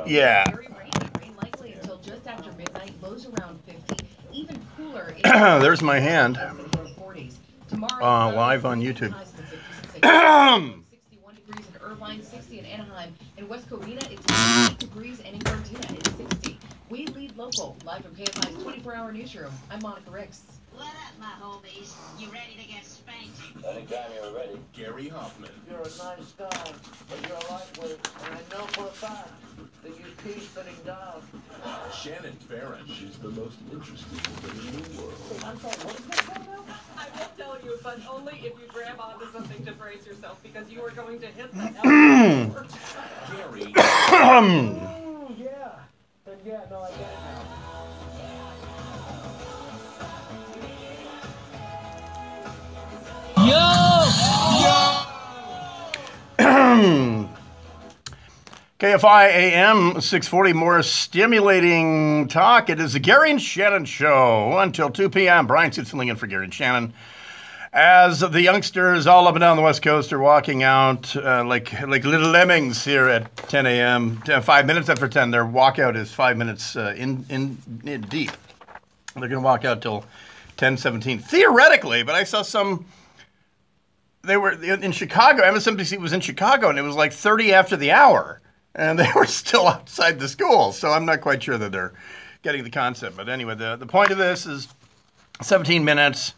Yeah. Very rainy. Rain likely until just after midnight. Lows around 50. Even cooler. There's my hand. Tomorrow, live on YouTube. 61 degrees in Irvine, 60 in Anaheim. In West Covina, it's 58 degrees, and in Gardena, it's 60. We lead local. Live from KFI's 24-hour newsroom. I'm Monica Ricks. What up, my homies? You ready to get spanked? Anytime you're ready. Gary Hoffman. You're a nice guy, but you're a lightweight, and I know for a fact that you keep sitting down. Shannon Farron. She's the most interesting woman in the world. I'm sorry, what is that about? I will tell you, but only if you grab onto something to brace yourself, because you are going to hit the hell. Gary. Yeah. And yeah, no, I get it now. KFI AM 640, more stimulating talk. It is the Gary and Shannon Show until 2 p.m. Brian Suits filling in for Gary and Shannon. As the youngsters all up and down the West Coast are walking out like little lemmings here at 10 a.m. 5 minutes after 10, their walkout is 5 minutes in deep. They're going to walk out till 10:17, theoretically, but I saw some... They were in Chicago. MSNBC was in Chicago, and it was like 30 after the hour, and they were still outside the school. So I'm not quite sure that they're getting the concept. But anyway, the point of this is 17 minutes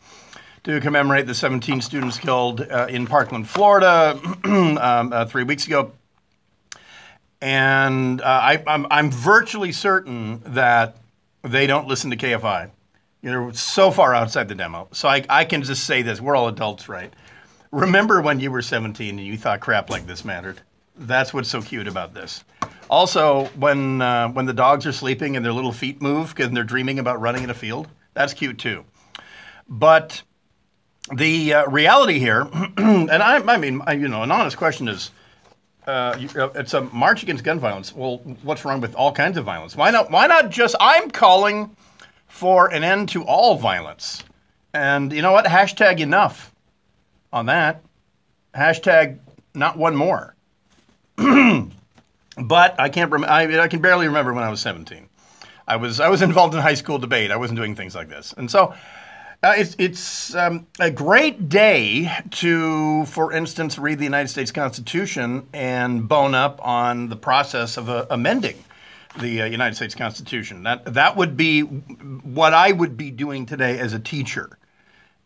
to commemorate the 17 students killed in Parkland, Florida, 3 weeks ago. And I'm virtually certain that they don't listen to KFI. They're so far outside the demo. So I can just say this. We're all adults, right? Remember when you were 17 and you thought crap like this mattered? That's what's so cute about this. Also, when the dogs are sleeping and their little feet move because they're dreaming about running in a field, that's cute too. But the reality here, and I mean, an honest question is, it's a march against gun violence. Well, what's wrong with all kinds of violence? Why not just? I'm calling for an end to all violence. And you know what? Hashtag enough. On that, hashtag not one more. But I can't. I can barely remember when I was 17. I was involved in high school debate. I wasn't doing things like this, and so it's a great day to, for instance, read the United States Constitution and bone up on the process of amending the United States Constitution. That would be what I would be doing today as a teacher.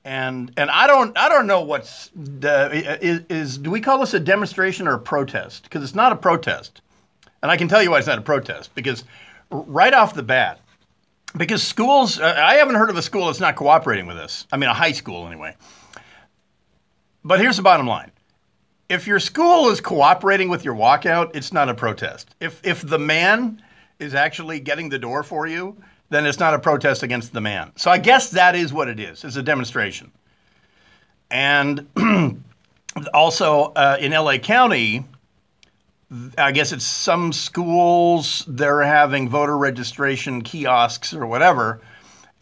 And I don't know what's do we call this a demonstration or a protest? Because it's not a protest, and I can tell you why it's not a protest. Because right off the bat, because schools, I haven't heard of a school that's not cooperating with this. I mean, a high school anyway. But here's the bottom line: if your school is cooperating with your walkout, it's not a protest. If the man is actually getting the door for you, then it's not a protest against the man. So I guess that is what it is. It's a demonstration. And also in LA County, I guess it's some schools, they're having voter registration kiosks or whatever.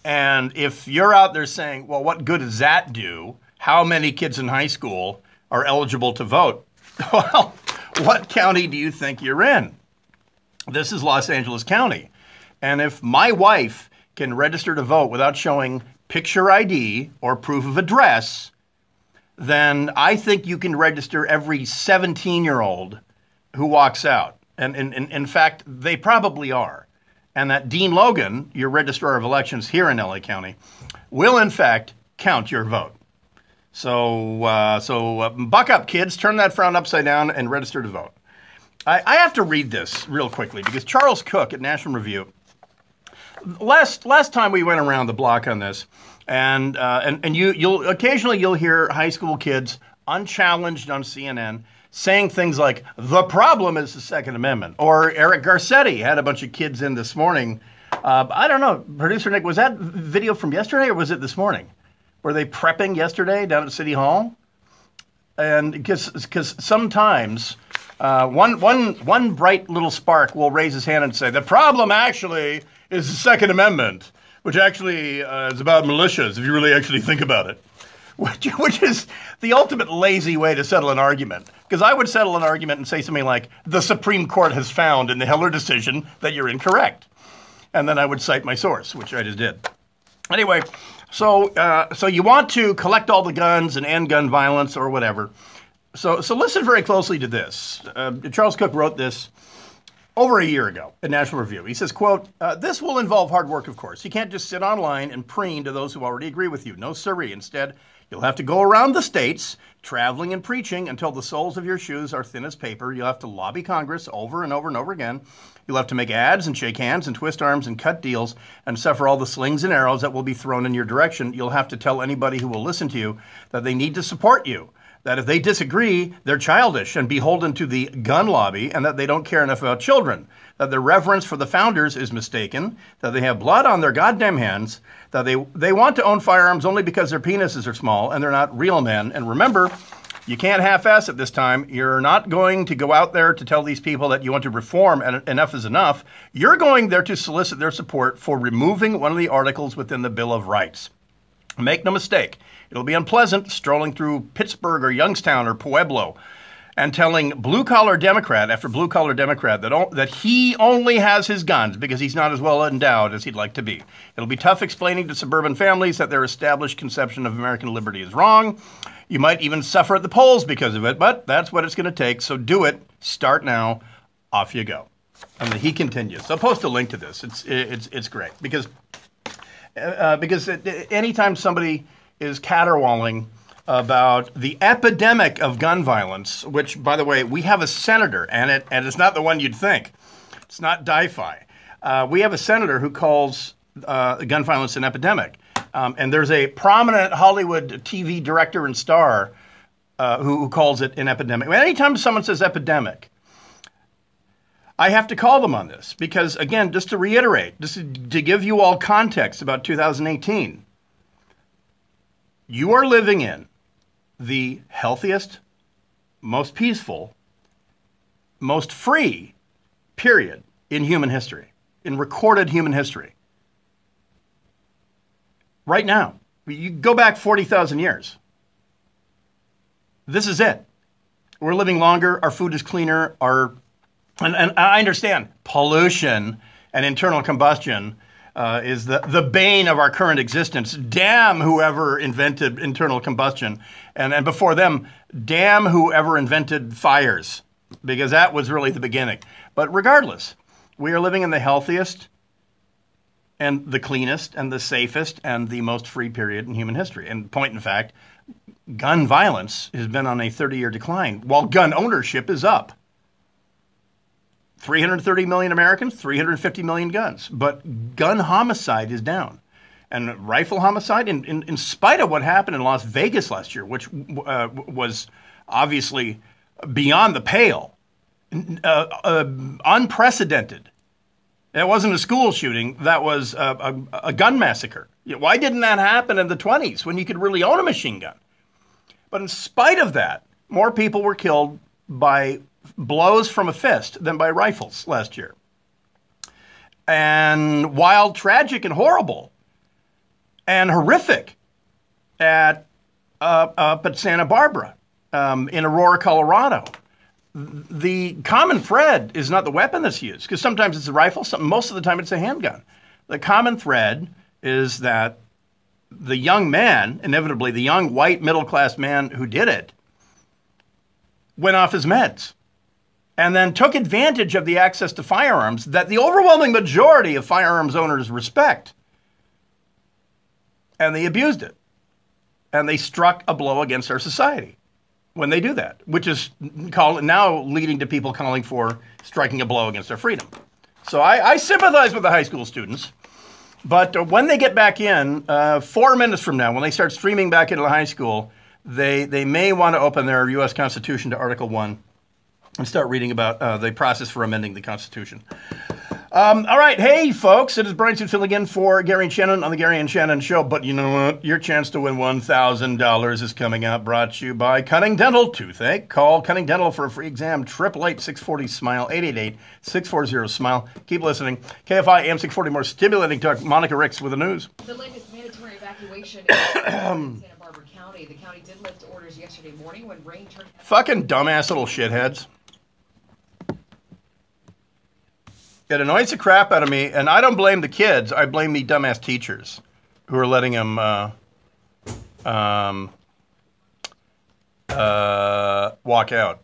And if you're out there saying, well, what good does that do? How many kids in high school are eligible to vote? Well, what county do you think you're in? This is Los Angeles County. And if my wife can register to vote without showing picture ID or proof of address, then I think you can register every 17-year-old who walks out. And in fact, they probably are. And that Dean Logan, your registrar of elections here in LA County, will in fact count your vote. So buck up, kids. Turn that frown upside down and register to vote. I have to read this real quickly because Charles Cook at National Review, last time we went around the block on this, and you'll occasionally hear high school kids unchallenged on CNN saying things like, the problem is the Second Amendment. Or Eric Garcetti had a bunch of kids in this morning. I don't know, producer Nick, was that video from yesterday or was it this morning? Were they prepping yesterday down at City Hall? And because sometimes one bright little spark will raise his hand and say, the problem actually is the Second Amendment, which actually is about militias, if you really actually think about it. which is the ultimate lazy way to settle an argument. Because I would settle an argument and say something like, the Supreme Court has found in the Heller decision that you're incorrect. And then I would cite my source, which I just did. Anyway, so you want to collect all the guns and end gun violence or whatever. So listen very closely to this. Charles Cook wrote this over a year ago in National Review. He says, quote, this will involve hard work, of course. You can't just sit online and preen to those who already agree with you. No siree. Instead, you'll have to go around the states, traveling and preaching until the soles of your shoes are thin as paper. You'll have to lobby Congress over and over and over again. You'll have to make ads and shake hands and twist arms and cut deals and suffer all the slings and arrows that will be thrown in your direction. You'll have to tell anybody who will listen to you that they need to support you, that if they disagree, they're childish and beholden to the gun lobby, and that they don't care enough about children, that their reverence for the founders is mistaken, that they have blood on their goddamn hands, that they want to own firearms only because their penises are small and they're not real men. And remember, you can't half-ass it this time. You're not going to go out there to tell these people that you want to reform and enough is enough. You're going there to solicit their support for removing one of the articles within the Bill of Rights. Make no mistake, it'll be unpleasant strolling through Pittsburgh or Youngstown or Pueblo and telling blue-collar Democrat after blue-collar Democrat that he only has his guns because he's not as well endowed as he'd like to be. It'll be tough explaining to suburban families that their established conception of American liberty is wrong. You might even suffer at the polls because of it, but that's what it's going to take. So do it. Start now. Off you go. And then he continues. I'll post a link to this. It's great because anytime somebody is caterwauling about the epidemic of gun violence, which, by the way, we have a senator, and it's not the one you'd think. It's not Di-Fi. We have a senator who calls gun violence an epidemic. And there's a prominent Hollywood TV director and star who calls it an epidemic. Anytime someone says epidemic, I have to call them on this because, again, just to reiterate, just to give you all context about 2018, you are living in the healthiest, most peaceful, most free period in human history, in recorded human history. Right now, you go back 40,000 years. This is it. We're living longer. Our food is cleaner. And I understand pollution and internal combustion is the bane of our current existence. Damn whoever invented internal combustion. And before them, damn whoever invented fires, because that was really the beginning. But regardless, we are living in the healthiest and the cleanest and the safest and the most free period in human history. And point in fact, gun violence has been on a 30-year decline, while gun ownership is up. 330 million Americans, 350 million guns. But gun homicide is down. And rifle homicide, in spite of what happened in Las Vegas last year, which was obviously beyond the pale, unprecedented. It wasn't a school shooting. That was a gun massacre. Why didn't that happen in the 20s when you could really own a machine gun? But in spite of that, more people were killed by blows from a fist than by rifles last year. And while tragic and horrible and horrific up at Santa Barbara, in Aurora, Colorado, the common thread is not the weapon that's used, because sometimes it's a rifle, most of the time it's a handgun. The common thread is that the young man, inevitably the young white middle-class man who did it, went off his meds and then took advantage of the access to firearms that the overwhelming majority of firearms owners respect. And they abused it. And they struck a blow against our society when they do that, which is now leading to people calling for striking a blow against our freedom. So I sympathize with the high school students. But when they get back in, 4 minutes from now, when they start streaming back into the high school, they may want to open their U.S. Constitution to Article 1 and start reading about the process for amending the Constitution. All right. Hey, folks. It is Brian Suit filling in for Gary and Shannon on the Gary and Shannon Show. But you know what? Your chance to win $1,000 is coming up, brought to you by Cunning Dental Toothache. Call Cunning Dental for a free exam. 888-640-SMILE. 888-640-SMILE. Keep listening. KFI AM 640, more stimulating talk. Monica Ricks with the news. The latest mandatory evacuation in Santa Barbara County. County. The county did lift orders yesterday morning when rain turned. Fucking dumbass little shitheads. It annoys the crap out of me, and I don't blame the kids. I blame the dumbass teachers who are letting them walk out.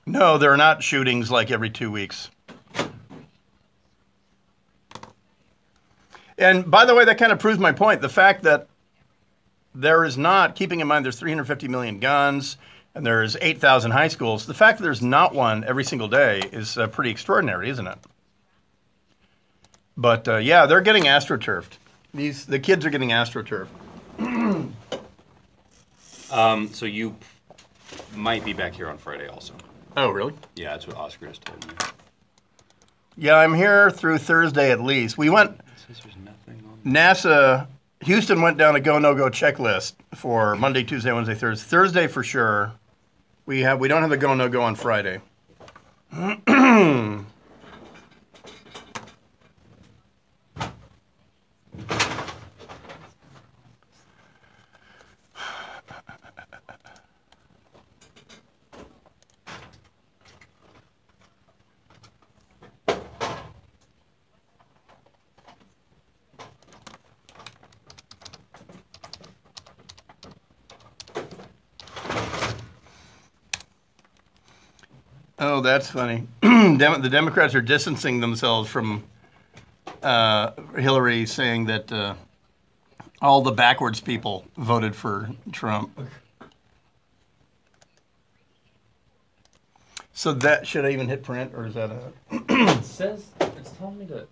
No, there are not shootings like every 2 weeks. And by the way, that kind of proves my point. The fact that there is not, keeping in mind there's 350 million guns and there's 8,000 high schools, the fact that there's not one every single day is pretty extraordinary, isn't it? But yeah, they're getting astroturfed. The kids are getting astroturfed. So you might be back here on Friday also. Oh, really? Yeah, that's what Oscar has told me. Yeah, I'm here through Thursday at least. We went, There's nothing on NASA, Houston went down a go, no-go checklist for Monday, Tuesday, Wednesday, Thursday. Thursday for sure. We don't have the go, no-go on Friday. Oh, that's funny. The Democrats are distancing themselves from Hillary, saying that all the backwards people voted for Trump. So that, should I even hit print, or is that a... It says, it's telling me to...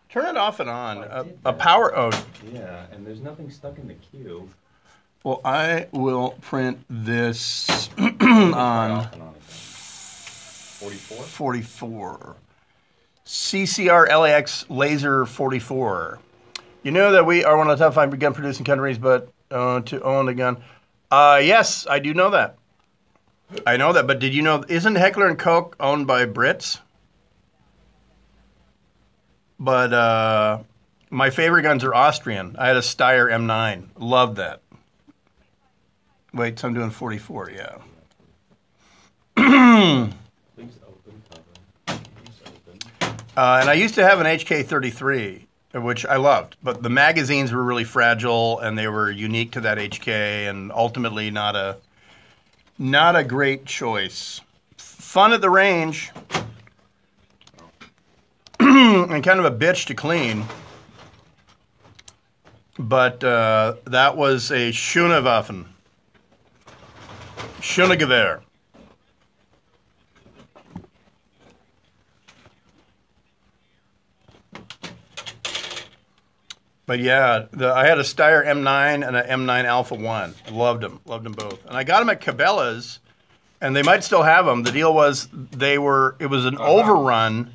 Turn it off and on. I did A that. power... Oh, Yeah, and there's nothing stuck in the queue. well, I will print this Try on off and on again. 44? 44. CCR LAX Laser 44. You know that we are one of the top 5 gun producing countries, but to own a gun. Yes, I do know that. I know that, but did you know, isn't Heckler & Koch owned by Brits? But my favorite guns are Austrian. I had a Steyr M9. Loved that. Wait, so I'm doing 44, yeah. Please open cover. Please open. And I used to have an HK-33, which I loved, but the magazines were really fragile and they were unique to that HK, and ultimately not a great choice. Fun at the range, and kind of a bitch to clean, but that was a Schönewaffen. Schönegewehr. But yeah, I had a Steyr M9 and an M9 Alpha 1. I loved them both. And I got them at Cabela's, and they might still have them. The deal was it was an overrun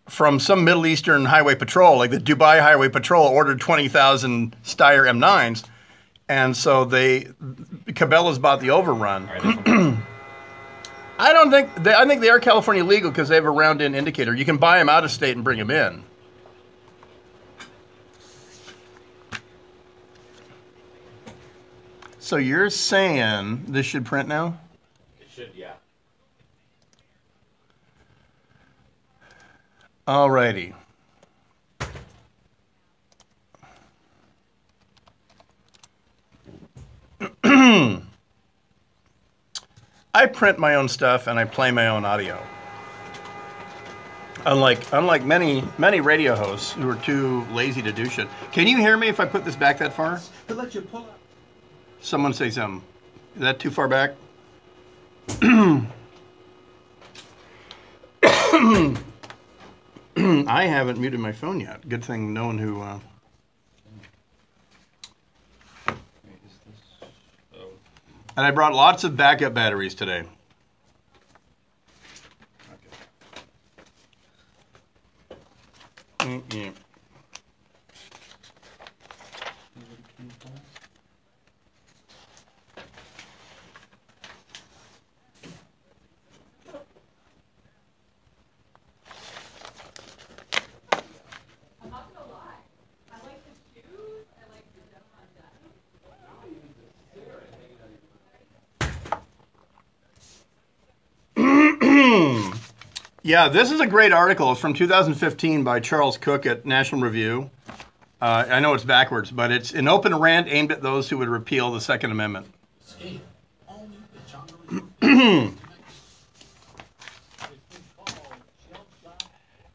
from some Middle Eastern highway patrol, like the Dubai Highway Patrol ordered 20,000 Steyr M9s, and so Cabela's bought the overrun. I think they are California legal because they have a round-in indicator. You can buy them out of state and bring them in. So you're saying this should print now? It should, yeah. Alrighty. I print my own stuff and I play my own audio. Unlike many radio hosts who are too lazy to do shit. Can you hear me if I put this back that far? To let you pull up. Someone say something. Is that too far back? I haven't muted my phone yet. Good thing no one who... Wait, is this... Oh. And I brought lots of backup batteries today. Yeah. I'm not gonna lie. I like his shoes. I like his denim undone. Yeah, this is a great article. It's from 2015 by Charles Cook at National Review. I know it's backwards, but it's an open rant aimed at those who would repeal the Second Amendment. Hey,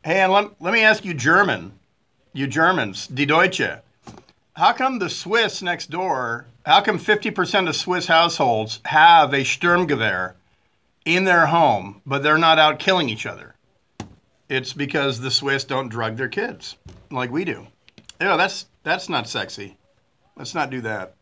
and let me ask you you Germans, die Deutsche, how come the Swiss next door, how come 50% of Swiss households have a Sturmgewehr in their home, but they're not out killing each other? It's because the Swiss don't drug their kids like we do. You know, that's not sexy. Let's not do that.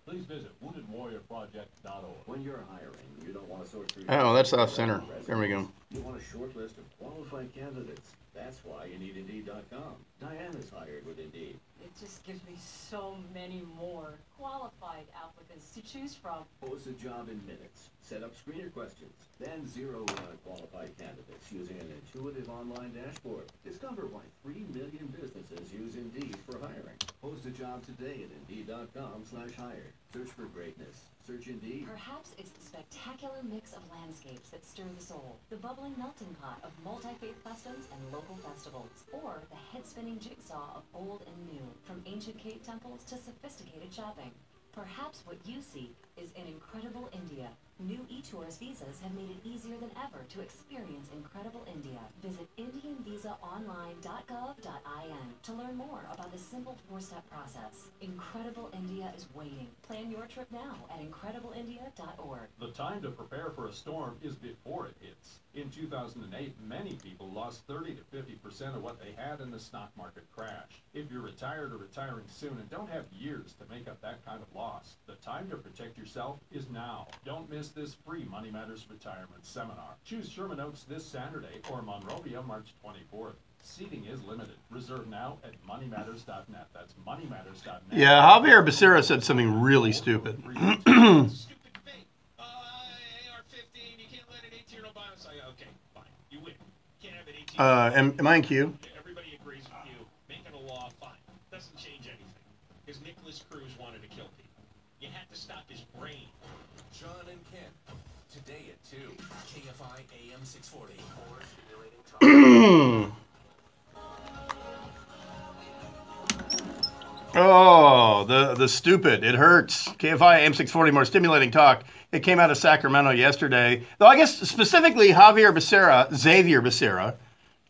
Please visit woundedwarriorproject.org. When you're hiring, you don't want to sort through. Oh, that's off center. There we go. You want a short list of qualified candidates. That's why you need Indeed.com. Diane is hired with Indeed. It just gives me so many more qualified applicants to choose from. Post a job in minutes. Set up screener questions. Then zero in on qualified candidates using an intuitive online dashboard. Discover why 3 million businesses use Indeed for hiring. Post a job today at Indeed.com/hire. Search for greatness. Search Indeed. Perhaps it's the spectacular mix of landscapes that stir the soul, the bubbling melting pot of multi-faith customs and local festivals, or the head-spinning jigsaw of old and new, from ancient cave temples to sophisticated shopping. Perhaps what you seek is an incredible India. New e-tourist visas have made it easier than ever to experience incredible India. Visit IndianVisaOnline.gov.in to learn more about the simple 4-step process. Incredible India is waiting. Plan your trip now at incredibleindia.org. The time to prepare for a storm is before it hits. In 2008, many people lost 30 to 50% of what they had in the stock market crash. If you're retired or retiring soon and don't have years to make up that kind of loss, the time to protect yourself is now. Don't miss this free Money Matters Retirement Seminar. Choose Sherman Oaks this Saturday or Monrovia March 24th. Seating is limited. Reserve now at moneymatters.net. That's moneymatters.net. Yeah, Javier Becerra said something really stupid. Stupid debate. AR-15, you can't let an 18-year-old buy it. Okay, fine. You win. Can't have an 18-year-old. Am I in queue? Everybody agrees with you. Making a law, fine. Doesn't change anything. Because Nicholas Cruz wanted to kill people. You had to stop his brain. John and Ken, today at 2, KFI AM 640. Or stimulating talk. Oh, the stupid. It hurts. KFI AM 640, more stimulating talk. It came out of Sacramento yesterday. Though I guess specifically Xavier Becerra,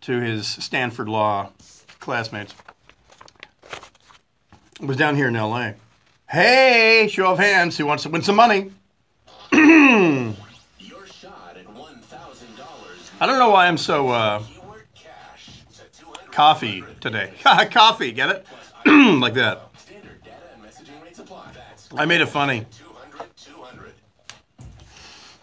to his Stanford Law classmates, was down here in L.A. Hey, show of hands, who wants to win some money? Your shot at $1,000. I don't know why I'm so coffee today. Coffee, get it? Like that. Standard data and messaging rates apply. I made it funny. 200.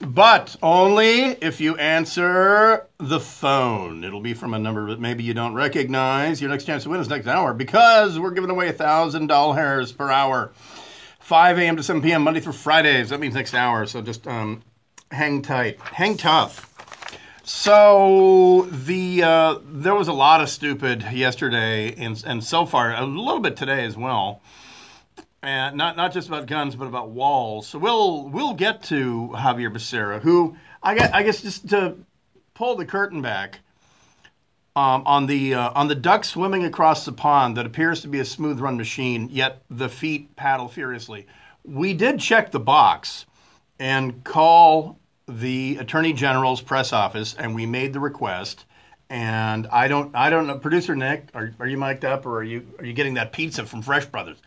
But only if you answer the phone. It'll be from a number that maybe you don't recognize. Your next chance to win is next hour because we're giving away $1,000 per hour. 5 a.m. to 7 p.m. Monday through Fridays. That means next hour. So just hang tight. Hang tough. So there was a lot of stupid yesterday and so far a little bit today as well, and not just about guns but about walls. So we'll get to Xavier Becerra, who I guess just to pull the curtain back on the duck swimming across the pond that appears to be a smooth run machine, yet the feet paddle furiously. We did check the box and call the Attorney General's press office, and we made the request. And I don't know, producer Nick, are you mic'd up, or are you getting that pizza from Fresh Brothers?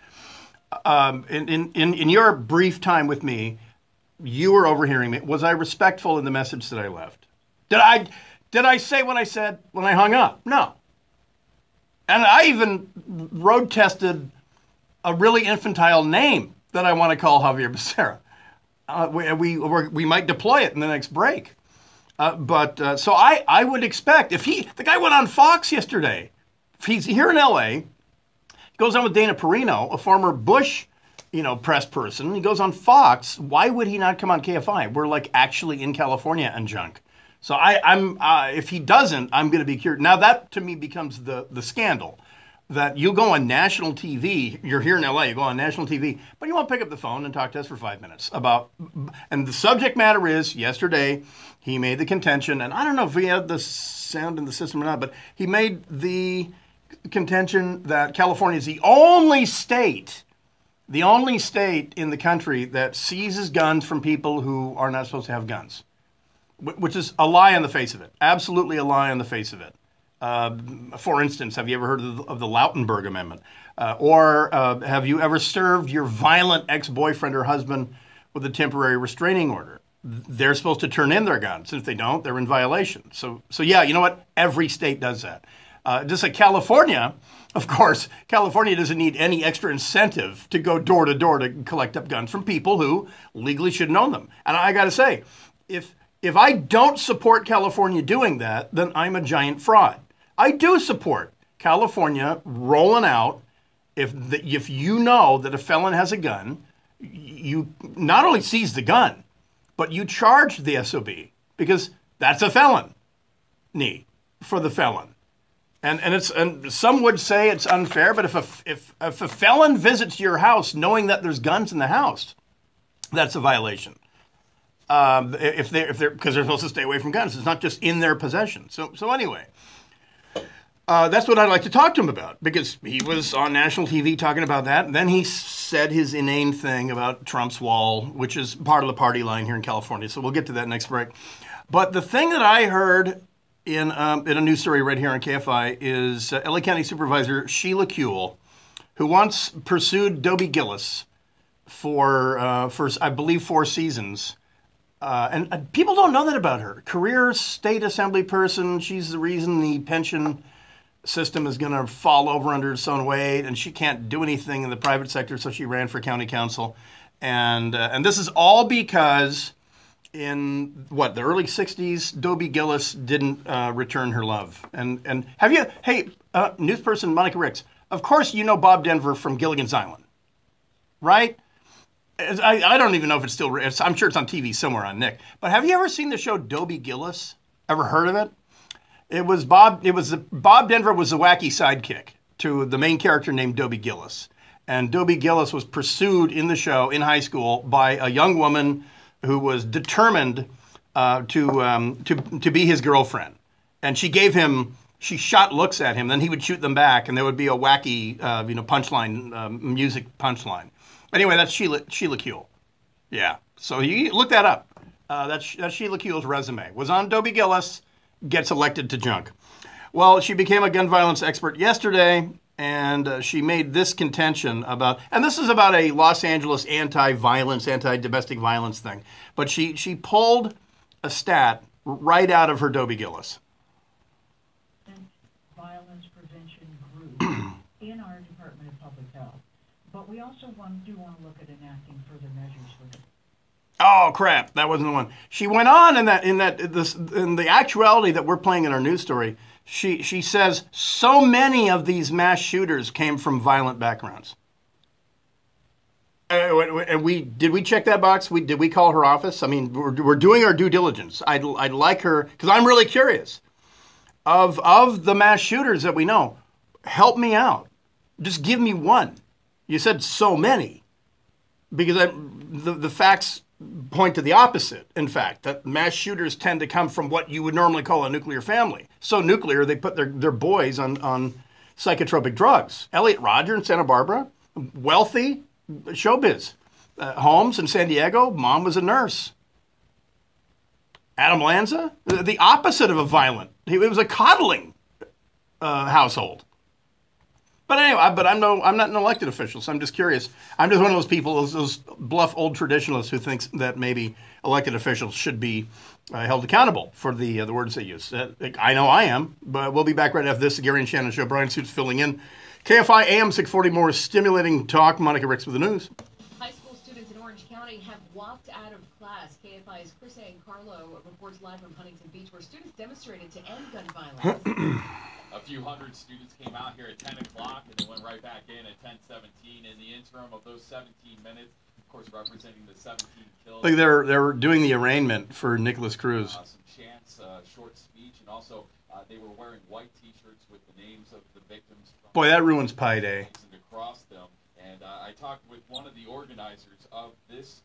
In your brief time with me, you were overhearing me. Was I respectful in the message that I left? Did I say what I said when I hung up? No. And I even road tested a really infantile name that I want to call Xavier Becerra. We might deploy it in the next break. So I would expect, if the guy went on Fox yesterday, if he's here in L.A., he goes on with Dana Perino, a former Bush, press person. He goes on Fox. Why would he not come on KFI? We're like actually in California and junk. So if he doesn't, I'm going to be curious. Now that to me becomes the scandal. that you go on national TV, you're here in LA, you go on national TV, but you won't pick up the phone and talk to us for 5 minutes about, and the subject matter is, yesterday, he made the contention, and I don't know if we had the sound in the system or not, but he made the contention that California is the only state in the country that seizes guns from people who are not supposed to have guns, which is a lie on the face of it. Absolutely a lie on the face of it. For instance, have you ever heard of the Lautenberg Amendment? Or have you ever served your violent ex-boyfriend or husband with a temporary restraining order? They're supposed to turn in their guns. And if they don't, they're in violation. So yeah, you know what? Every state does that. Just like California, of course, California doesn't need any extra incentive to go door to door to collect up guns from people who legally shouldn't own them. And I got to say, if I don't support California doing that, then I'm a giant fraud. I do support California rolling out, if you know that a felon has a gun, you not only seize the gun, but you charge the SOB, because that's a felony for the felon. And some would say it's unfair, but if a felon visits your house knowing that there's guns in the house, that's a violation. If they're because they're supposed to stay away from guns, it's not just in their possession. So anyway. That's what I'd like to talk to him about, because he was on national TV talking about that. And then he said his inane thing about Trump's wall, which is part of the party line here in California. So we'll get to that next break. But the thing that I heard in a news story right here on KFI is LA County Supervisor Sheila Kuehl, who once pursued Dobie Gillis for I believe 4 seasons. And people don't know that about her. Career state assembly person. She's the reason the pension system is going to fall over under its own weight, and she can't do anything in the private sector, so she ran for county council. And this is all because in, the early 60s, Dobie Gillis didn't return her love. And have you, news person Monica Ricks, of course you know Bob Denver from Gilligan's Island, right? I don't even know if it's still, I'm sure it's on TV somewhere on Nick. But have you ever seen the show Dobie Gillis? Ever heard of it? Bob Denver was the wacky sidekick to the main character named Dobie Gillis. And Dobie Gillis was pursued in the show in high school by a young woman who was determined to be his girlfriend. And she shot looks at him, then he would shoot them back, and there would be a wacky punchline, music punchline. Anyway, that's Sheila Kuehl. Yeah, so you look that up. That's Sheila Kuehl's resume. Was on Dobie Gillis, gets elected to junk. Well, she became a gun violence expert yesterday, and she made this contention about, and this is about a Los Angeles anti-violence, anti-domestic violence thing, but she pulled a stat right out of her Dobie Gillis. Violence prevention group in our Department of Public Health, but we also do want to look at enacting further measures for it. Oh crap! That wasn't the one. She went on in the actuality that we're playing in our news story. She says so many of these mass shooters came from violent backgrounds. And did we check that box? Did we call her office? I mean, we're doing our due diligence. I'd like her, because I'm really curious. Of the mass shooters that we know, help me out. Just give me one. You said so many, because the facts point to the opposite, in fact, that mass shooters tend to come from what you would normally call a nuclear family. So nuclear, they put their boys on psychotropic drugs. Elliot Rodger in Santa Barbara, wealthy, showbiz. Holmes in San Diego, mom was a nurse. Adam Lanza, the opposite of a violent. It was a coddling household. But anyway, I'm not an elected official, so I'm just curious. I'm just one of those people, those bluff old traditionalists who thinks that maybe elected officials should be held accountable for the words they use. I know I am, but we'll be back right after this. The Gary and Shannon Show. Brian Suits filling in. KFI AM 640, more stimulating talk. Monica Ricks with the news. High school students in Orange County have walked out of class. KFI's Chris A. and Carlo reports live from Huntington Beach, where students demonstrated to end gun violence. A few hundred students came out here at 10 o'clock and then went right back in at 10:17. In the interim of those 17 minutes, of course, representing the 17 kills. Like they're doing the arraignment for Nicholas Cruz. Some chants, short speech, and also they were wearing white T-shirts with the names of the victims from Boy, that ruins Pi Day. Across them, and I talked with one of the organizers of this.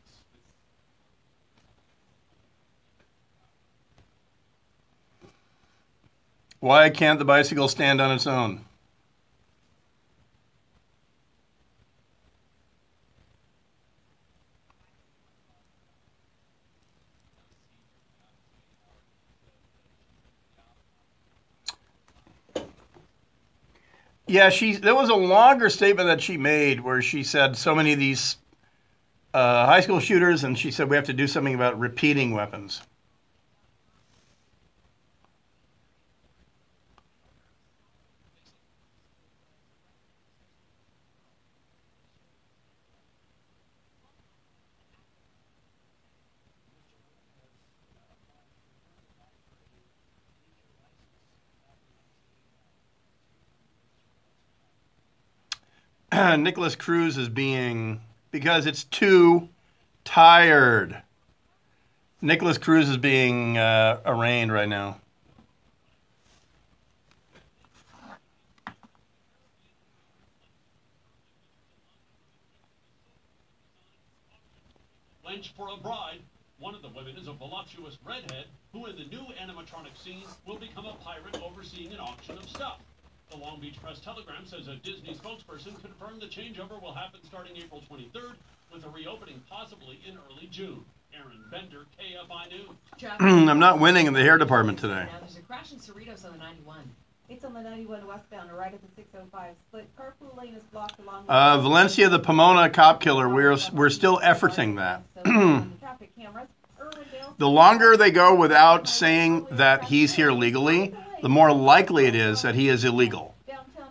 Why can't the bicycle stand on its own? Yeah, there was a longer statement that she made where she said so many of these high school shooters, and she said we have to do something about repeating weapons. Nicholas Cruz is being, because it's too tired. Nicholas Cruz is being arraigned right now. Lynched for a bride. One of the women is a voluptuous redhead who in the new animatronic scene will become a pirate overseeing an auction of stuff. The Long Beach Press-Telegram says a Disney spokesperson confirmed the changeover will happen starting April 23rd, with a reopening possibly in early June. Aaron Bender, KFI News. I'm not winning in the hair department today. Now there's a crash in Cerritos on the 91. It's on the 91 westbound, right at the 605 split. Carpool lane is blocked along with Valencia, the Pomona cop killer, we're still efforting that. The longer they go without saying that he's here legally, the more likely it is that he is illegal.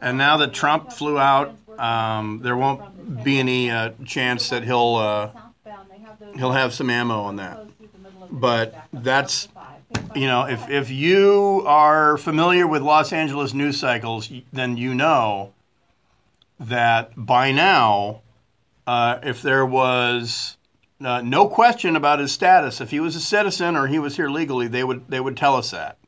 And now that Trump flew out, there won't be any chance that he'll have some ammo on that. But that's, you know, if you are familiar with Los Angeles news cycles, then you know that by now, if there was no question about his status, if he was a citizen or he was here legally, they would tell us that.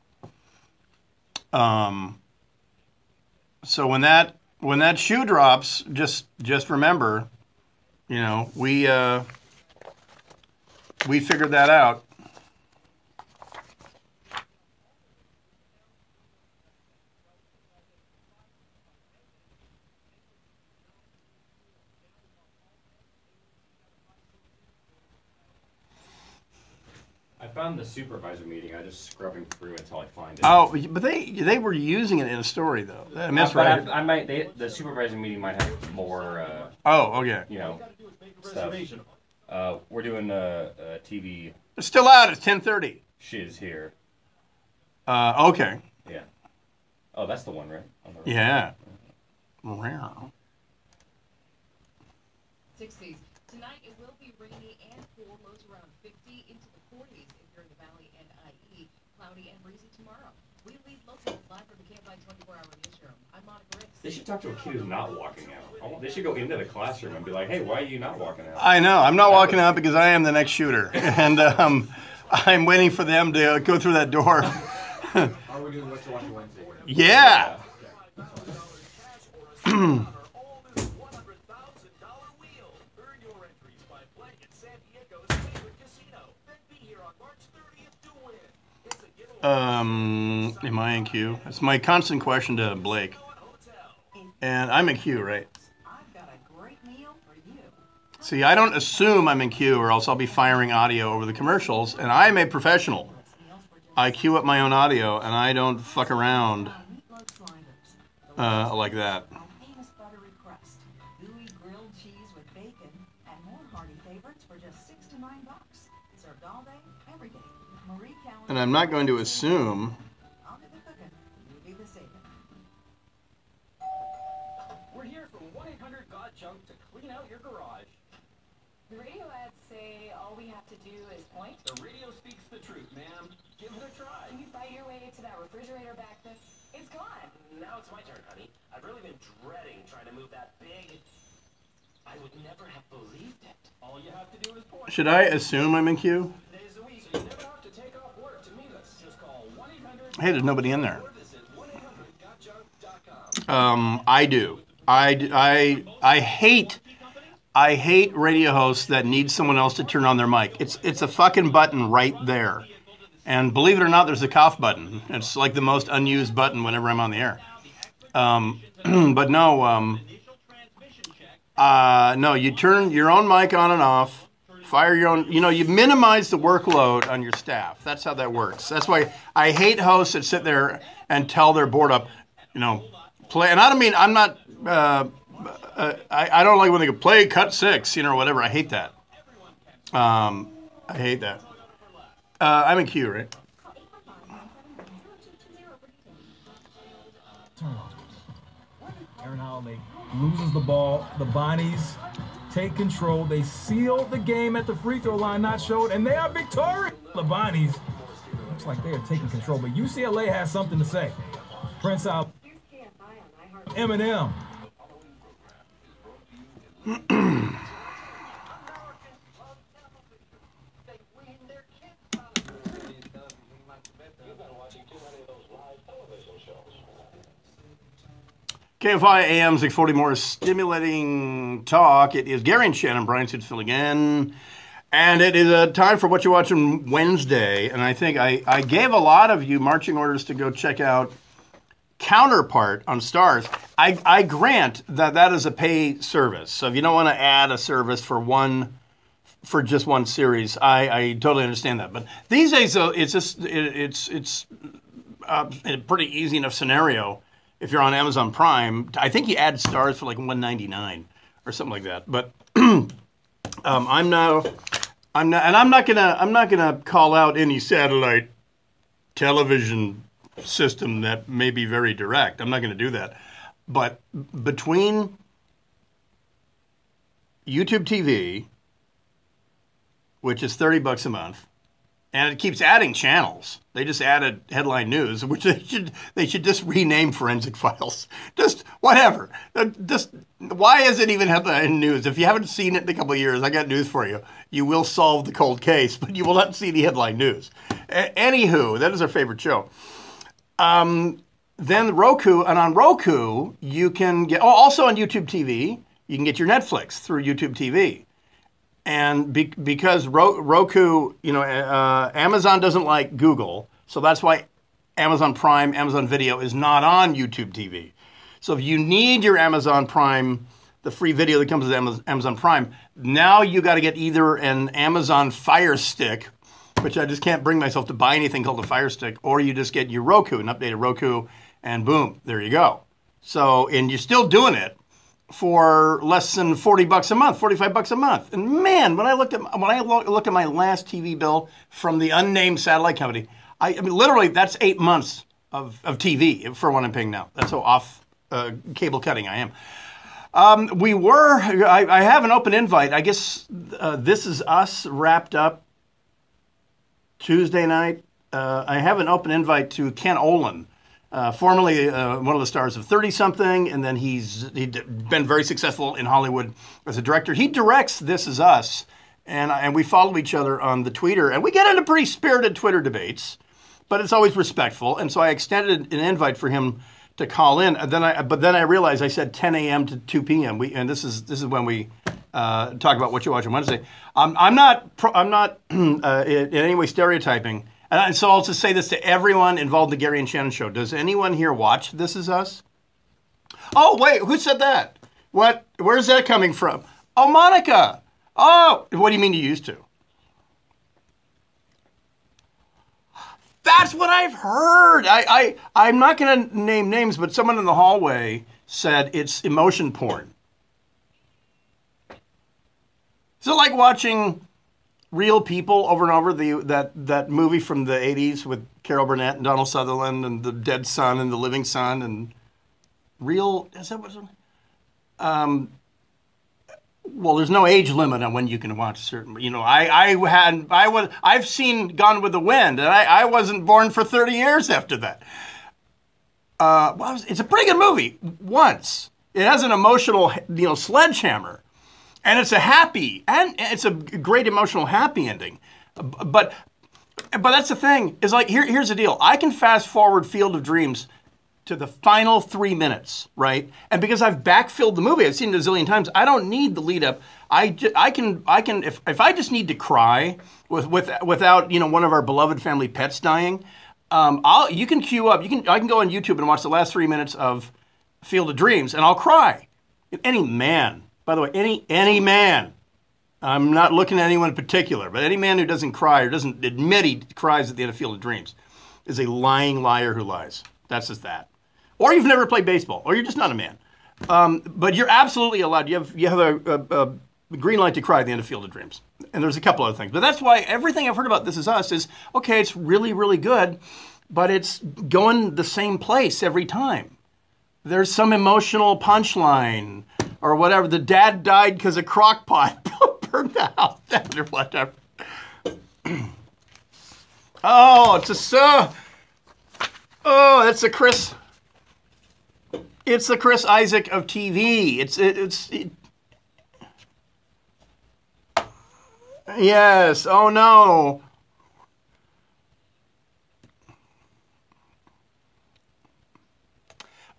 So when that shoe drops, just remember, you know, we figured that out. I found the supervisor meeting. I just scrubbing through until I find it. Oh, but they were using it in a story though. I mean, that's right. I might. The supervisor meeting might have more. Oh, okay. You know, stuff. We're doing a TV. It's still out. It's 10:30. Shiz here. Okay. Yeah. Oh, that's the one, right? Yeah. Wow. 60s. Tonight it will be rainy and cool, lows around 50 into the 40s if you're in the valley and IE. Cloudy and breezy tomorrow. We lead local live from the KFI 24-hour newsroom. I'm Monica Ricks. They should talk to a kid who's not walking out. They should go into the classroom and be like, "Hey, why are you not walking out?" I know. I'm not walking out because I am the next shooter, and I'm waiting for them to go through that door. Are we doing What's Watching Wednesday? Yeah. Am I in queue? That's my constant question to Blake. And I'm in queue, right? See, I don't assume I'm in queue or else I'll be firing audio over the commercials. And I'm a professional. I queue up my own audio and I don't fuck around like that. And I'm not going to assume. We're here for 1-800-GOT-JUNK to clean out your garage. The radio ads say all we have to do is point. The radio speaks the truth, ma'am. Give it a try. You fight your way to that refrigerator back there. It's gone. Now it's my turn, honey. I've really been dreading trying to move that big. I would never have believed it. All you have to do is point. Should I assume I'm in queue? Days a week, so you never have to take off work to meet us. Just call 1-800. Hey, there's nobody in there. I do. I hate radio hosts that need someone else to turn on their mic. It's a fucking button right there. And believe it or not, there's a cough button. It's like the most unused button whenever I'm on the air. But no, no, you turn your own mic on and off, fire your own, you minimize the workload on your staff. That's how that works. That's why I hate hosts that sit there and tell their board up, play. And I don't mean, I'm not, I don't like when they go play cut 6, or whatever. I hate that. I hate that. I'm in queue, right? Aaron Holiday loses the ball. The Bonnies take control. They seal the game at the free throw line, not showed, and they are victorious. The Bonnies looks like they are taking control, but UCLA has something to say. Prince out. Eminem. KFI AM 640, more stimulating talk. It is Gary and Shannon Bryan filling in. And it is a time for What You Watch on Wednesday. And I think I gave a lot of you marching orders to go check out Counterpart on Stars. I grant that is a pay service. So if you don't want to add a service for just one series, I totally understand that. But these days, though, it's a pretty easy enough scenario. If you're on Amazon Prime, I think you add Stars for like $1.99 or something like that. But I'm not gonna call out any satellite television system that may be very direct. I'm not going to do that. But between YouTube TV, which is $30 a month, and it keeps adding channels. They just added Headline News, which they should just rename Forensic Files. Just whatever. Just why is it even Headline News? If you haven't seen it in a couple of years, I got news for you. You will solve the cold case, but you will not see the Headline News. Anywho, that is our favorite show. Then Roku, and on Roku, you can get, also on YouTube TV, you can get your Netflix through YouTube TV. And because Roku, Amazon doesn't like Google, so that's why Amazon Prime, Amazon Video is not on YouTube TV. So if you need your Amazon Prime, the free video that comes with Amazon Prime, now you got to get either an Amazon Fire Stick, which I just can't bring myself to buy anything called a Fire Stick, or you just get your Roku, an updated Roku, and boom, there you go. So, and you're still doing it for less than $40 a month, $45 a month. And man, when I looked at my last TV bill from the unnamed satellite company, I mean, literally that's 8 months of TV for what I'm paying now. That's how off cable cutting I am. I have an open invite. I guess This Is Us wrapped up Tuesday night. I have an open invite to Ken Olin, formerly one of the stars of 30-something, and then he'd been very successful in Hollywood as a director. He directs This Is Us, and we follow each other on the Twitter, and we get into pretty spirited Twitter debates, but it's always respectful, and so I extended an invite for him to call in. But then I realized I said 10 a.m. to 2 p.m. And this is when we talk about What You Watch on Wednesday. I'm not in any way stereotyping. And so I'll just say this to everyone involved in the Gary and Shannon show. Does anyone here watch This Is Us? Oh, wait, who said that? What? Where's that coming from? Oh, Monica. Oh, what do you mean you used to? That's what I've heard. I'm not going to name names, but someone in the hallway said it's emotion porn. Is it like watching Real People over and over, that movie from the 80s with Carol Burnett and Donald Sutherland and the dead son and the living son and is that what? Well, there's no age limit on when you can watch certain. I've seen Gone with the Wind, and I wasn't born for 30 years after that. It's a pretty good movie. Once it has an emotional, sledgehammer, and it's a great emotional happy ending. But that's the thing. Is like here's the deal. I can fast forward Field of Dreams to the final 3 minutes, right? And because I've backfilled the movie, I've seen it a zillion times, I don't need the lead up. I can if I just need to cry without one of our beloved family pets dying, you can queue up. I can go on YouTube and watch the last 3 minutes of Field of Dreams, and I'll cry. Any man, by the way, any man. I'm not looking at anyone in particular, but any man who doesn't cry or doesn't admit he cries at the end of Field of Dreams is a lying liar who lies. That's just that. Or you've never played baseball, or you're just not a man. But you're absolutely allowed. You have a green light to cry at the end of Field of Dreams. And there's a couple other things. But that's why everything I've heard about This Is Us is, okay, it's really, really good, but it's going the same place every time. There's some emotional punchline or whatever. The dad died because a crock pot burned the house down or whatever. Oh, that's the Chris. It's the Chris Isaac of TV. Yes. Oh no.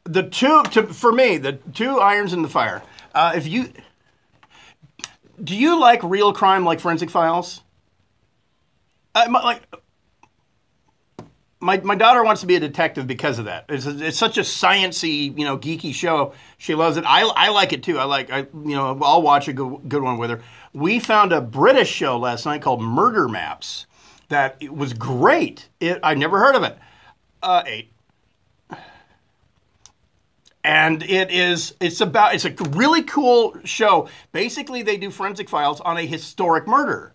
For me, the two irons in the fire. Do you like real crime like Forensic Files? My daughter wants to be a detective because of that. It's such a sciencey, geeky show. She loves it. I like it too. I'll watch a good one with her. We found a British show last night called Murder Maps that it was great. I'd never heard of it. 8. And it's a really cool show. Basically, they do Forensic Files on a historic murder.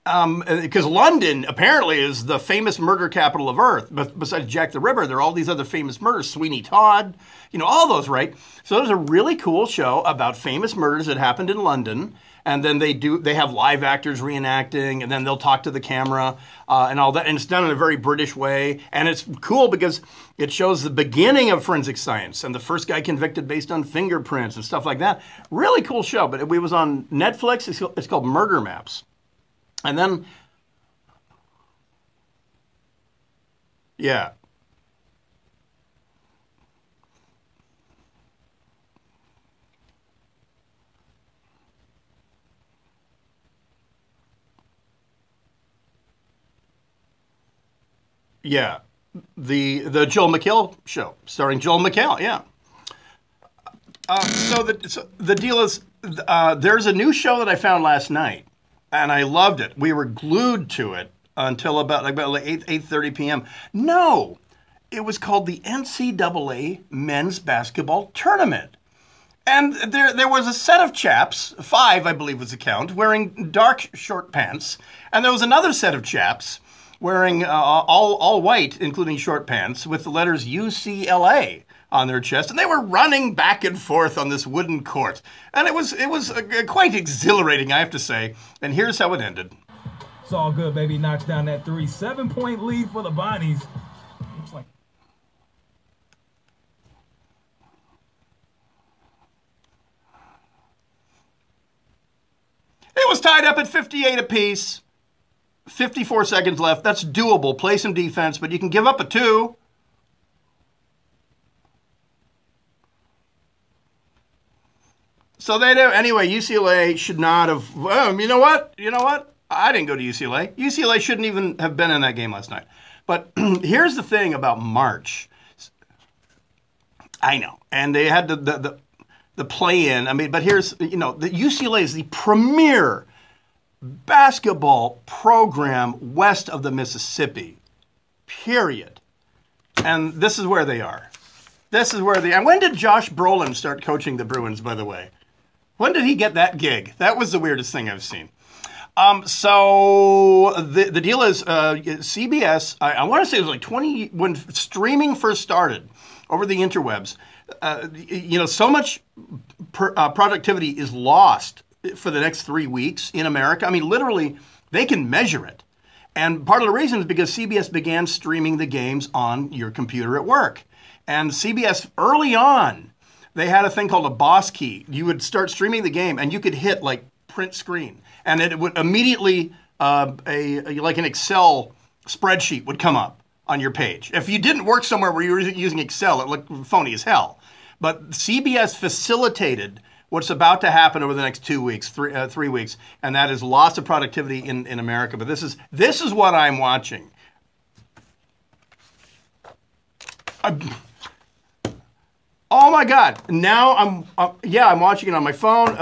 Because London apparently is the famous murder capital of Earth. But besides Jack the Ripper, there are all these other famous murders. Sweeney Todd, all those, right? So there's a really cool show about famous murders that happened in London. And then they have live actors reenacting, and then they'll talk to the camera and all that. And it's done in a very British way. And it's cool because it shows the beginning of forensic science and the first guy convicted based on fingerprints and stuff like that. Really cool show. But it was on Netflix. It's called Murder Maps. And then, yeah. Yeah, the Joel McHale show, starring Joel McHale, yeah. So the deal is, there's a new show that I found last night, and I loved it. We were glued to it until about 8:30 p.m. No, it was called the NCAA Men's Basketball Tournament. And there was a set of chaps, 5 I believe was the count, wearing dark short pants, and there was another set of chaps wearing all white, including short pants, with the letters UCLA on their chest, and they were running back and forth on this wooden court. And it was quite exhilarating, I have to say. And here's how it ended. It's all good, baby. Knocks down that 3. 7-point lead for the Bonnies. Looks like... It was tied up at 58 apiece. 54 seconds left. That's doable. Play some defense, but you can give up a 2. So they do. Anyway, UCLA should not have... Well, you know what? I didn't go to UCLA. UCLA shouldn't even have been in that game last night. But here's the thing about March. I know. And they had the play-in. I mean, but here's... the UCLA is the premier basketball program west of the Mississippi, period. And this is where they are. And when did Josh Brolin start coaching the Bruins, by the way? When did he get that gig? That was the weirdest thing I've seen. So the deal is CBS, I want to say it was like when streaming first started over the interwebs, so much productivity is lost for the next 3 weeks in America. I mean, literally, they can measure it. And part of the reason is because CBS began streaming the games on your computer at work. And CBS, early on, they had a thing called a boss key. You would start streaming the game, and you could hit, print screen. And it would immediately, like an Excel spreadsheet would come up on your page. If you didn't work somewhere where you were using Excel, it looked phony as hell. But CBS facilitated what's about to happen over the next 2 weeks, 3 weeks, and that is loss of productivity in America. But this is what I'm watching. Oh my God! Now I'm watching it on my phone.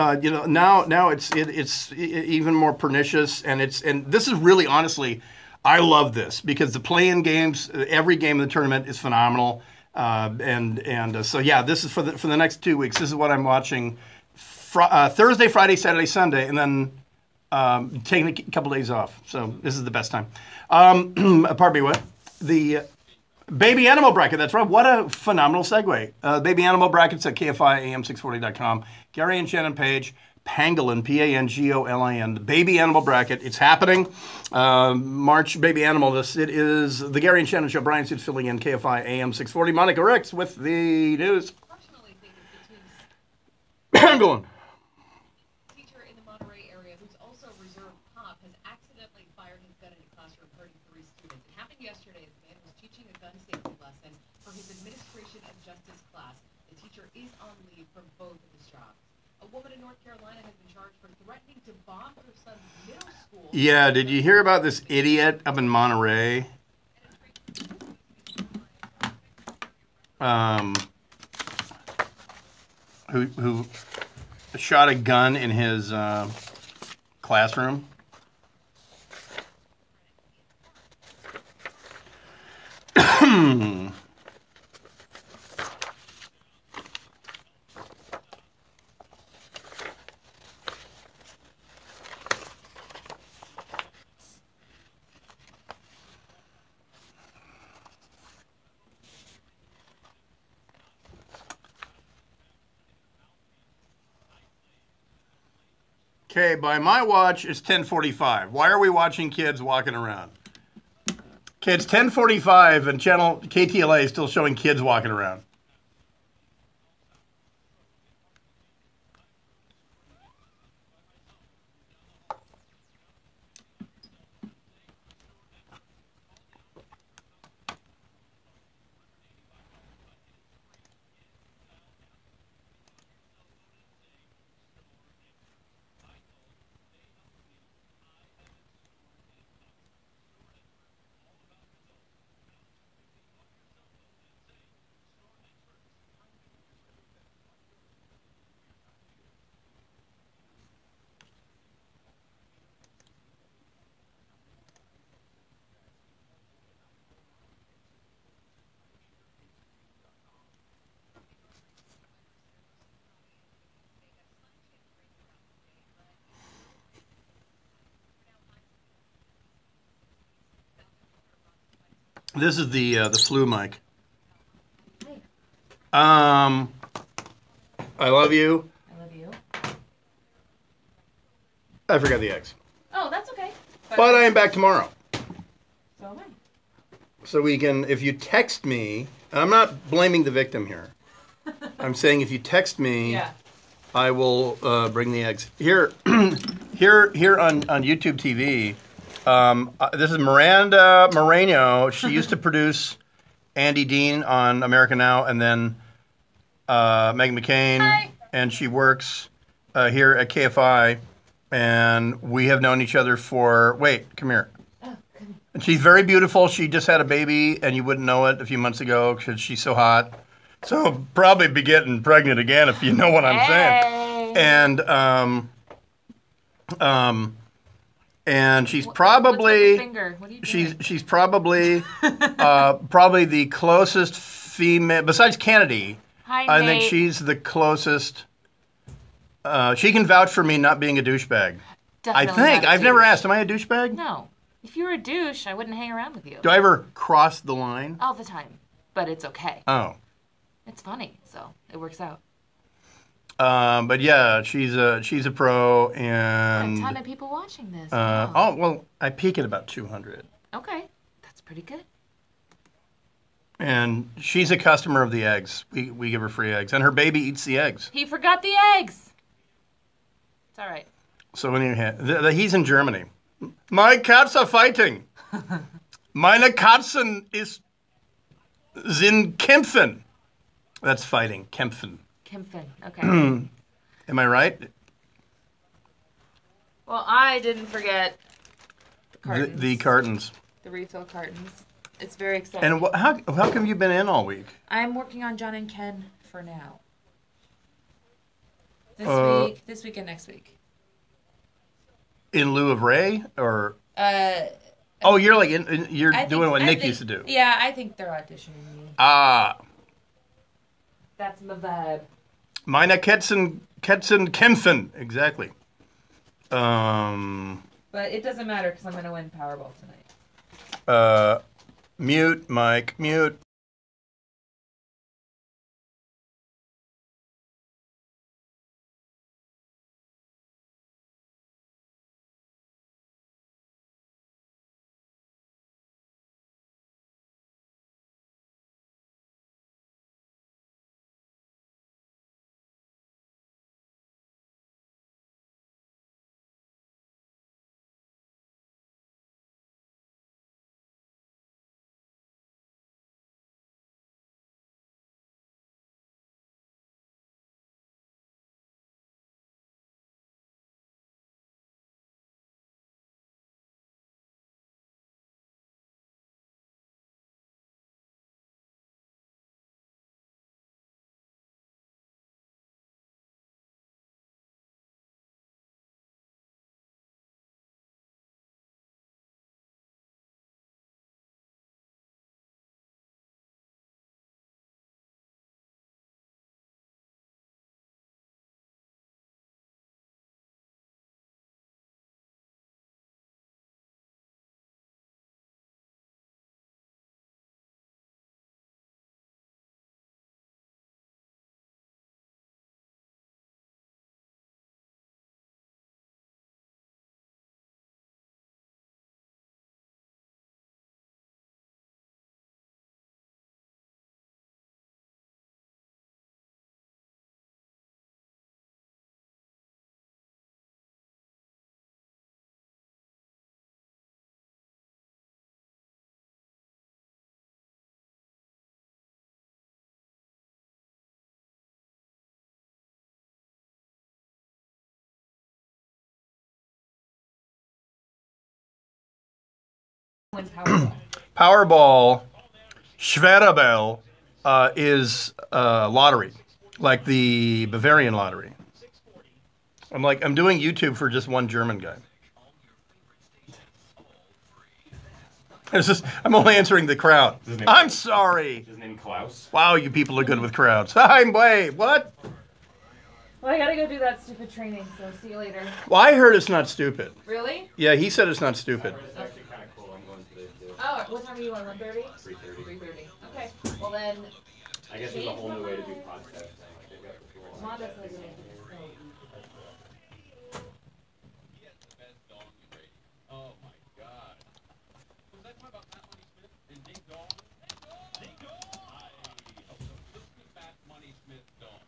Now it's even more pernicious, and this is really, honestly, I love this because the play-in games, every game of the tournament is phenomenal, so yeah, this is for the next 2 weeks. This is what I'm watching, Thursday, Friday, Saturday, Sunday, and then taking a couple days off. So this is the best time. Pardon me, what the. Baby Animal Bracket, that's right. What a phenomenal segue. Baby Animal Brackets at KFIAM640.com. Gary and Shannon Page, Pangolin, Pangolin. The Baby Animal Bracket, it's happening. March Baby Animal, it is the Gary and Shannon Show. Brian Suits filling in KFI AM 640. Monica Ricks with the news. Pangolin. Teacher in the Monterey area who's also reserve cop has accidentally fired his gun in a classroom, hurting 3 students. It happened yesterday. The man was teaching a gun safety lesson for his administration of justice class. The teacher is on leave from both of his jobs. A woman in North Carolina has been charged for threatening to bomb her son's middle school. Yeah, did you hear about this idiot up in Monterey? Who shot a gun in his classroom? Okay, by my watch, it's 10:45. Why are we watching kids walking around? Okay, it's 10:45 and channel KTLA is still showing kids walking around. This is the flu mic. I love you. I love you. I forgot the X. Oh, that's okay. But I am back tomorrow. So am I. So we can, if you text me, and I'm not blaming the victim here. I'm saying if you text me, Yeah. I will bring the eggs. Here on YouTube TV, this is Miranda Moreno. She used to produce Andy Dean on America Now, and then Meghan McCain. Hi. And she works here at KFI, and we have known each other for, wait, come here. And she's very beautiful. She just had a baby, and you wouldn't know it a few months ago because she's so hot. So probably be getting pregnant again if you know what I'm saying. And she's probably she's probably probably the closest female besides Kennedy. Hi, I think Nate. she's the closest. She can vouch for me not being a douchebag. Definitely I think not a I've never douche. asked. Am I a douchebag? No. If you were a douche, I wouldn't hang around with you. Do I ever cross the line? All the time. But it's okay. Oh. It's funny, so it works out. But yeah, she's a pro, and A ton of people watching this. oh well, I peak at about 200, Okay. That's pretty good. and she's a customer of the eggs. We give her free eggs, and her baby eats the eggs. He forgot the eggs. It's all right. So when he's in Germany, my cats are fighting. Meine Katzen sind kämpfen. That's fighting. Kämpfen. Kempfen. Okay. Am I right? Well, I didn't forget the cartons. The cartons. The refill cartons. It's very exciting. And how come you've been in all week? I'm working on John and Ken for now. This week and next week. In lieu of Ray, or? Oh, you're like you're doing what Nick used to do. Yeah, I think they're auditioning me. Ah. That's my vibe. Meine Katzen kämpfen. Exactly. But it doesn't matter because I'm going to win Powerball tonight. Mute, Mike, mute. Powerball, Schwerabell, is lottery, like the Bavarian lottery. I'm doing YouTube for just one German guy. I'm only answering the crowd. I'm sorry. Is his name Klaus? Wow, you people are good with crowds. Wait, what? Well, I gotta go do that stupid training, so see you later. Well, I heard it's not stupid. Really? Yeah, he said it's not stupid. It's actually kind of cool. I'm going today too. Oh, what time are you on? 1:30? 3:30. 3:30. Okay. Well then. I guess there's a whole new way to do podcasts. Mom doesn't like it. Oh my God. Was that talking about Fat Money Smith and Ding Dong? Ding Dong! I hope so. Listen to Fat Money Smith Dong.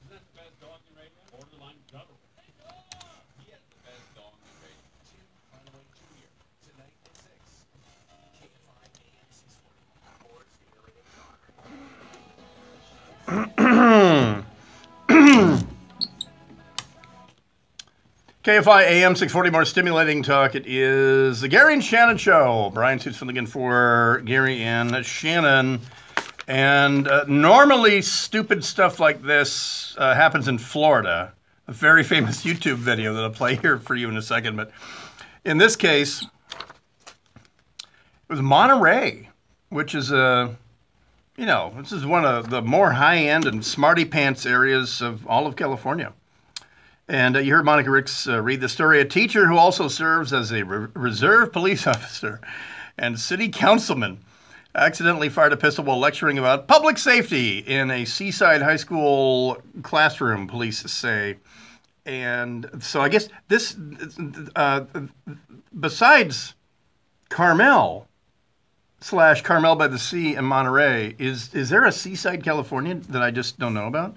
Isn't that the best dog in radio? Borderline guttural. He has the best dog in radio. Tim Conway Jr. Tonight at 6. KFI AM 640. Or stimulating talk. KFI AM 640, more stimulating talk. It is the Gary and Shannon Show. Brian Suits filling in for Gary and Shannon. And normally stupid stuff like this happens in Florida. A very famous YouTube video that I'll play here for you in a second. But in this case, it was Monterey, which is this is one of the more high-end and smarty pants areas of all of California. And you heard Monica Ricks read the story. A teacher who also serves as a reserve police officer and city councilman accidentally fired a pistol while lecturing about public safety in a seaside high school classroom, police say. And so I guess this, besides Carmel / Carmel by the Sea and Monterey, is there a seaside California that I just don't know about?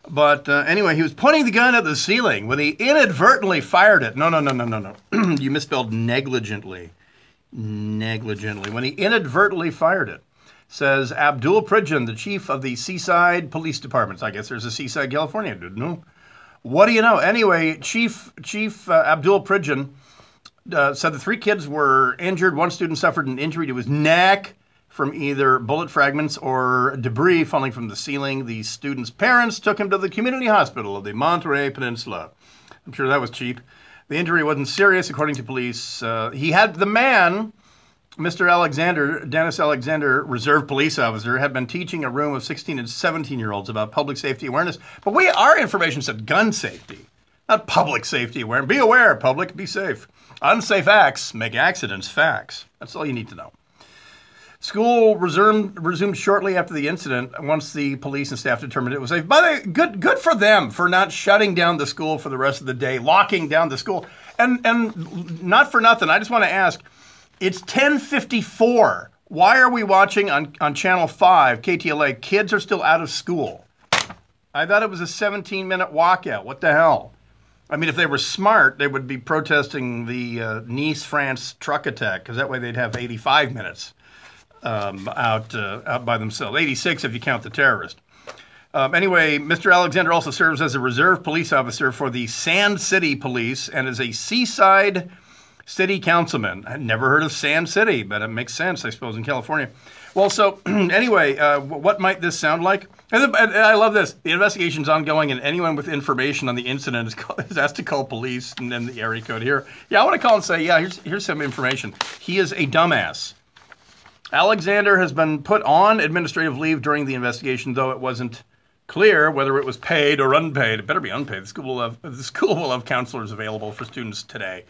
But anyway, he was pointing the gun at the ceiling when he inadvertently fired it. No. You misspelled negligently. negligently when he inadvertently fired it. Says Abdul Pridgen, the chief of the Seaside Police Department. I guess there's a Seaside, California. Didn't know. What do you know? Anyway, Chief Abdul Pridgen said the 3 kids were injured. One student suffered an injury to his neck from either bullet fragments or debris falling from the ceiling. The student's parents took him to the community hospital of the Monterey Peninsula. I'm sure that was cheap. The injury wasn't serious, according to police. He had the man, Mr. Alexander, Dennis Alexander, reserve police officer, had been teaching a room of 16 and 17-year-olds about public safety awareness. But our information said gun safety, not public safety awareness. Be aware, public, be safe. Unsafe acts make accidents facts. That's all you need to know. School resumed shortly after the incident once the police and staff determined it was safe. By the way, good for them for not shutting down the school for the rest of the day, locking down the school. And not for nothing, I just want to ask, it's 10:54. Why are we watching on Channel 5, KTLA, kids are still out of school? I thought it was a 17-minute walkout. What the hell? I mean, if they were smart, they would be protesting the Nice, France truck attack, because that way they'd have 85 minutes. Out by themselves. 86 if you count the terrorist. Anyway, Mr. Alexander also serves as a reserve police officer for the Sand City Police and is a Seaside City Councilman. I'd never heard of Sand City, but it makes sense, I suppose, in California. Well, so anyway, what might this sound like? And I love this. The investigation's ongoing, and anyone with information on the incident is asked to call police, and then the area code here. Yeah, I want to call and say, yeah, here's some information. He is a dumbass. Alexander has been put on administrative leave during the investigation, though it wasn't clear whether it was paid or unpaid. It better be unpaid. The school will have counselors available for students today.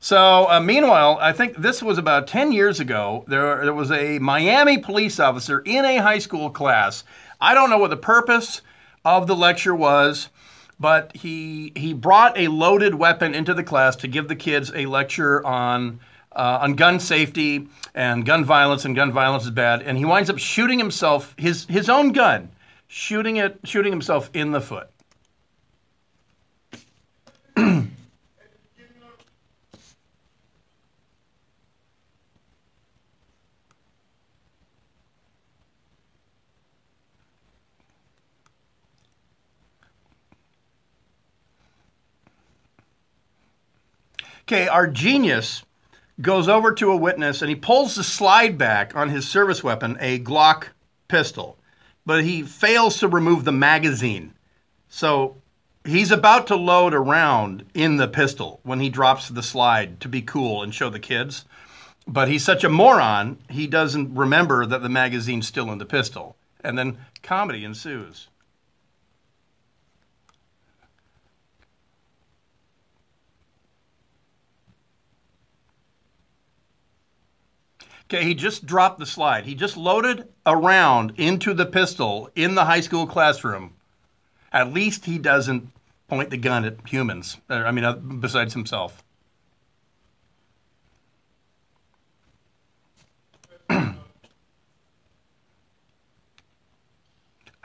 So, meanwhile, I think this was about 10 years ago. There was a Miami police officer in a high school class. I don't know what the purpose of the lecture was, but he brought a loaded weapon into the class to give the kids a lecture on gun safety and gun violence is bad. And he winds up shooting himself, his own gun, shooting himself in the foot. Okay, our genius goes over to a witness and he pulls the slide back on his service weapon, a Glock pistol, but he fails to remove the magazine. So he's about to load a round in the pistol when he drops the slide to be cool and show the kids. But he's such a moron, he doesn't remember that the magazine's still in the pistol. And then comedy ensues. Okay, he just dropped the slide. He just loaded a round into the pistol in the high school classroom. At least he doesn't point the gun at humans. Besides himself.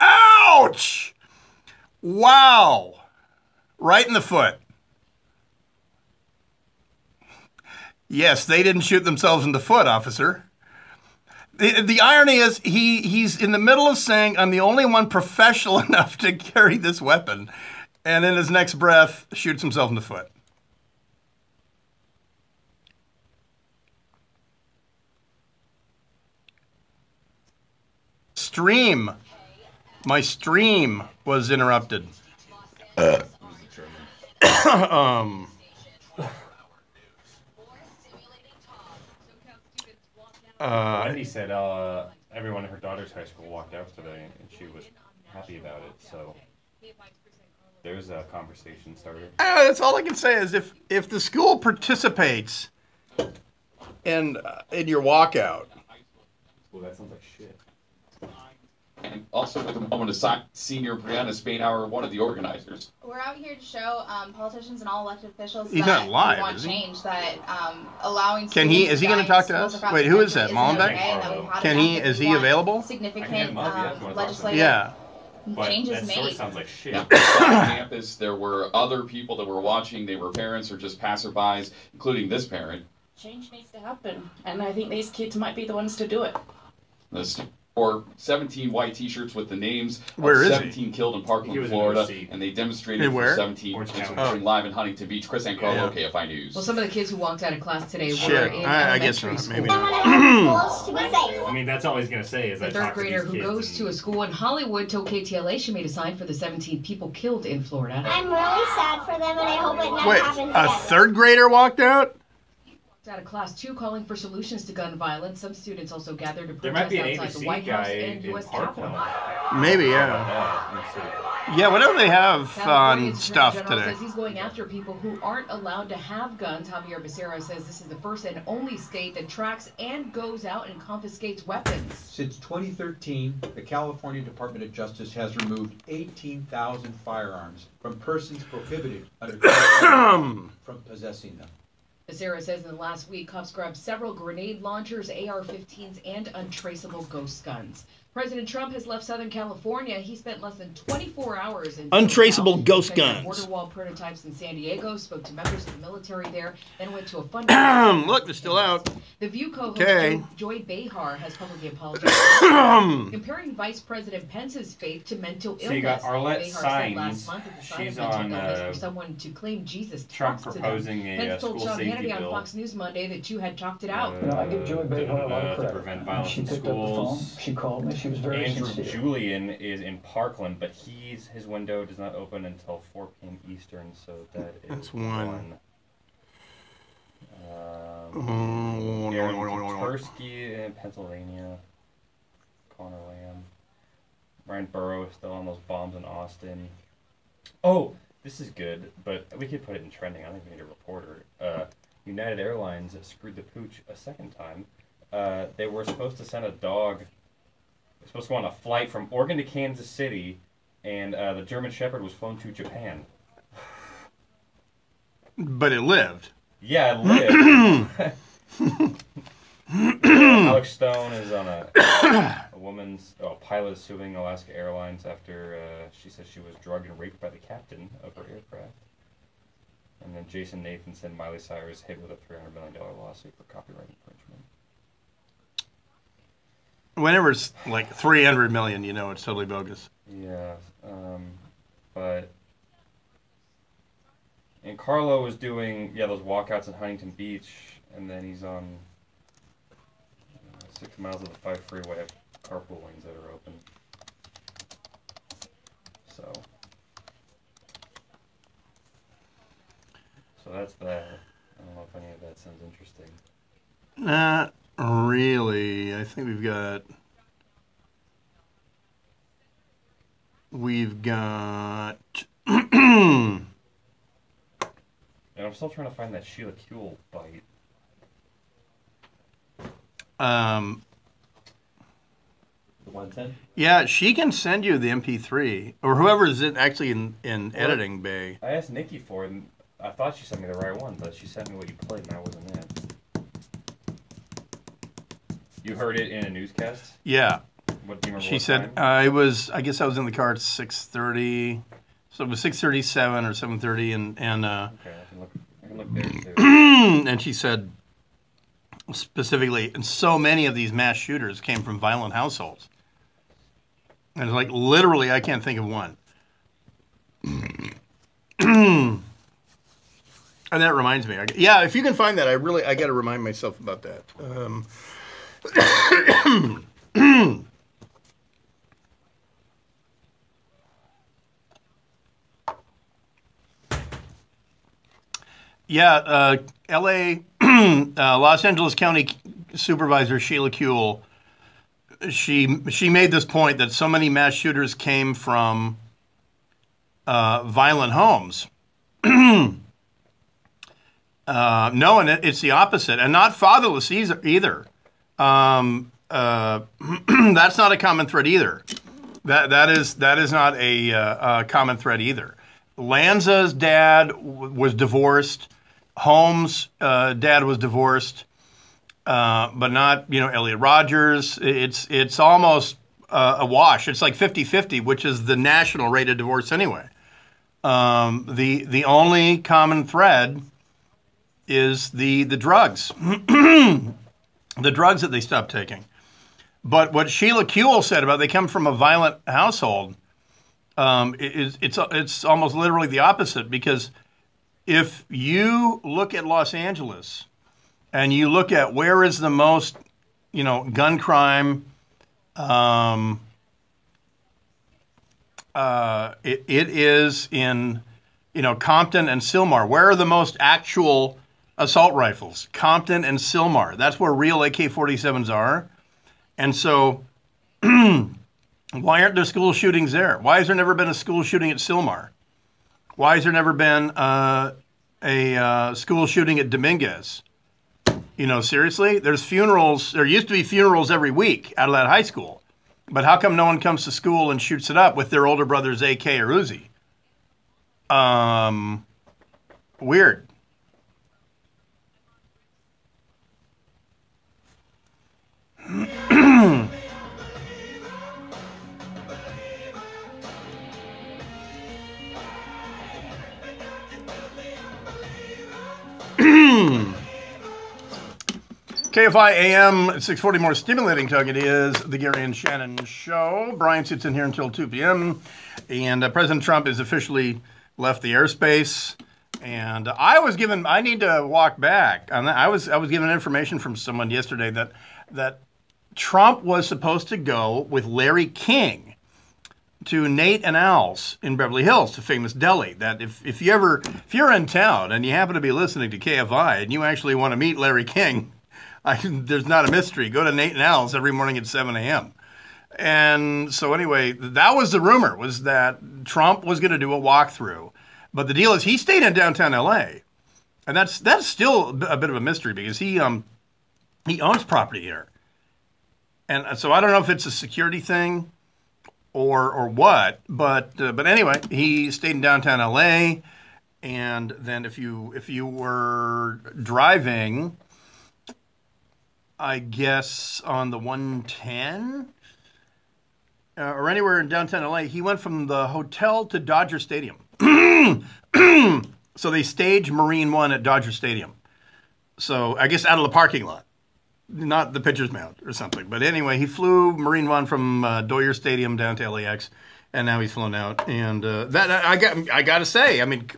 Ouch! Wow! Right in the foot. Yes, they didn't shoot themselves in the foot, officer. The irony is he's in the middle of saying, I'm the only one professional enough to carry this weapon. And in his next breath, shoots himself in the foot. My stream was interrupted. Wendy said everyone at her daughter's high school walked out today, and she was happy about it. So there's a conversation started. That's all I can say is if the school participates in your walkout. Well, that sounds like shit. And also with a moment of Senior Brianna Spainhour, one of the organizers. We're out here to show politicians and all elected officials He's that not live, we want is he? change, that allowing Is he going to talk to us? Wait, who is that? Molenbeek? Is he available? Significant legislative changes that made. story sounds like shit. On campus, there were other people that were watching. They were parents or just passerbys, including this parent. change needs to happen, and I think these kids might be the ones to do it. Or 17 white T-shirts with the names Where of is 17 killed in Parkland, Florida, and they demonstrated Hey, where? for 17 entering live in Huntington Beach. Chris Ancarlo, KFI News. Well, some of the kids who walked out of class today were Shit. in I guess elementary not. Maybe school. not. I mean, that's all he's going to say is The I third talked to grader these who kids goes to a school in Hollywood told KTLA she made a sign for the 17 people killed in Florida. I'm really sad for them, and I hope it never Wait, happens a again. third grader walked out? Out of class 2 calling for solutions to gun violence. Some students also gathered to There might protest be an outside the ABC White House guy and in U.S. Capitol. Parkland. Maybe, yeah. Yeah, what do they have on stuff General today? says he's going after people who aren't allowed to have guns. Javier Becerra says this is the first and only state that tracks and goes out and confiscates weapons. Since 2013, the California Department of Justice has removed 18,000 firearms from persons prohibited under from possessing them. Becerra says in the last week, cops grabbed several grenade launchers, AR-15s, and untraceable ghost guns. President Trump has left Southern California. He spent less than 24 hours in Untraceable SoCal, ghost checked out guns. border wall prototypes in San Diego, spoke to members of the military there, then went to a fundraiser. Look, they're still out. The View co-host Okay. Joy Behar has publicly apologized, comparing Vice President Pence's faith to mental illness. So you got Arlette Behar said Saenz. last month that the sign She's of mental on, illness for someone to claim Jesus Trump talks to proposing them. a Pence told school Sean safety Hannity on bill. Fox News Monday that you had talked it out. I give Joy Behar a lot of to credit. prevent violence She in picked up the phone. schools. She called me. She was very Andrew sincere. Julian is in Parkland, but his window does not open until 4 p.m. Eastern, so that is That's one. Aaron Tursky in Pennsylvania. Connor Lamb. Brian Burrow is still on those bombs in Austin. Oh, this is good, but we could put it in trending. I think we need a reporter. United Airlines screwed the pooch a second time. They were supposed to send a dog. They were supposed to go on a flight from Oregon to Kansas City, and the German Shepherd was flown to Japan. But it lived. Yeah, it lived. Alex Stone is on a woman's pilot is suing Alaska Airlines after she says she was drugged and raped by the captain of her aircraft. And then Jason Nathanson, Miley Cyrus hit with a $300 million lawsuit for copyright infringement. Whenever it's like 300 million, you know it's totally bogus. Yeah, but and Carlo was doing those walkouts in Huntington Beach, and then he's on 6 miles of the 5 freeway have carpool lanes that are open. So that's that. I don't know if any of that sounds interesting. Not really. I think we've got And I'm still trying to find that Sheila Kuehl bite. The 110? Yeah, she can send you the MP3 or whoever is actually in editing bay. I asked Nikki for it, and I thought she sent me the right one, but she sent me what you played, and that wasn't it. You heard it in a newscast? Yeah. What do you remember? She what said time? I guess I was in the car at 6:30, so it was 6:37 or 7:30, and Okay, I can look there too. and she said specifically, and so many of these mass shooters came from violent households. And it's like literally, I can't think of one. And that reminds me, if you can find that, I got to remind myself about that. L.A. Los Angeles County Supervisor Sheila Kuehl, she made this point that so many mass shooters came from violent homes. No, and it's the opposite, and not fatherless either. That's not a common thread either. That is not a common thread either. Lanza's dad was divorced. Holmes' dad was divorced, but not Elliot Rogers. It's almost a wash. It's like 50-50, which is the national rate of divorce anyway. The only common thread is the drugs, the drugs that they stopped taking. But what Sheila Kuehl said about they come from a violent household, it's almost literally the opposite, because if you look at Los Angeles and you look at where is the most, gun crime, it is in, Compton and Sylmar. Where are the most actual assault rifles? Compton and Sylmar. That's where real AK-47s are. And so why aren't there school shootings there? Why has there never been a school shooting at Sylmar? Why has there never been a school shooting at Dominguez? Seriously? There's funerals. There used to be funerals every week out of that high school. But how come no one comes to school and shoots it up with their older brother's AK or Uzi? Weird. KFI AM 640, more stimulating talk. It is the Gary and Shannon Show. Brian sits in here until 2 p.m. And President Trump has officially left the airspace. And I need to walk back. I was given information from someone yesterday that Trump was supposed to go with Larry King to Nate and Al's in Beverly Hills, the famous deli. That if you're in town and you happen to be listening to KFI and you actually want to meet Larry King, there's not a mystery. Go to Nate and Al's every morning at 7 a.m. And so anyway, that was the rumor, was that Trump was going to do a walkthrough. But the deal is he stayed in downtown L.A. And that's still a bit of a mystery, because he owns property here. And so I don't know if it's a security thing or what, but anyway, he stayed in downtown L.A. And then if you were driving, I guess on the 110 or anywhere in downtown LA, he went from the hotel to Dodger Stadium. So they stage Marine One at Dodger Stadium. So I guess out of the parking lot, not the pitcher's mound or something. But anyway, he flew Marine One from Dodger Stadium down to LAX, and now he's flown out. And that I got to say, I mean,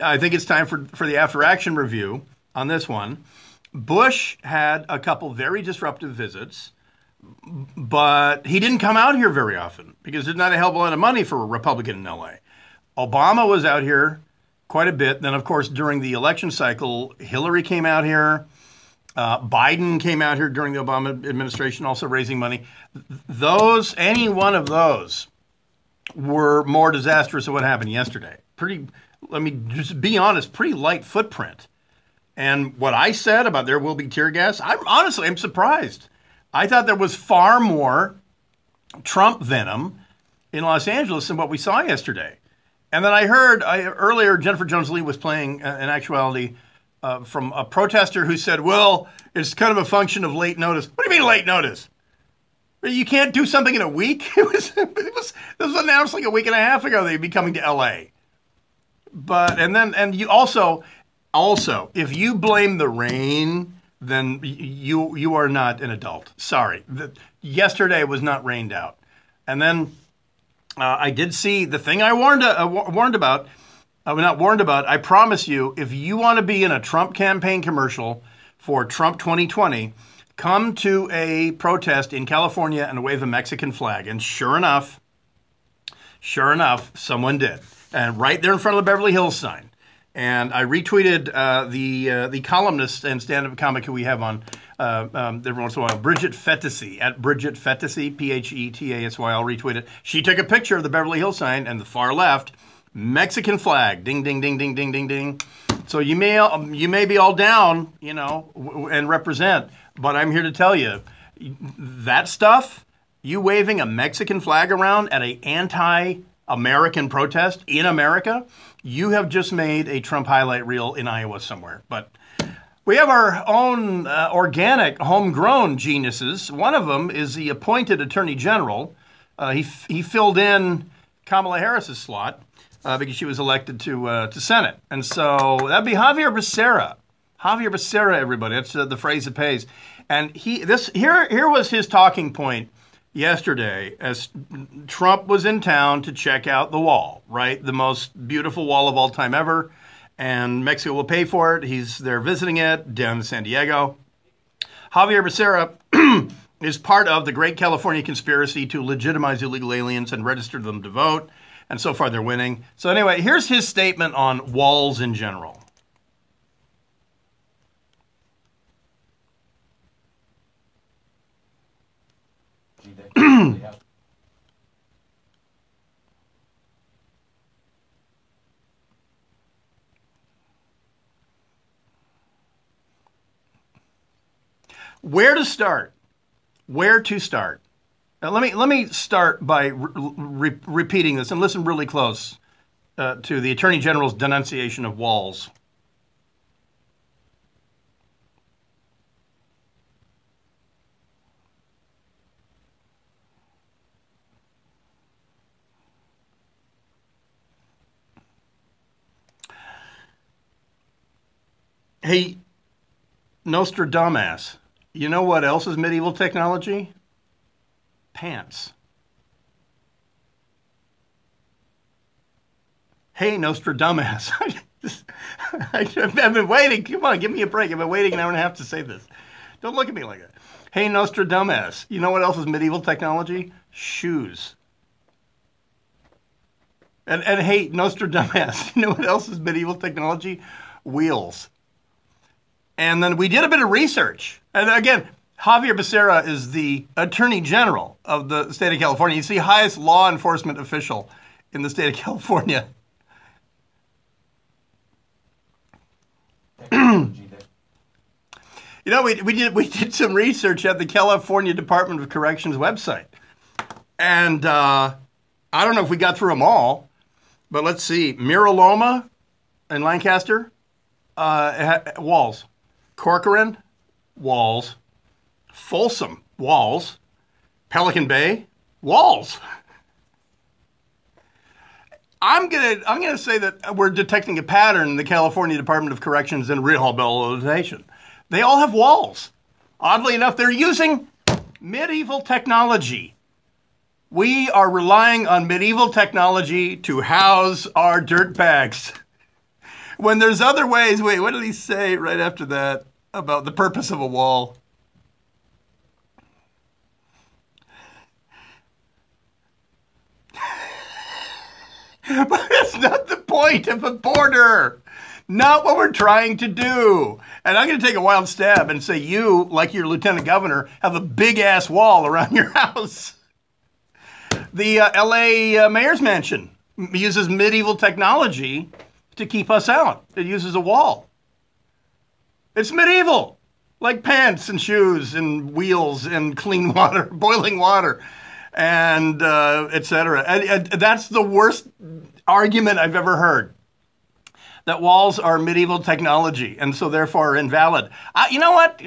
I think it's time for the after action review on this one. Bush had a couple very disruptive visits, but he didn't come out here very often because there's not a hell of a lot of money for a Republican in L.A. Obama was out here quite a bit. Then, of course, during the election cycle, Hillary came out here. Biden came out here during the Obama administration, also raising money. Any one of those were more disastrous than what happened yesterday. Let me just be honest, pretty light footprint. And what I said about there will be tear gas, I'm surprised. I thought there was far more Trump venom in Los Angeles than what we saw yesterday. And then I heard earlier Jennifer Jones-Lee was playing, in actuality, from a protester who said, well, it's kind of a function of late notice. What do you mean late notice? You can't do something in a week? This was announced like a week and a half ago they'd be coming to L.A. And you also, if you blame the rain, then you are not an adult. Sorry. Yesterday was not rained out. And then I did see the thing I warned about. Not warned about. I promise you, if you want to be in a Trump campaign commercial for Trump 2020, come to a protest in California and wave a Mexican flag. And sure enough, someone did. And right there in front of the Beverly Hills sign. And I retweeted the columnist and stand-up comic who we have on every once in a while, Bridget Fetasy, at Bridget Fetasy, Phetasy. I'll retweet it. She took a picture of the Beverly Hills sign and the far left, Mexican flag, ding, ding, ding, ding, ding, ding, ding. So you may be all down, and represent, but I'm here to tell you, that stuff, you waving a Mexican flag around at an anti-American protest in America, you have just made a Trump highlight reel in Iowa somewhere. But we have our own organic, homegrown geniuses. One of them is the appointed Attorney General. He filled in Kamala Harris's slot because she was elected to Senate. And so that'd be Javier Becerra. Javier Becerra, everybody. That's the phrase that pays. And here was his talking point yesterday as Trump was in town to check out the wall, right? The most beautiful wall of all time ever. And Mexico will pay for it. He's there visiting it down in San Diego. Javier Becerra is part of the Great California Conspiracy to legitimize illegal aliens and register them to vote. And so far they're winning. So anyway, here's his statement on walls in general. Where to start? Where to start? Now, let me start by repeating this and listen really close to the Attorney General's denunciation of walls. Hey, Nostradamus, you know what else is medieval technology? Pants. Hey, Nostradamus. I've been waiting. Come on, give me a break. I've been waiting an hour and a half to say this. Don't look at me like that. Hey, Nostradamus, you know what else is medieval technology? Shoes. And hey, Nostradamus, you know what else is medieval technology? Wheels. And then we did a bit of research. And again, Javier Becerra is the Attorney General of the state of California. He's the highest law enforcement official in the state of California. You know, we did some research at the California Department of Corrections website. And I don't know if we got through them all, but let's see. Miraloma in Lancaster, walls. Corcoran, walls. Folsom, walls. Pelican Bay, walls. I'm gonna say that we're detecting a pattern in the California Department of Corrections and rehabilitation. They all have walls. Oddly enough, they're using medieval technology. We are relying on medieval technology to house our dirt bags. When there's other ways, wait, what did he say right after that about the purpose of a wall? But that's not the point of a border. Not what we're trying to do. And I'm going to take a wild stab and say you, like your lieutenant governor, have a big-ass wall around your house. The L.A. mayor's mansion uses medieval technology to keep us out. It uses a wall. It's medieval, like pants and shoes and wheels and clean water, boiling water, and etc. And that's the worst argument I've ever heard, that walls are medieval technology and so therefore are invalid. You know what?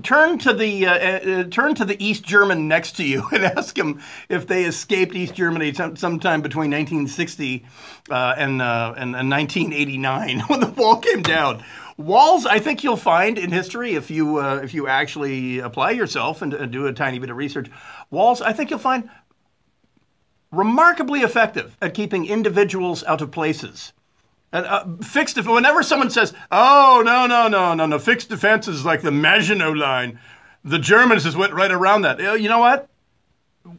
Turn to the East German next to you and ask them if they escaped East Germany sometime between 1960 and 1989 when the wall came down. Walls, I think you'll find in history, if you actually apply yourself and do a tiny bit of research, walls, I think you'll find remarkably effective at keeping individuals out of places. Whenever someone says, oh, no, fixed defense is like the Maginot Line, the Germans just went right around that. You know what?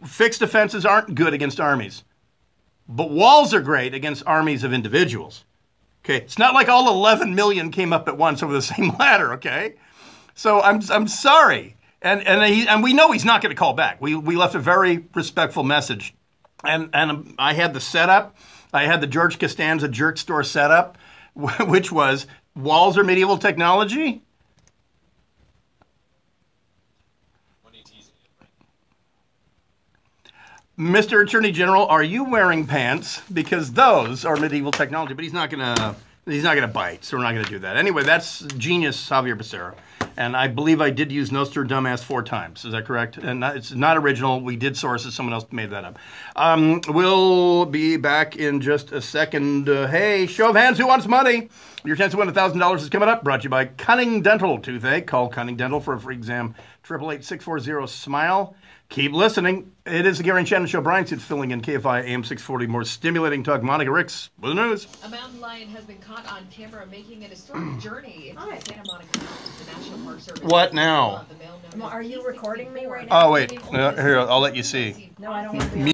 Fixed defenses aren't good against armies, but walls are great against armies of individuals. Okay, it's not like all 11 million came up at once over the same ladder. Okay, so I'm sorry, and we know he's not going to call back. We left a very respectful message, and I had the setup. I had the George Costanza jerk store setup, which was walls are medieval technology. Mr. Attorney General, are you wearing pants? Because those are medieval technology. But he's not gonna bite, so we're not gonna do that. Anyway, that's genius, Javier Becerra. And I believe I did use Nostradamus 4 times. Is that correct? And it's not original. We did source it. Someone else made that up. We'll be back in just a second. Hey, show of hands. Who wants money? Your chance to win $1,000 is coming up. Brought to you by Cunning Dental Toothache. Call Cunning Dental for a free exam. 888-640-SMILE. Keep listening. It is the Gary and Shannon Show. Brian Seed filling in KFI AM 640. More stimulating talk. Monica Ricks with the news. A mountain lion has been caught on camera making an historic journey into the Santa Monica Mountains. The National Park Service. What now? Are you recording me right now? Oh, wait. Here, I'll let you see. No, I don't want to be.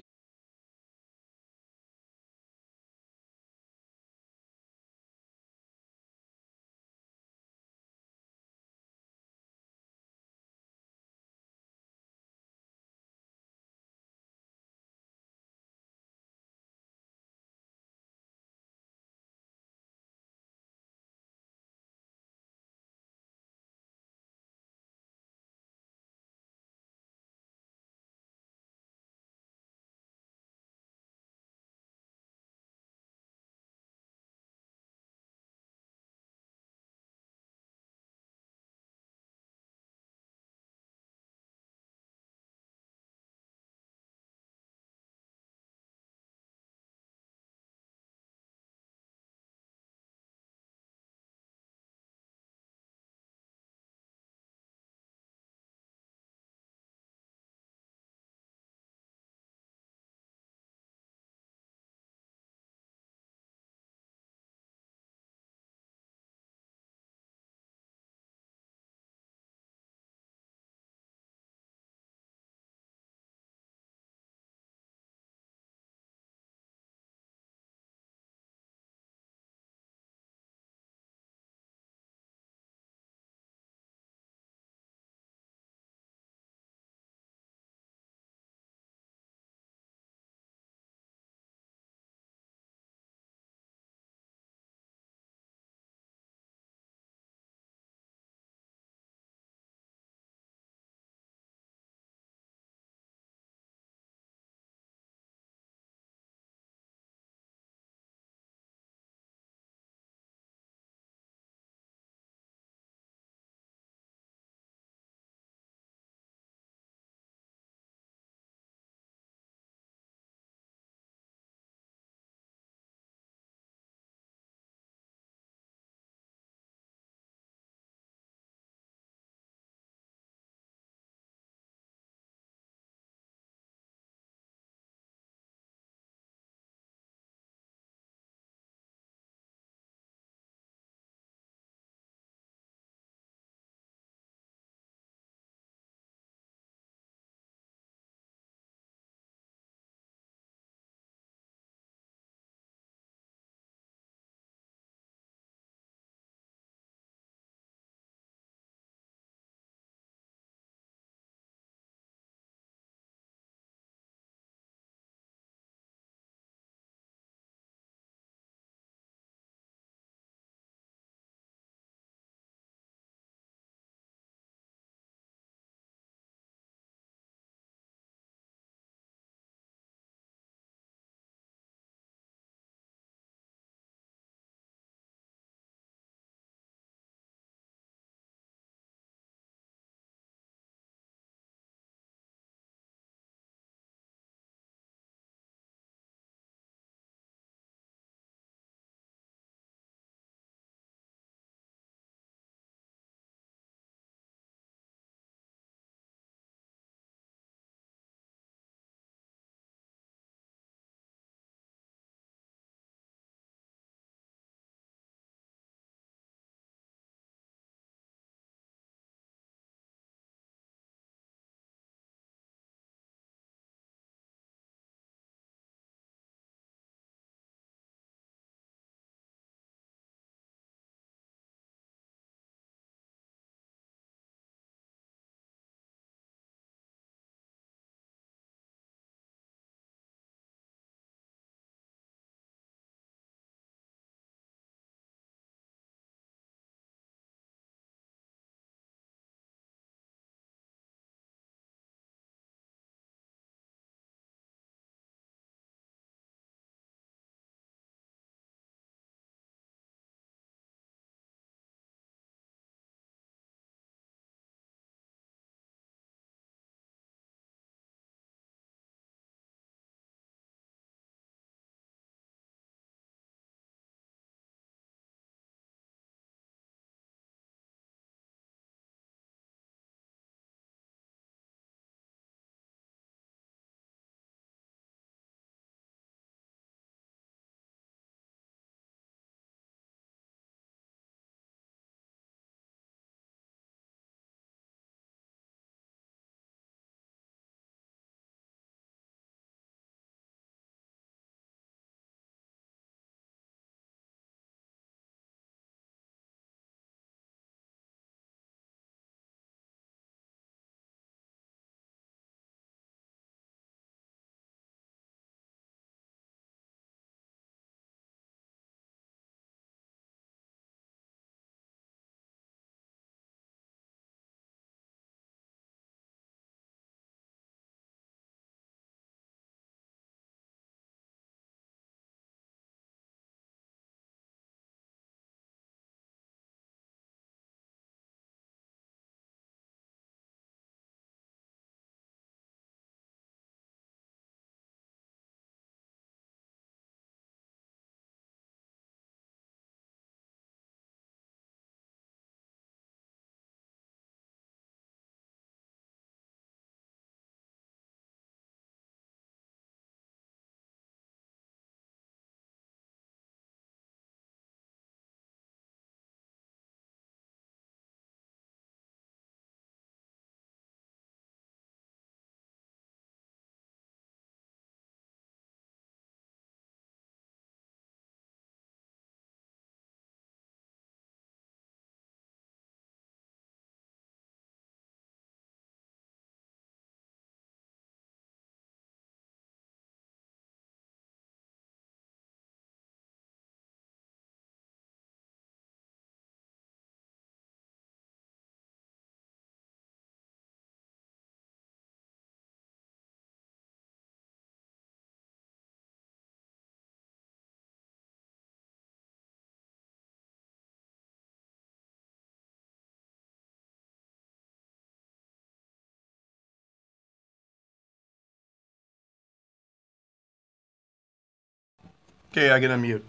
Okay, I can unmute.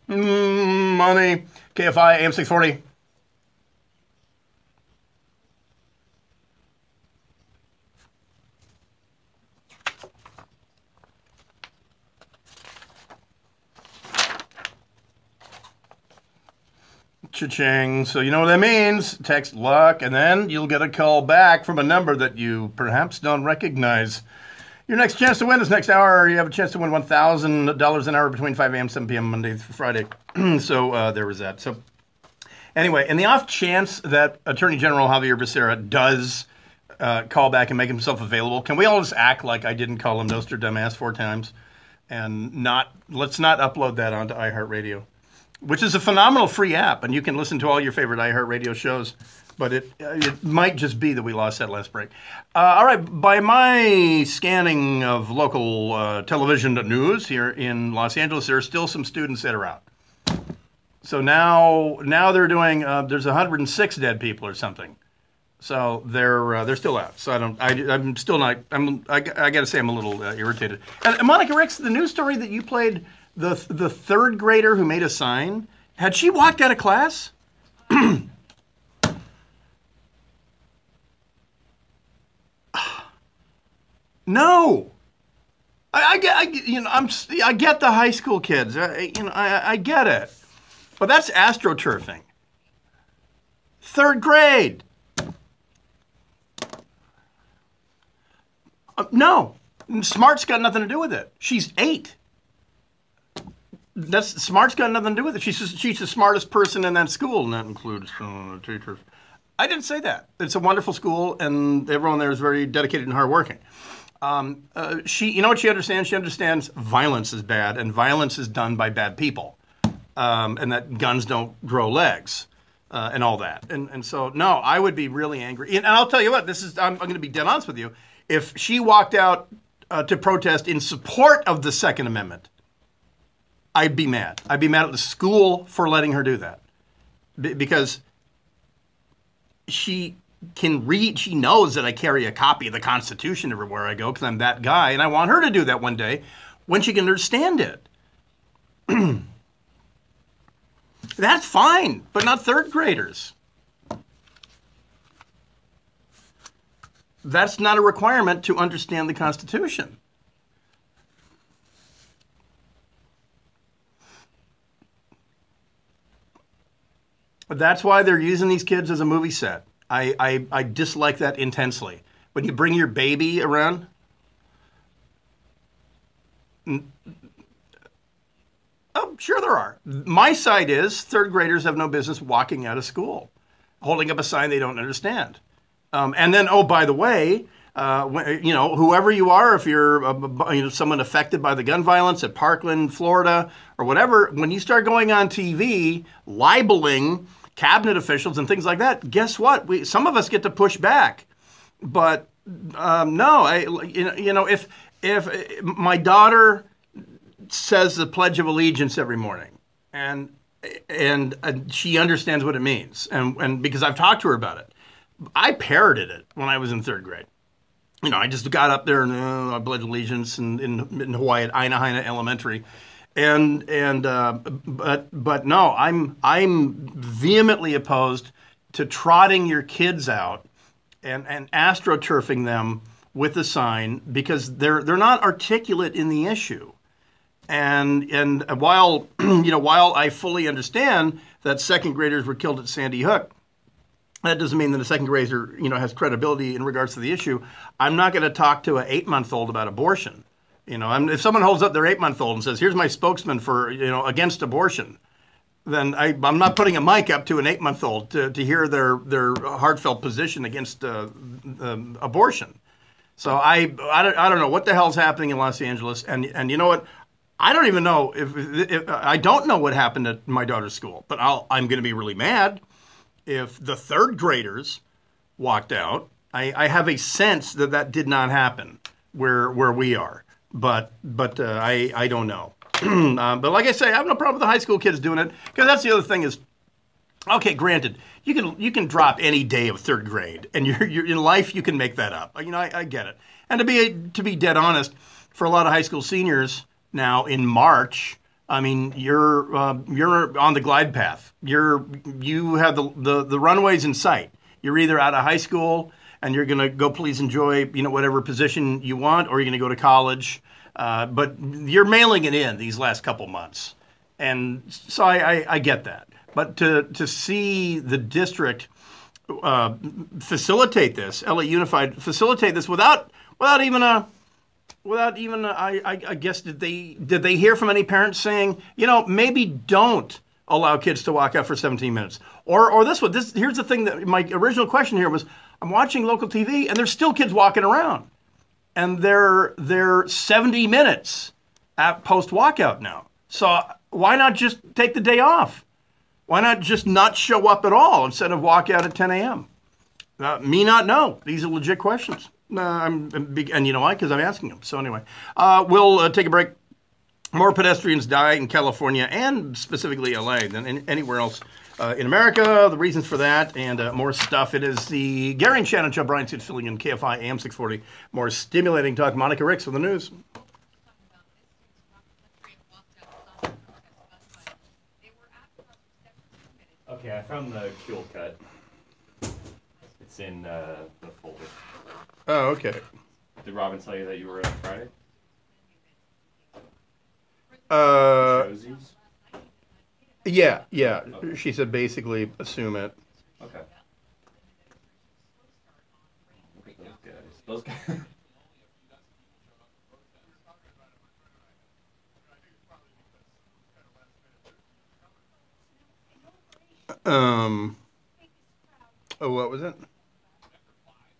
Money. KFI AM 640. Cha-ching. So you know what that means. Text luck, and then you'll get a call back from a number that you perhaps don't recognize. Your next chance to win is next hour. You have a chance to win $1,000 an hour between 5 a.m. and 7 p.m. Monday through Friday. So there was that. So anyway, in the off chance that Attorney General Javier Becerra does call back and make himself available, can we all just act like I didn't call him Noster Dumbass 4 times? And let's not upload that onto iHeartRadio, which is a phenomenal free app, and you can listen to all your favorite iHeartRadio shows. But it might just be that we lost that last break. All right, by my scanning of local television news here in Los Angeles, there are still some students that are out. So now they're doing. There's 106 dead people or something. So they're still out. So I'm still not. I got to say I'm a little irritated. And Monica Ricks, the news story that you played, the third grader who made a sign, had she walked out of class? No, I get the high school kids. I get it, but that's astroturfing. Third grade. No, smart's got nothing to do with it. She's 8. Smart's got nothing to do with it. She's the smartest person in that school, and that includes teachers. I didn't say that. It's a wonderful school, and everyone there is very dedicated and hardworking. You know what she understands? She understands violence is bad, and violence is done by bad people, and that guns don't grow legs, and all that. And so, no, I would be really angry. And I'll tell you what, I'm going to be dead honest with you. If she walked out to protest in support of the Second Amendment, I'd be mad. I'd be mad at the school for letting her do that, because she can read. She knows that I carry a copy of the Constitution everywhere I go because I'm that guy, and I want her to do that one day when she can understand it. That's fine, but not third graders. That's not a requirement to understand the Constitution. That's why they're using these kids as a movie set. I dislike that intensely. When you bring your baby around, oh, sure there are. My side is third graders have no business walking out of school, holding up a sign they don't understand. And then, oh, by the way, whoever you are, if you're someone affected by the gun violence at Parkland, Florida, or whatever, when you start going on TV libeling cabinet officials and things like that, guess what? Some of us get to push back. But no, if my daughter says the Pledge of Allegiance every morning, and she understands what it means, and because I've talked to her about it, I parroted it when I was in third grade. I just got up there and I pledged allegiance in Hawaii at Aina Haina Elementary. But no, I'm vehemently opposed to trotting your kids out and astroturfing them with a sign because they're not articulate in the issue. And while I fully understand that second graders were killed at Sandy Hook, that doesn't mean that a second grader has credibility in regards to the issue. I'm not going to talk to an 8-month-old about abortion. If someone holds up their 8-month-old and says, "Here's my spokesman for against abortion," then I'm not putting a mic up to an 8-month-old to hear their heartfelt position against abortion. So I don't know what the hell's happening in Los Angeles, and you know what? I don't even know if I don't know what happened at my daughter's school, but I'm going to be really mad if the third graders walked out. I have a sense that did not happen where we are. But I don't know. But like I say, I have no problem with the high school kids doing it, because that's the other thing is Okay, granted, you can drop any day of third grade, and you're in life you can make that up. I get it. And to be dead honest, for a lot of high school seniors now in March, I mean you're on the glide path. You have the runways in sight. You're either out of high school and you're going to go please enjoy whatever position you want, or you're going to go to college. But you're mailing it in these last couple months, and so I get that. But to see the district facilitate this, LA Unified facilitate this without even I guess did they hear from any parents saying, maybe don't allow kids to walk out for 17 minutes, or here's the thing that my original question here was, I'm watching local TV and there's still kids walking around, and they're 70 minutes at post walkout now. So why not just take the day off? Why not just not show up at all instead of walk out at 10 a.m.? Me not know. These are legit questions. And you know why? Because I'm asking them. So anyway, we'll take a break. More pedestrians die in California and specifically LA than anywhere else in America. The reasons for that and more stuff. It is the Gary and Shannon Show. Brian Suits filling in KFI AM 640. More stimulating talk. Monica Ricks with the news. Okay, I found the Kuhl cut. It's in the folder. Oh, okay. Did Robin tell you that you were on Friday? Josie's? Yeah. Okay. She said basically assume it. Okay. Look at those guys. What was it?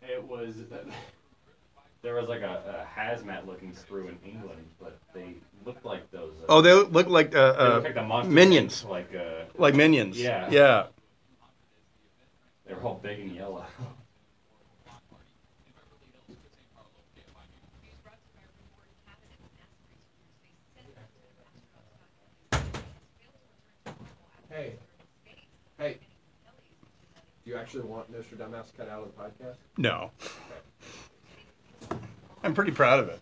It was there was like a hazmat looking screw in England, but they looked like those. They look like they look like the monster minions. Like minions. Yeah. They were all big and yellow. Hey, do you actually want Nostradamus cut out of the podcast? No. Okay. I'm pretty proud of it.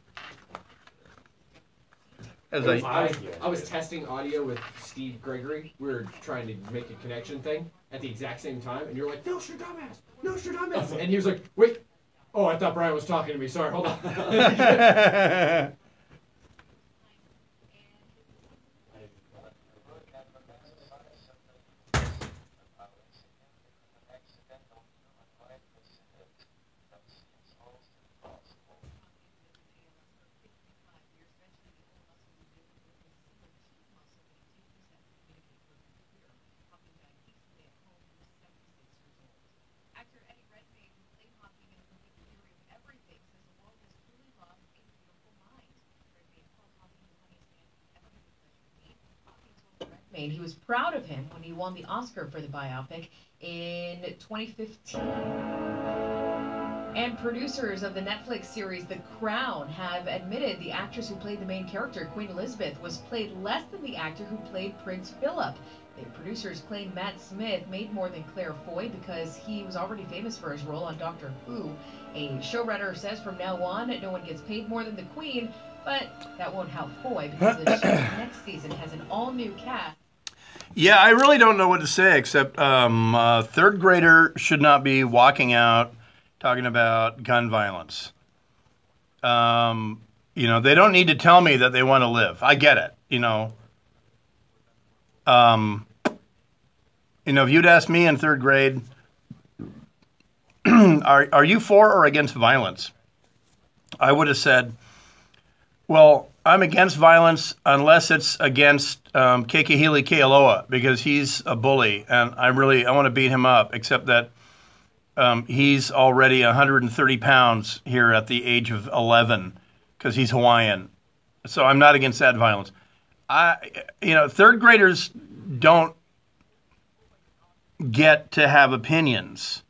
I was testing audio with Steve Gregory. We were trying to make a connection thing at the exact same time, and you're like, Nostradamus! And he was like, wait. Oh, I thought Brian was talking to me. Sorry, hold on. He was proud of him when he won the Oscar for the biopic in 2015. And producers of the Netflix series The Crown have admitted the actress who played the main character, Queen Elizabeth, was played less than the actor who played Prince Philip. The producers claim Matt Smith made more than Claire Foy because he was already famous for his role on Doctor Who. A showrunner says from now on, no one gets paid more than the Queen, but that won't help Foy because the show next season has an all-new cast. Yeah, I really don't know what to say except third grader should not be walking out talking about gun violence. They don't need to tell me that they want to live. I get it, if you'd asked me in third grade, are you for or against violence? I would have said, well, I'm against violence unless it's against Kekahili Kealoha because he's a bully and I want to beat him up, except that he's already 130 pounds here at the age of 11 because he's Hawaiian. So I'm not against that violence. Third graders don't get to have opinions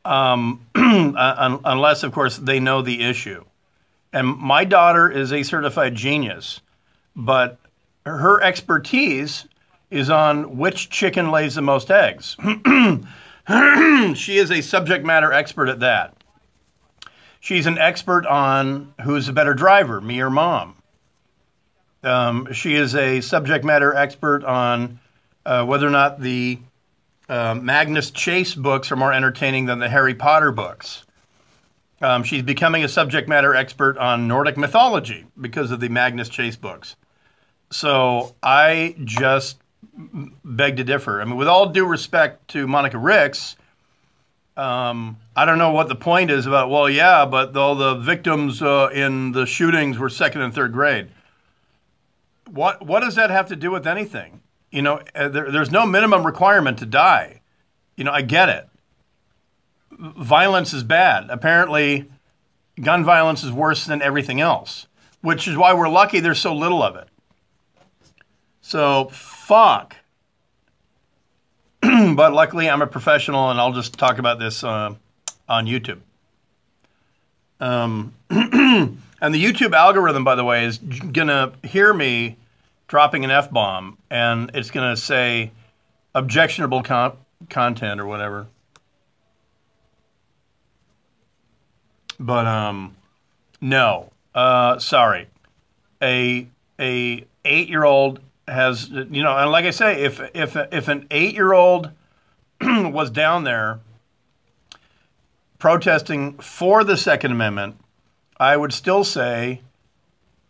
unless, of course, they know the issue. And my daughter is a certified genius, but her expertise is on which chicken lays the most eggs. She is a subject matter expert at that. She's an expert on who's a better driver, me or mom. She is a subject matter expert on whether or not the Magnus Chase books are more entertaining than the Harry Potter books. She's becoming a subject matter expert on Nordic mythology because of the Magnus Chase books. So I just beg to differ. I mean, with all due respect to Monica Ricks, I don't know what the point is about, well, yeah, but all the victims in the shootings were second and third grade. What does that have to do with anything? You know, there's no minimum requirement to die. You know, I get it. Violence is bad. Apparently, gun violence is worse than everything else, which is why we're lucky there's so little of it. So, fuck. But luckily, I'm a professional, and I'll just talk about this on YouTube. And the YouTube algorithm, by the way, is going to hear me dropping an F-bomb, and it's going to say objectionable content or whatever. But no, sorry. A 8-year-old has, you know, and like I say, if an 8-year-old was down there protesting for the Second Amendment, I would still say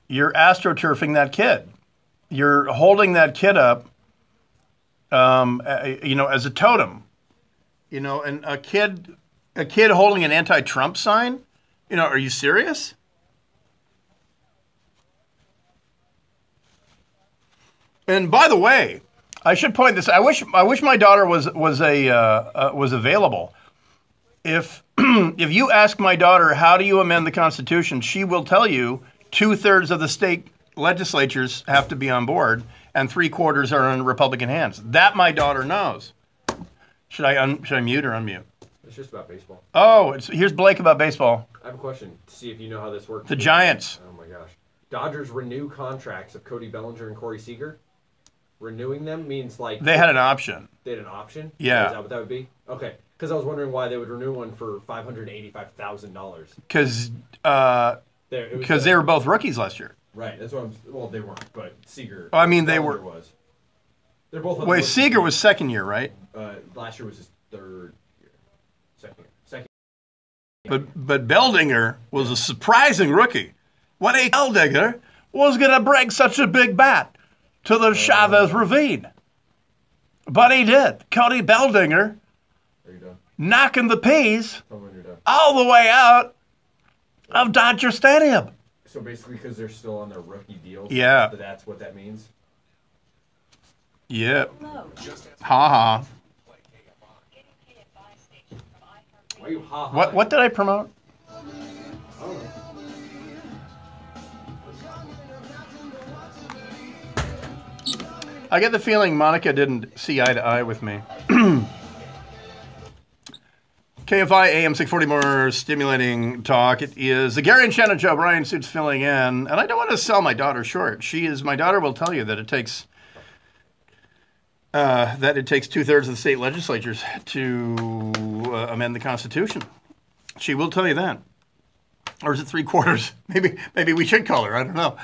you're astroturfing that kid. You're holding that kid up, you know, as a totem. You know, and a kid holding an anti-Trump sign. You know, are you serious? And by the way, I should point this. I wish my daughter was available. If you ask my daughter how do you amend the Constitution, she will tell you 2/3 of the state legislatures have to be on board, and 3/4 are in Republican hands. That my daughter knows. Should I mute or unmute? It's just about baseball. Oh, here's Blake about baseball. I have a question to see if you know how this works. The Giants. Oh my gosh. Dodgers renew contracts of Cody Bellinger and Corey Seager. Renewing them means like they had an option. They had an option? Yeah. Is that what that would be? Okay. Because I was wondering why they would renew one for $585,000. Because they were both rookies last year. Right. That's what well, they weren't, but Seager. I mean, they were. Was. They're both. Wait, Seager was second year, right? Last year was his third year. Second year. But Beldinger was a surprising rookie. What a Beldinger was going to bring such a big bat to the Chavez Ravine. But he did. Cody Beldinger knocking the peas all the way out of Dodger Stadium. So basically because they're still on their rookie deals, yeah. That's what that means? Yep. Ha-ha. Why are you ha-ha? What did I promote? I get the feeling Monica didn't see eye to eye with me. KFI AM 640, more stimulating talk. It is the Gary and Shannon show. Brian Suits filling in. And I don't want to sell my daughter short. My daughter will tell you that it takes 2/3 of the state legislatures to amend the Constitution. She will tell you that. Or is it 3/4? Maybe we should call her. I don't know.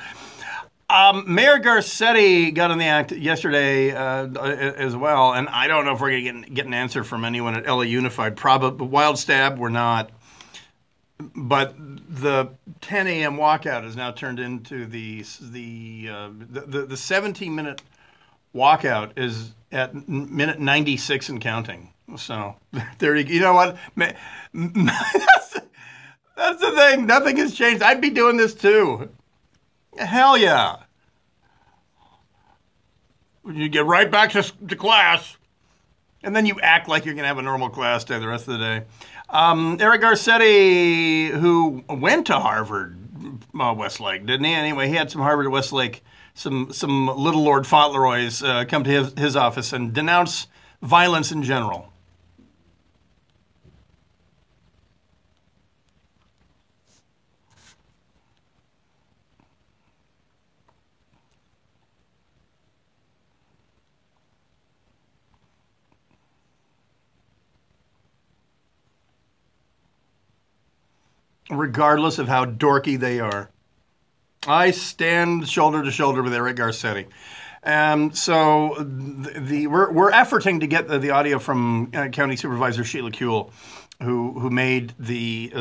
Mayor Garcetti got on the act yesterday as well, and I don't know if we're going to get an answer from anyone at LA Unified. Probably Wild Stab, we're not. But the 10 a.m. walkout has now turned into the 17-minute walkout is at minute 96 and counting. So there you know what? That's the thing. Nothing has changed. I'd be doing this too. Hell yeah. You get right back to class. And then you act like you're going to have a normal class day the rest of the day. Eric Garcetti, who went to Harvard, Westlake, didn't he? Anyway, he had some Harvard Westlake, some little Lord Fauntleroys come to his office and denounce violence in general. regardless of how dorky they are. I stand shoulder to shoulder with Eric Garcetti. So we're efforting to get the audio from County Supervisor Sheila Kuehl, who made the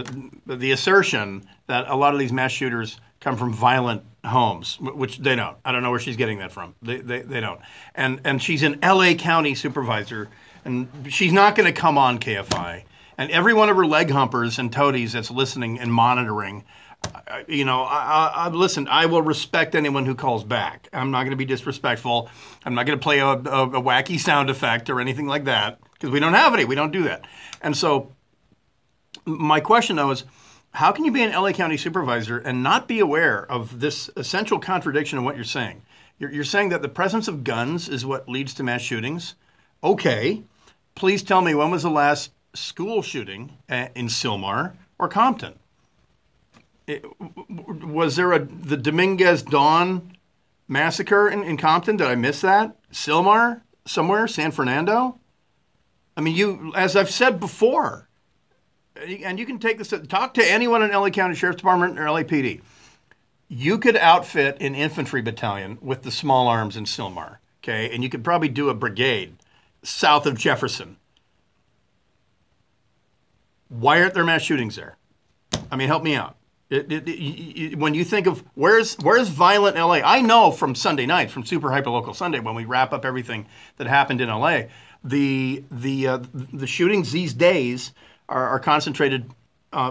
assertion that a lot of these mass shooters come from violent homes, which they don't. I don't know where she's getting that from. They don't. And she's an LA County supervisor, and she's not going to come on KFI. And every one of her leg humpers and toadies that's listening and monitoring, listen, I will respect anyone who calls back. I'm not going to be disrespectful. I'm not going to play a wacky sound effect or anything like that, because we don't have any. We don't do that. And so my question, though, is how can you be an LA County supervisor and not be aware of this essential contradiction in what you're saying? You're saying that the presence of guns is what leads to mass shootings. Okay. Please tell me, when was the last school shooting in Sylmar or Compton? Was there the Dominguez Dawn massacre in Compton? Did I miss that? Sylmar? Somewhere? San Fernando? I mean, as I've said before, and you can take this, talk to anyone in LA County Sheriff's Department or LAPD. You could outfit an infantry battalion with the small arms in Sylmar, okay? And you could probably do a brigade south of Jefferson. Why aren't there mass shootings there? I mean, help me out. When you think of where's violent LA, I know from Sunday night, from Super Hyperlocal Sunday, when we wrap up everything that happened in LA, the shootings these days are concentrated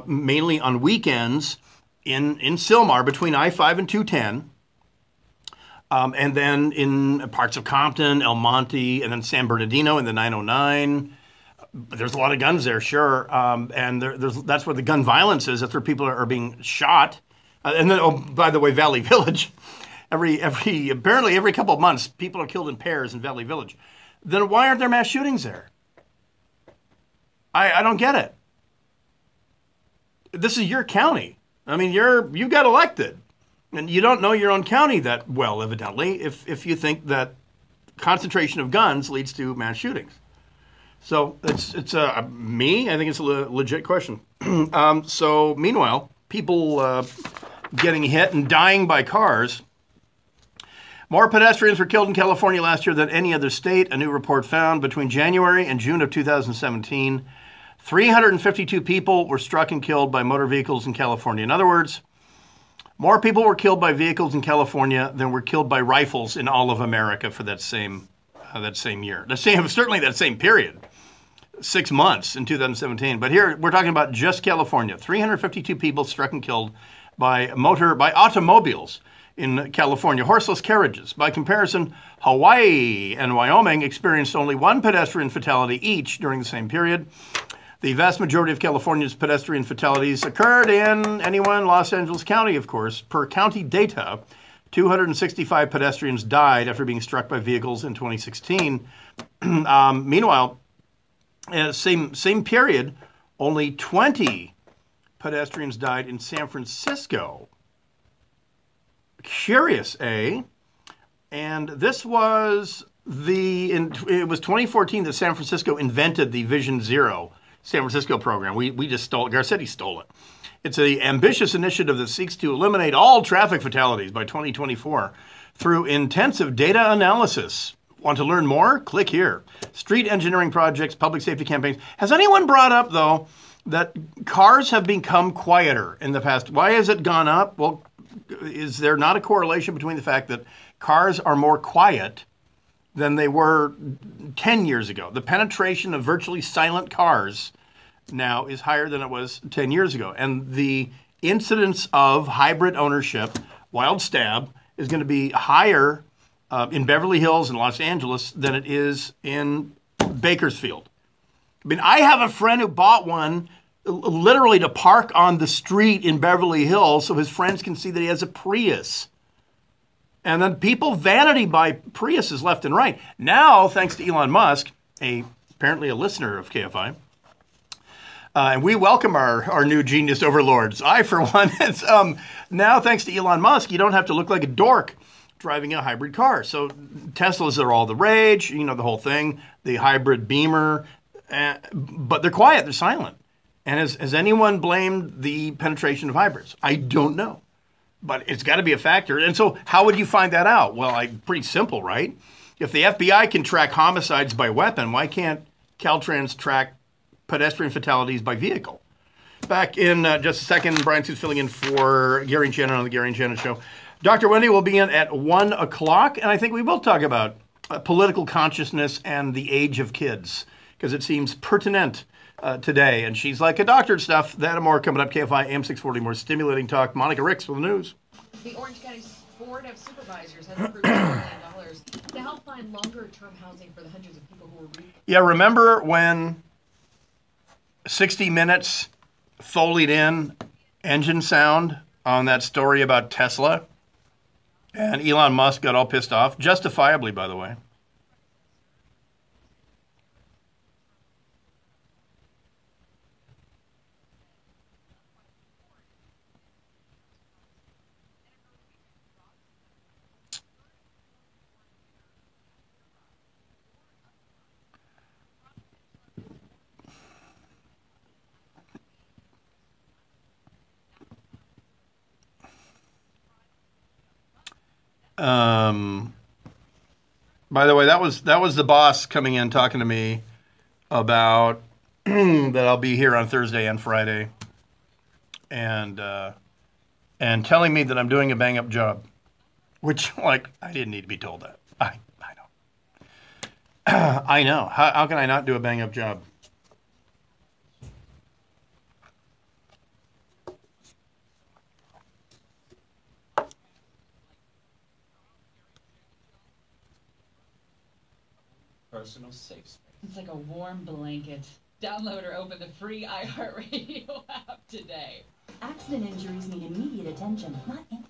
mainly on weekends in Sylmar between I-5 and 210, and then in parts of Compton, El Monte, and then San Bernardino in the 909. There's a lot of guns there, sure, and that's where the gun violence is. That's where people are being shot. And then, oh, by the way, Valley Village, apparently every couple of months, people are killed in pairs in Valley Village. Then why aren't there mass shootings there? I don't get it. This is your county. I mean, you got elected, and you don't know your own county that well, evidently, if you think that concentration of guns leads to mass shootings. So it's me. I think it's a legit question. So meanwhile, people getting hit and dying by cars. More pedestrians were killed in California last year than any other state. A new report found between January and June of 2017, 352 people were struck and killed by motor vehicles in California. In other words, more people were killed by vehicles in California than were killed by rifles in all of America for that same year. Certainly that same period. 6 months in 2017. But here we're talking about just California. 352 people struck and killed by automobiles in California, horseless carriages. By comparison, Hawaii and Wyoming experienced only one pedestrian fatality each during the same period. The vast majority of California's pedestrian fatalities occurred in Los Angeles County, of course. Per county data, 265 pedestrians died after being struck by vehicles in 2016. Meanwhile, same period, only 20 pedestrians died in San Francisco. Curious, eh? And this was it was 2014 that San Francisco invented the Vision Zero San Francisco program. We just stole it. Garcetti stole it. It's an ambitious initiative that seeks to eliminate all traffic fatalities by 2024 through intensive data analysis. Want to learn more? Click here. Street engineering projects, public safety campaigns. Has anyone brought up, though, that cars have become quieter in the past? Why has it gone up? Well, is there not a correlation between the fact that cars are more quiet than they were 10 years ago? The penetration of virtually silent cars now is higher than it was 10 years ago. And the incidence of hybrid ownership, wild stab, is going to be higher in Beverly Hills and Los Angeles than it is in Bakersfield. I mean, I have a friend who bought one literally to park on the street in Beverly Hills so his friends can see that he has a Prius. And then people vanity buy Priuses left and right. Now, thanks to Elon Musk, apparently a listener of KFI, and we welcome our new genius overlords. I, for one, now thanks to Elon Musk, you don't have to look like a dork driving a hybrid car. So Teslas are all the rage, the whole thing, the hybrid Beamer, but they're quiet, they're silent. And has anyone blamed the penetration of hybrids? I don't know. But it's got to be a factor. And so how would you find that out? Well, pretty simple, right? If the FBI can track homicides by weapon, why can't Caltrans track pedestrian fatalities by vehicle? Back in just a second, Brian Sue's filling in for Gary and Shannon on the Gary and Shannon Show. Dr. Wendy will be in at 1 o'clock, and I think we will talk about political consciousness and the age of kids, because it seems pertinent today. And she's like a doctor and stuff. That and more coming up. KFI AM 640, more stimulating talk. Monica Ricks with the news. The Orange County Board of Supervisors has approved $1 million to help find longer-term housing for the hundreds of people who were Yeah, remember when 60 Minutes foleyed in engine sound on that story about Tesla? And Elon Musk got all pissed off, justifiably, by the way. By the way, that was the boss coming in talking to me about that I'll be here on Thursday and Friday, and telling me that I'm doing a bang up job, which I didn't need to be told that. I know. I know. How can I not do a bang up job? Personal safe space. It's like a warm blanket. Download or open the free iHeartRadio app today. Accident injuries need immediate attention, not in.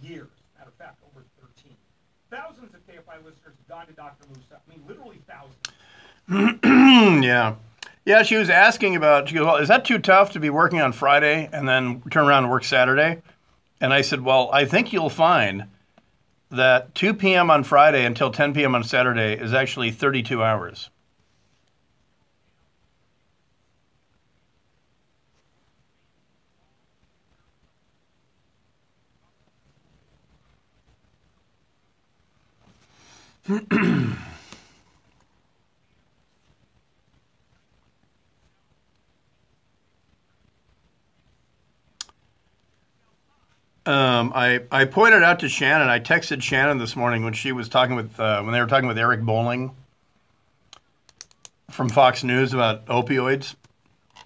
Years. Matter of fact, over 13. Thousands of KFI listeners have gone to Dr. Musa. I mean, literally thousands. Yeah. Yeah, she was asking about, she goes, well, is that too tough to be working on Friday and then turn around and work Saturday? And I said, well, I think you'll find that 2 p.m. on Friday until 10 p.m. on Saturday is actually 32 hours. I pointed out to Shannon, I texted Shannon this morning when she was talking with, when they were talking with Eric Bolling from Fox News about opioids.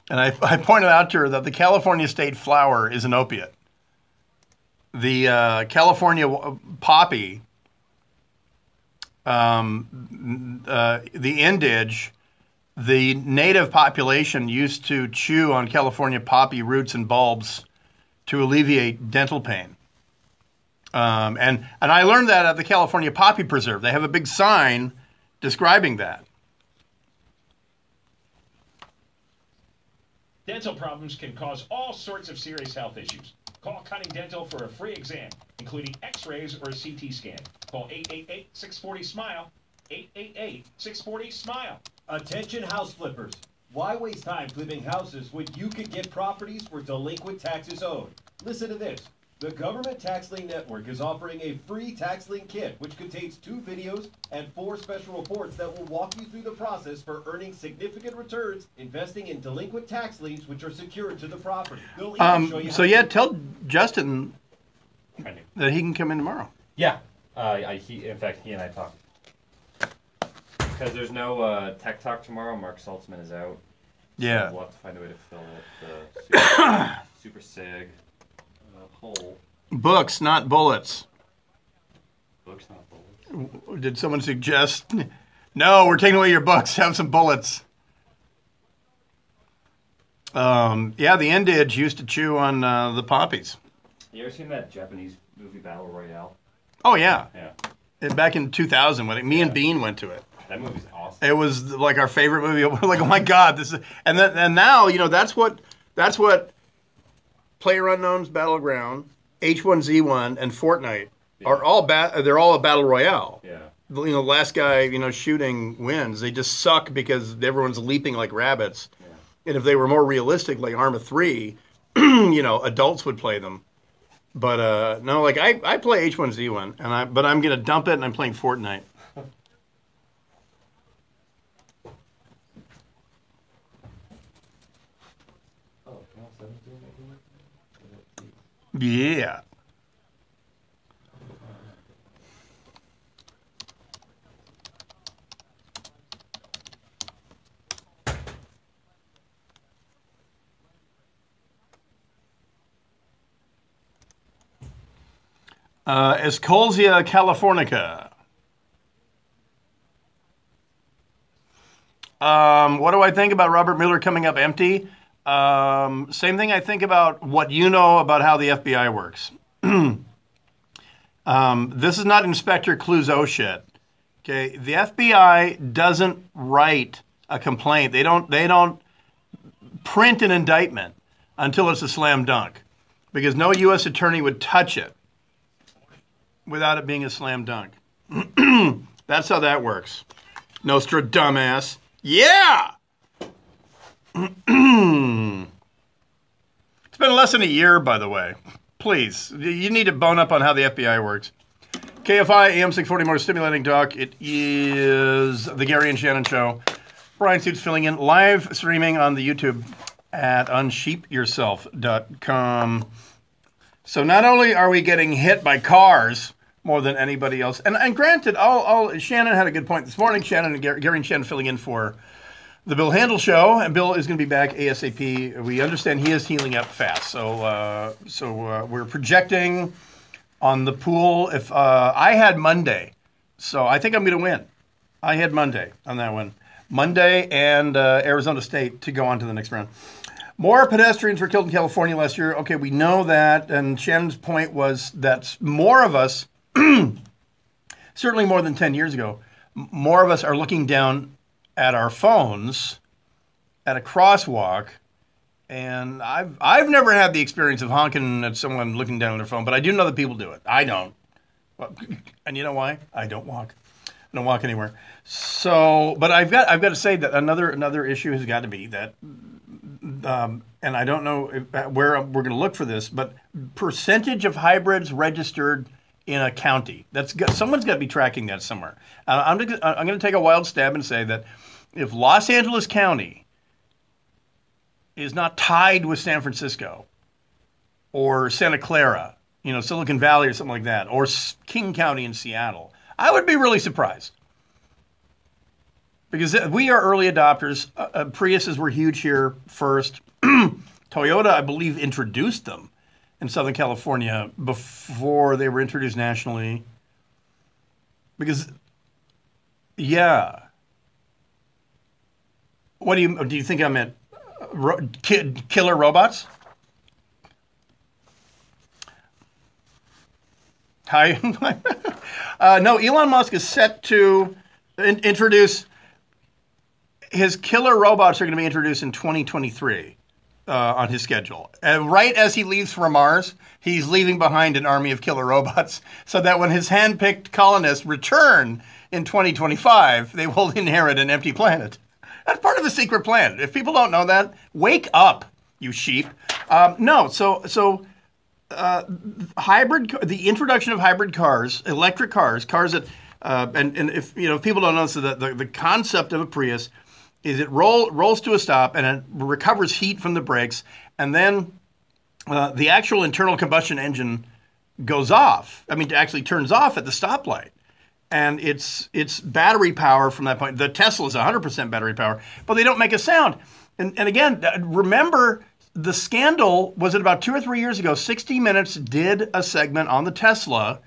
And I pointed out to her that the California state flower is an opiate. The California poppy, the indige, the native population used to chew on California poppy roots and bulbs to alleviate dental pain. And I learned that at the California Poppy Preserve. They have a big sign describing that. Dental problems can cause all sorts of serious health issues. Call Cunning Dental for a free exam, including x-rays or a CT scan. Call 888-640-SMILE, 888-640-SMILE. Attention house flippers. Why waste time flipping houses when you could get properties for delinquent taxes owed? Listen to this. The Government Tax Lien Network is offering a free tax lien kit, which contains 2 videos and 4 special reports that will walk you through the process for earning significant returns, investing in delinquent tax liens, which are secured to the property. They'll even show you So how yeah, to... tell Justin that he can come in tomorrow. Yeah. In fact, he and I talked. Because there's no Tech Talk tomorrow. Mark Saltzman is out. Yeah. So we'll have to find a way to fill the super sig hole. Books, not bullets. Books, not bullets. Did someone suggest? No, we're taking away your books. Have some bullets. Yeah, the Indians used to chew on the poppies. You ever seen that Japanese movie Battle Royale? Oh, yeah. Yeah. Back in 2000, when me and Bean went to it. That movie's awesome. It was like our favorite movie. We're like, oh my God, this is, and now, that's what PlayerUnknown's Battleground, H1Z1, and Fortnite are all they're all a battle royale. Yeah. The last guy, shooting wins. They just suck because everyone's leaping like rabbits. Yeah. And if they were more realistic, like Arma 3, adults would play them. But no, like I play H1Z1, but I'm gonna dump it, and I'm playing Fortnite. Yeah. Escolzia californica. What do I think about Robert Mueller coming up empty? Same thing I think about what you know about how the FBI works. This is not Inspector Clouseau shit. Okay, the FBI doesn't write a complaint. They don't print an indictment until it's a slam dunk, because no U.S. attorney would touch it without it being a slam dunk. That's how that works. Nostra dumbass. Yeah! It's been less than a year, by the way. Please, you need to bone up on how the FBI works. KFI, AM 640, more stimulating talk. It is the Gary and Shannon Show. Brian Suits filling in, live streaming on the YouTube at unsheepyourself.com. So not only are we getting hit by cars more than anybody else, and granted, Shannon had a good point this morning. Shannon and Gary and Shannon filling in for the Bill Handel Show, and Bill is going to be back ASAP. We understand he is healing up fast, so we're projecting on the pool. If I had Monday, so I think I'm going to win. I had Monday on that one. Monday and Arizona State to go on to the next round. More pedestrians were killed in California last year. Okay, we know that, and Shannon's point was that more of us, certainly more than 10 years ago, more of us are looking down at our phones at a crosswalk, and I've never had the experience of honking at someone looking down at their phone, but I do know that people do it. I don't. And you know why? I don't walk. I don't walk anywhere. So, but I've got to say that another issue has got to be that, and I don't know where we're going to look for this, but percentage of hybrids registered in a county. Someone's got to be tracking that somewhere. I'm going to take a wild stab and say that if Los Angeles County is not tied with San Francisco or Santa Clara, Silicon Valley or something like that, or King County in Seattle, I would be really surprised. Because we are early adopters. Priuses were huge here first. Toyota, I believe, introduced them in Southern California before they were introduced nationally. Because, yeah. What do you think I meant? Killer robots? Hi. No, Elon Musk is set to introduce his killer robots are going to be introduced in 2023 on his schedule. Right as he leaves for Mars, he's leaving behind an army of killer robots so that when his hand-picked colonists return in 2025, they will inherit an empty planet. That's part of the secret plan. If people don't know that, wake up, you sheep. No, so the introduction of hybrid cars, electric cars that, and if people don't know, so the concept of a Prius is it rolls to a stop and it recovers heat from the brakes, and then the actual internal combustion engine goes off. I mean, it actually turns off at the stoplight. And it's battery power from that point. The Tesla is 100% battery power, but they don't make a sound. And again, remember the scandal, was it about 2 or 3 years ago? 60 Minutes did a segment on the Tesla,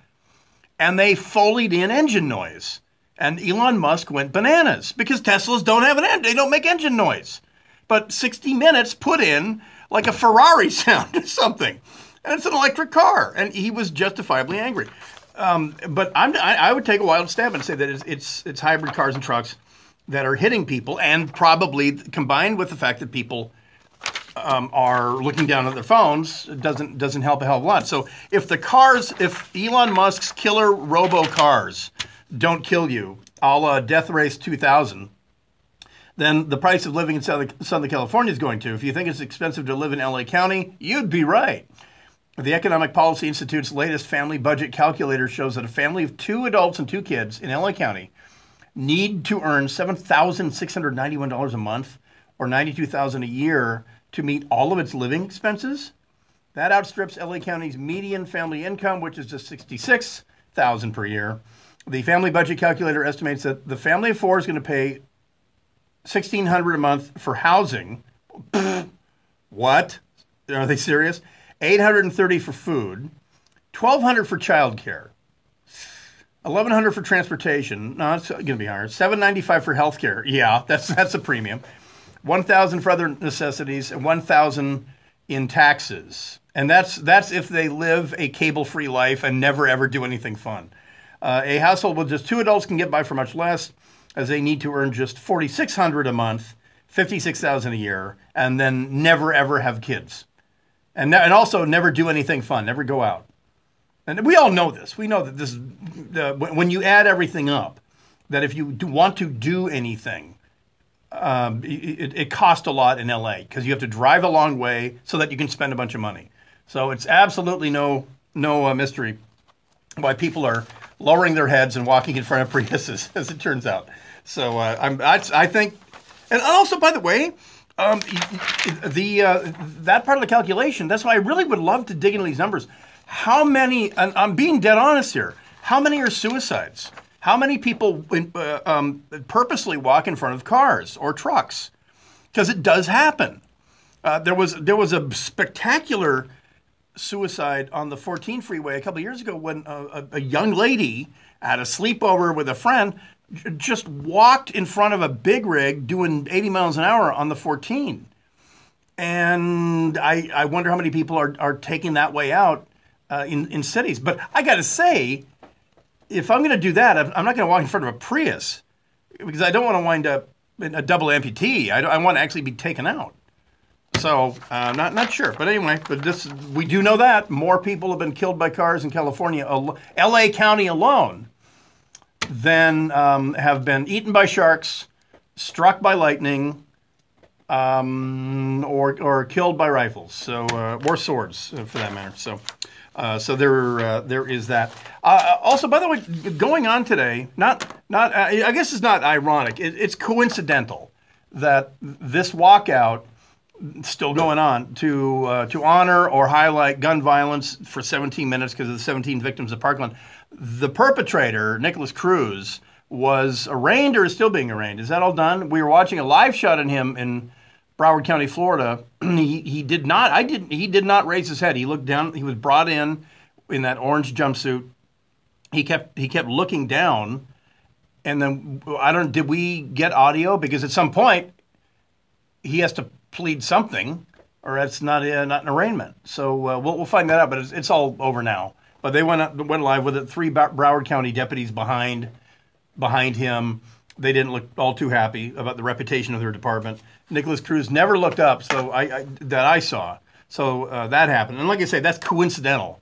and they foleyed in engine noise. And Elon Musk went bananas because Teslas don't have an engine. They don't make engine noise. But 60 Minutes put in like a Ferrari sound or something. And it's an electric car. And he was justifiably angry. But I would take a wild stab and say that it's hybrid cars and trucks that are hitting people, and probably combined with the fact that people are looking down at their phones doesn't help a hell of a lot. So if Elon Musk's killer robo cars don't kill you, a la Death Race 2000, then the price of living in Southern California is going to. If you think it's expensive to live in LA County, you'd be right. The Economic Policy Institute's latest family budget calculator shows that a family of 2 adults and 2 kids in LA County need to earn $7,691 a month or $92,000 a year to meet all of its living expenses. That outstrips LA County's median family income, which is just $66,000 per year. The family budget calculator estimates that the family of 4 is going to pay $1,600 a month for housing. What? Are they serious? $830 for food, $1,200 for childcare, $1,100 for transportation. No, it's going to be higher. $795 for healthcare. Yeah, that's a premium. $1,000 for other necessities, and $1,000 in taxes. And that's if they live a cable-free life and never ever do anything fun. A household with just 2 adults can get by for much less, as they need to earn just $4,600 a month, $56,000 a year, and then never ever have kids. And also never do anything fun, never go out. And we all know this. We know that this is, when you add everything up, that if you want to do anything, it costs a lot in LA because you have to drive a long way so that you can spend a bunch of money. So it's absolutely no mystery why people are lowering their heads and walking in front of Priuses, as it turns out. So I think, and also, by the way, that part of the calculation, that's why I really would love to dig into these numbers. How many, and I'm being dead honest here, how many are suicides? How many people purposely walk in front of cars or trucks? Because it does happen. There was a spectacular suicide on the 14 freeway a couple of years ago when a young lady at a sleepover with a friend just walked in front of a big rig doing 80 miles an hour on the 14. And I wonder how many people are taking that way out in cities. But I got to say, if I'm going to do that, I'm not going to walk in front of a Prius because I don't want to wind up in a double amputee. I want to actually be taken out. So not sure. But anyway, we do know that more people have been killed by cars in California, LA County alone, than have been eaten by sharks, struck by lightning, or killed by rifles. So or swords, for that matter. So there is that. Also, by the way, going on today, I guess it's not ironic. It's coincidental that this walkout still going on to honor or highlight gun violence for 17 minutes because of the 17 victims of Parkland. The perpetrator, Nicholas Cruz, was arraigned or is still being arraigned. Is that all done? We were watching a live shot of him in Broward County, Florida. He did not raise his head. He looked down. He was brought in that orange jumpsuit. He kept looking down, and then did we get audio? Because at some point he has to plead something, or that's not an arraignment. So we'll find that out. But it's all over now. But they went live with it. 3 Broward County deputies behind him. They didn't look all too happy about the reputation of their department. Nicholas Cruz never looked up, so I saw. So that happened. And like I say, that's coincidental,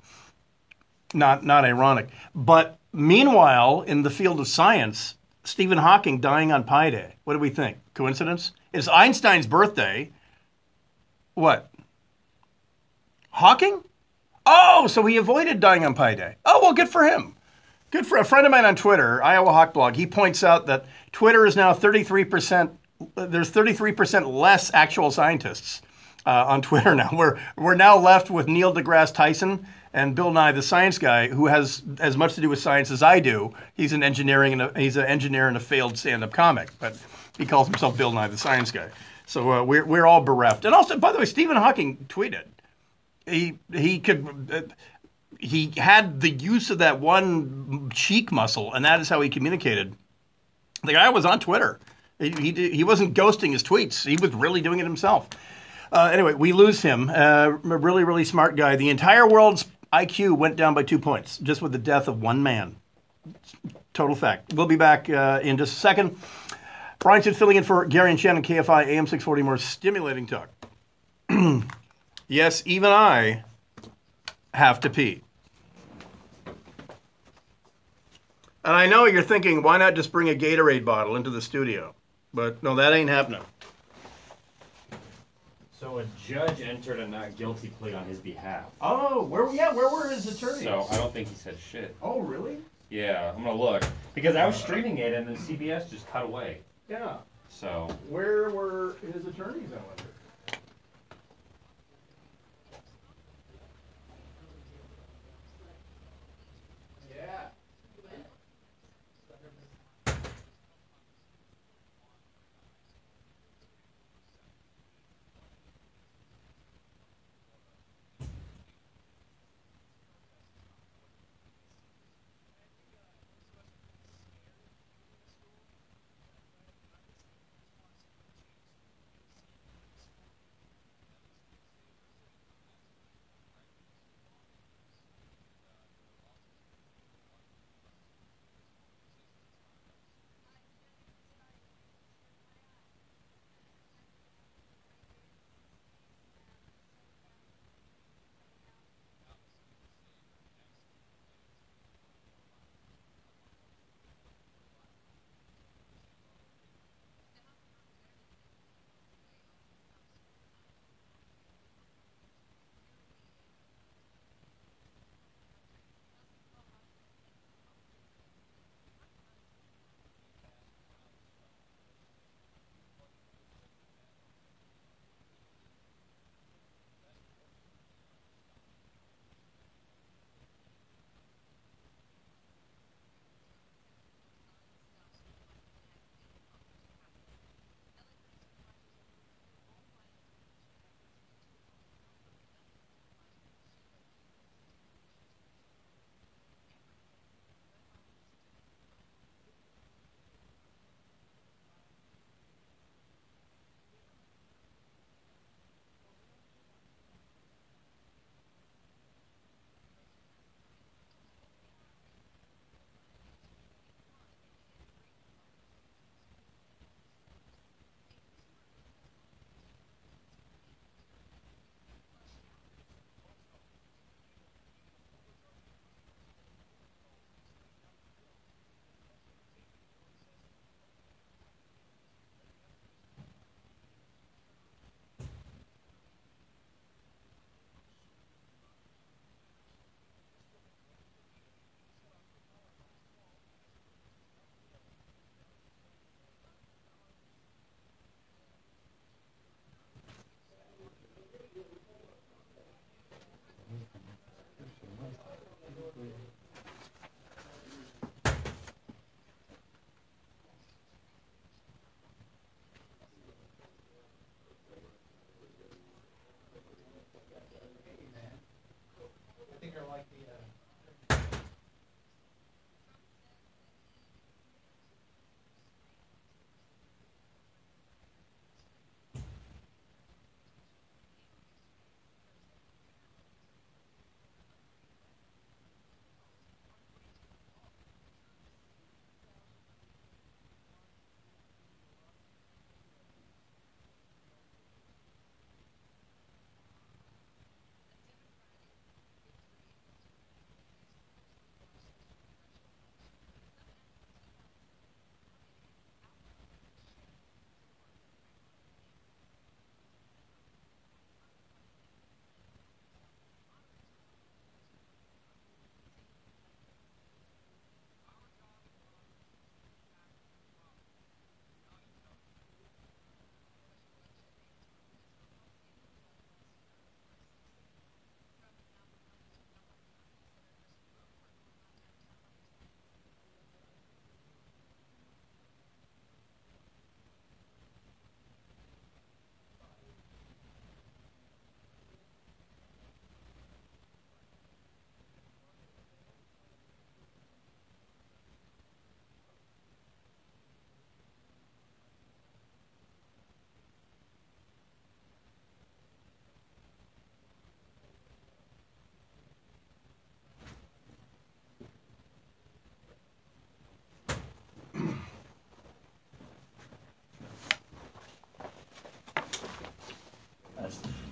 not ironic. But meanwhile, in the field of science, Stephen Hawking dying on Pi Day. What do we think? Coincidence? It's Einstein's birthday. What? Hawking? Oh, so he avoided dying on Pi Day. Oh, well, good for him. Good for a friend of mine on Twitter, Iowa Hawk Blog. He points out that Twitter is now 33%. There's 33% less actual scientists on Twitter now. We're now left with Neil deGrasse Tyson and Bill Nye the Science Guy, who has as much to do with science as I do. He's an engineer and a failed stand-up comic, but he calls himself Bill Nye the Science Guy. So we're all bereft. And also, by the way, Stephen Hawking tweeted. He had the use of that one cheek muscle, and that is how he communicated. The guy was on Twitter. He wasn't ghosting his tweets. He was really doing it himself. Anyway, we lose him. A really, really smart guy. The entire world's IQ went down by 2 points just with the death of one man. Total fact. We'll be back in just a second. Brian Sid filling in for Gary and Shannon, KFI, AM 640, more stimulating talk. Yes, even I have to pee. And I know you're thinking, why not just bring a Gatorade bottle into the studio? But no, that ain't happening. So a judge entered a not guilty plea on his behalf. Oh, where were his attorneys? So I don't think he said shit. Oh, really? Yeah, I'm gonna look. Because I was streaming it and then CBS just cut away. Yeah. So. Where were his attorneys, I wonder?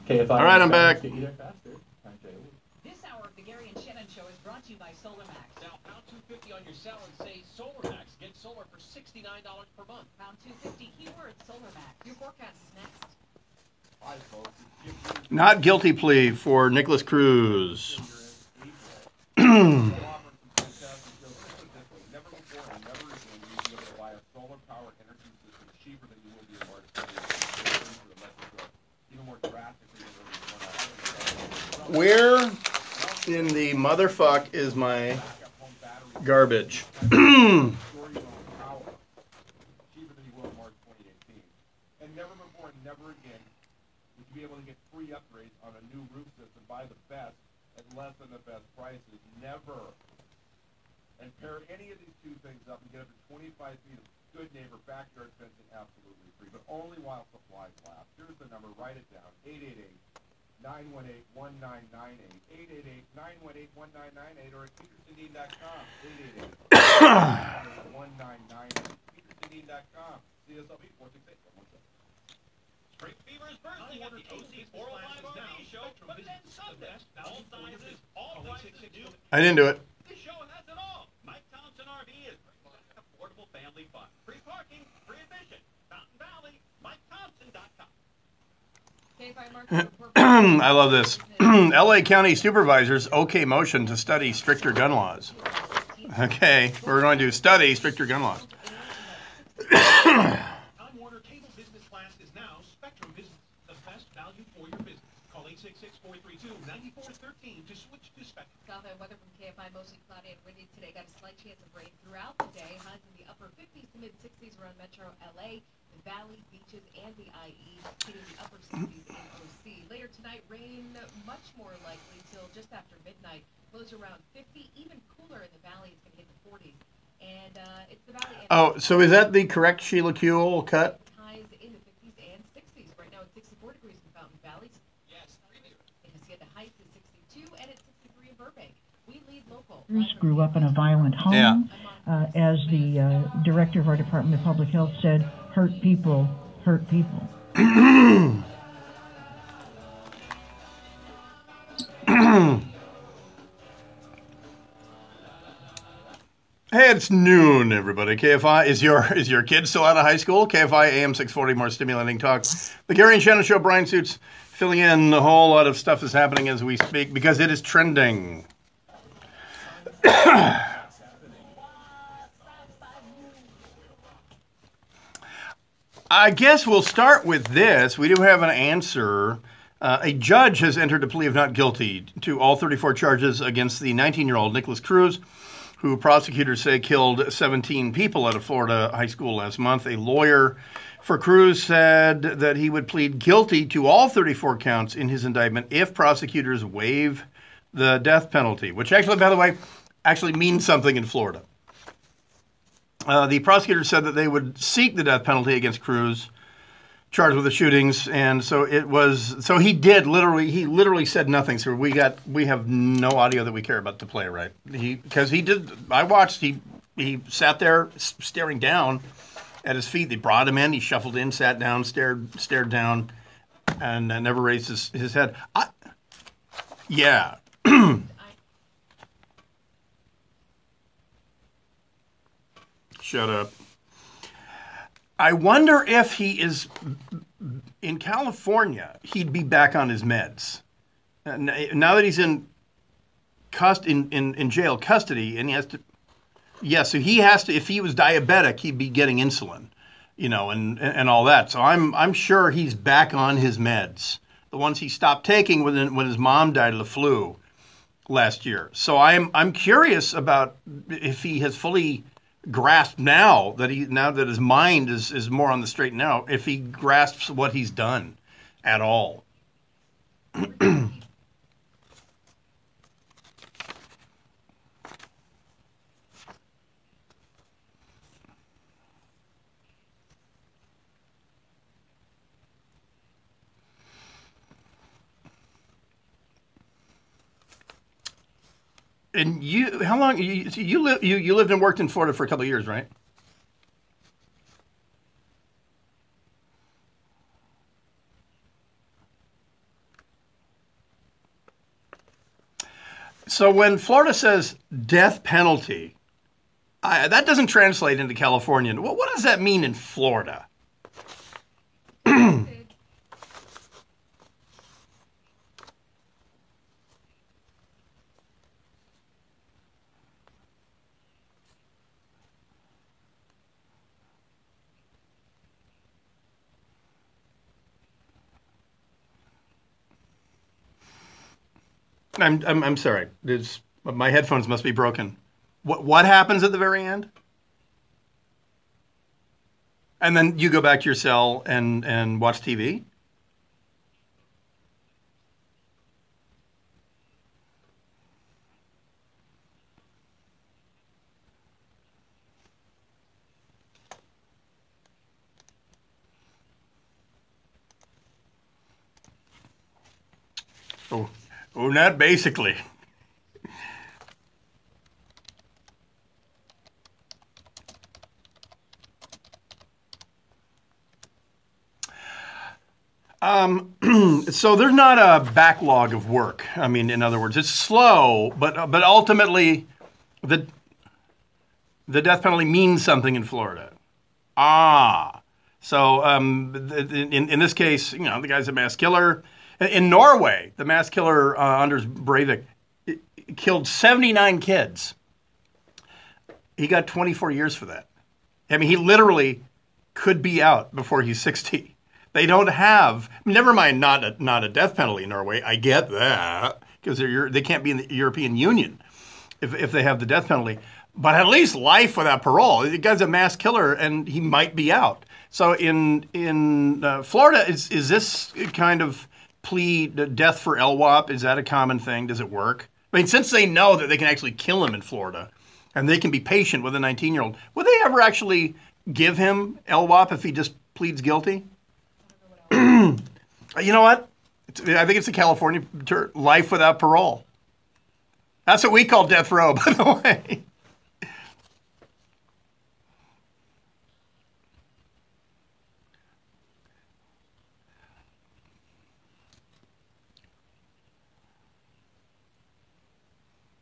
KFI. All right, I'm back. This hour of the Gary and Shannon Show is brought to you by SolarMax. Now, pound 250 on your cell and say SolarMax. Get solar for $69 per month. Pound 250 keyword SolarMax. Your forecast is next. Hi, folks. Not guilty plea for Nicholas Cruz. Where in the motherfuck is my garbage? And never before and never again would you be able to get free upgrades on a new roof system, buy the best at less than the best prices. Never. And pair any of these two things up and get up to 25 feet of good neighbor backyard fencing absolutely free, but only while supplies last. Here's the number. Write it down. 888-918-1998. 888-918-1998 or at petersondean.com. 888-918-1998. petersondean.com. See us up 468. Spring fever is bursting at the AC 405 RV show, but then Sunday, all sizes, all prices new. I didn't do it. This show has it all. Mike Thompson RV is affordable family fun. Free parking, free admission. Fountain Valley, MikeThompson.com. I love this. LA County supervisors okay motion to study stricter gun laws. Okay, we're going to study stricter gun laws. Time Warner Cable Business Class is now Spectrum Business, the best value for your business. Call 866-432-9413 to switch to Spectrum. Southbound weather from KFI, mostly cloudy and windy today. Got a slight chance of rain throughout the day. Highs in the upper 50s to mid-60s around Metro LA, the Valley, beaches, and the IE. Hitting the upper 60s in OC. Later tonight, rain much more likely till just after midnight. Lows around 50, even cooler in the Valley. It's going to hit the 40s. And it's the Valley. Oh, so is that the correct Sheila Kuehl cut? Highs in the 50s and 60s. Right now it's 64 degrees in Fountain Valley. Yes, in Hacienda Heights is 62, and it's 63 in Burbank. We lead local. Cruz grew up in a violent home. Yeah. As the director of our Department of Public Health said, hurt people hurt people. Hey, it's noon, everybody. KFI, is your kid still out of high school? KFI AM 640, more stimulating talk. The Gary and Shannon Show, Brian Suits filling in. A whole lot of stuff is happening as we speak because it is trending. I guess we'll start with this. We do have an answer. A judge has entered a plea of not guilty to all 34 charges against the 19-year-old Nicholas Cruz, who prosecutors say killed 17 people at a Florida high school last month. A lawyer for Cruz said that he would plead guilty to all 34 counts in his indictment if prosecutors waive the death penalty, which actually, by the way, actually means something in Florida. The prosecutors said that they would seek the death penalty against Cruz, charged with the shootings, and so he literally said nothing. So we have no audio that we care about to play, right? I watched. He sat there staring down at his feet. They brought him in. He shuffled in, sat down, stared down, and never raised his head. Yeah. Shut up. I wonder if he is in California, he'd be back on his meds. Now that he's in jail custody, and he has to, so he has to, if he was diabetic, he'd be getting insulin, and all that. So I'm sure he's back on his meds, the ones he stopped taking when his mom died of the flu last year. So I'm curious about if he has fully grasp now that his mind is more on the straight and narrow, if he grasps what he's done at all. And how long you lived and worked in Florida for a couple of years, right? So when Florida says death penalty, that doesn't translate into California. What does that mean in Florida? I'm sorry. My headphones must be broken. What happens at the very end? And then you go back to your cell and watch TV? Oh, not basically. So there's not a backlog of work. I mean, in other words, it's slow, but ultimately, the death penalty means something in Florida. So in this case, the guy's a mass killer. In Norway, the mass killer Anders Breivik killed 79 kids. He got 24 years for that. I mean, he literally could be out before he's 60. They don't have, never mind, not a death penalty in Norway. I get that because they can't be in the European Union if they have the death penalty. But at least life without parole. The guy's a mass killer, and he might be out. So in Florida, is this kind of plea death for LWOP? Is that a common thing? Does it work? I mean, since they know that they can actually kill him in Florida, and they can be patient with a 19-year-old, would they ever actually give him LWOP if he just pleads guilty? You know what? I think it's the California term, life without parole. That's what we call death row, by the way.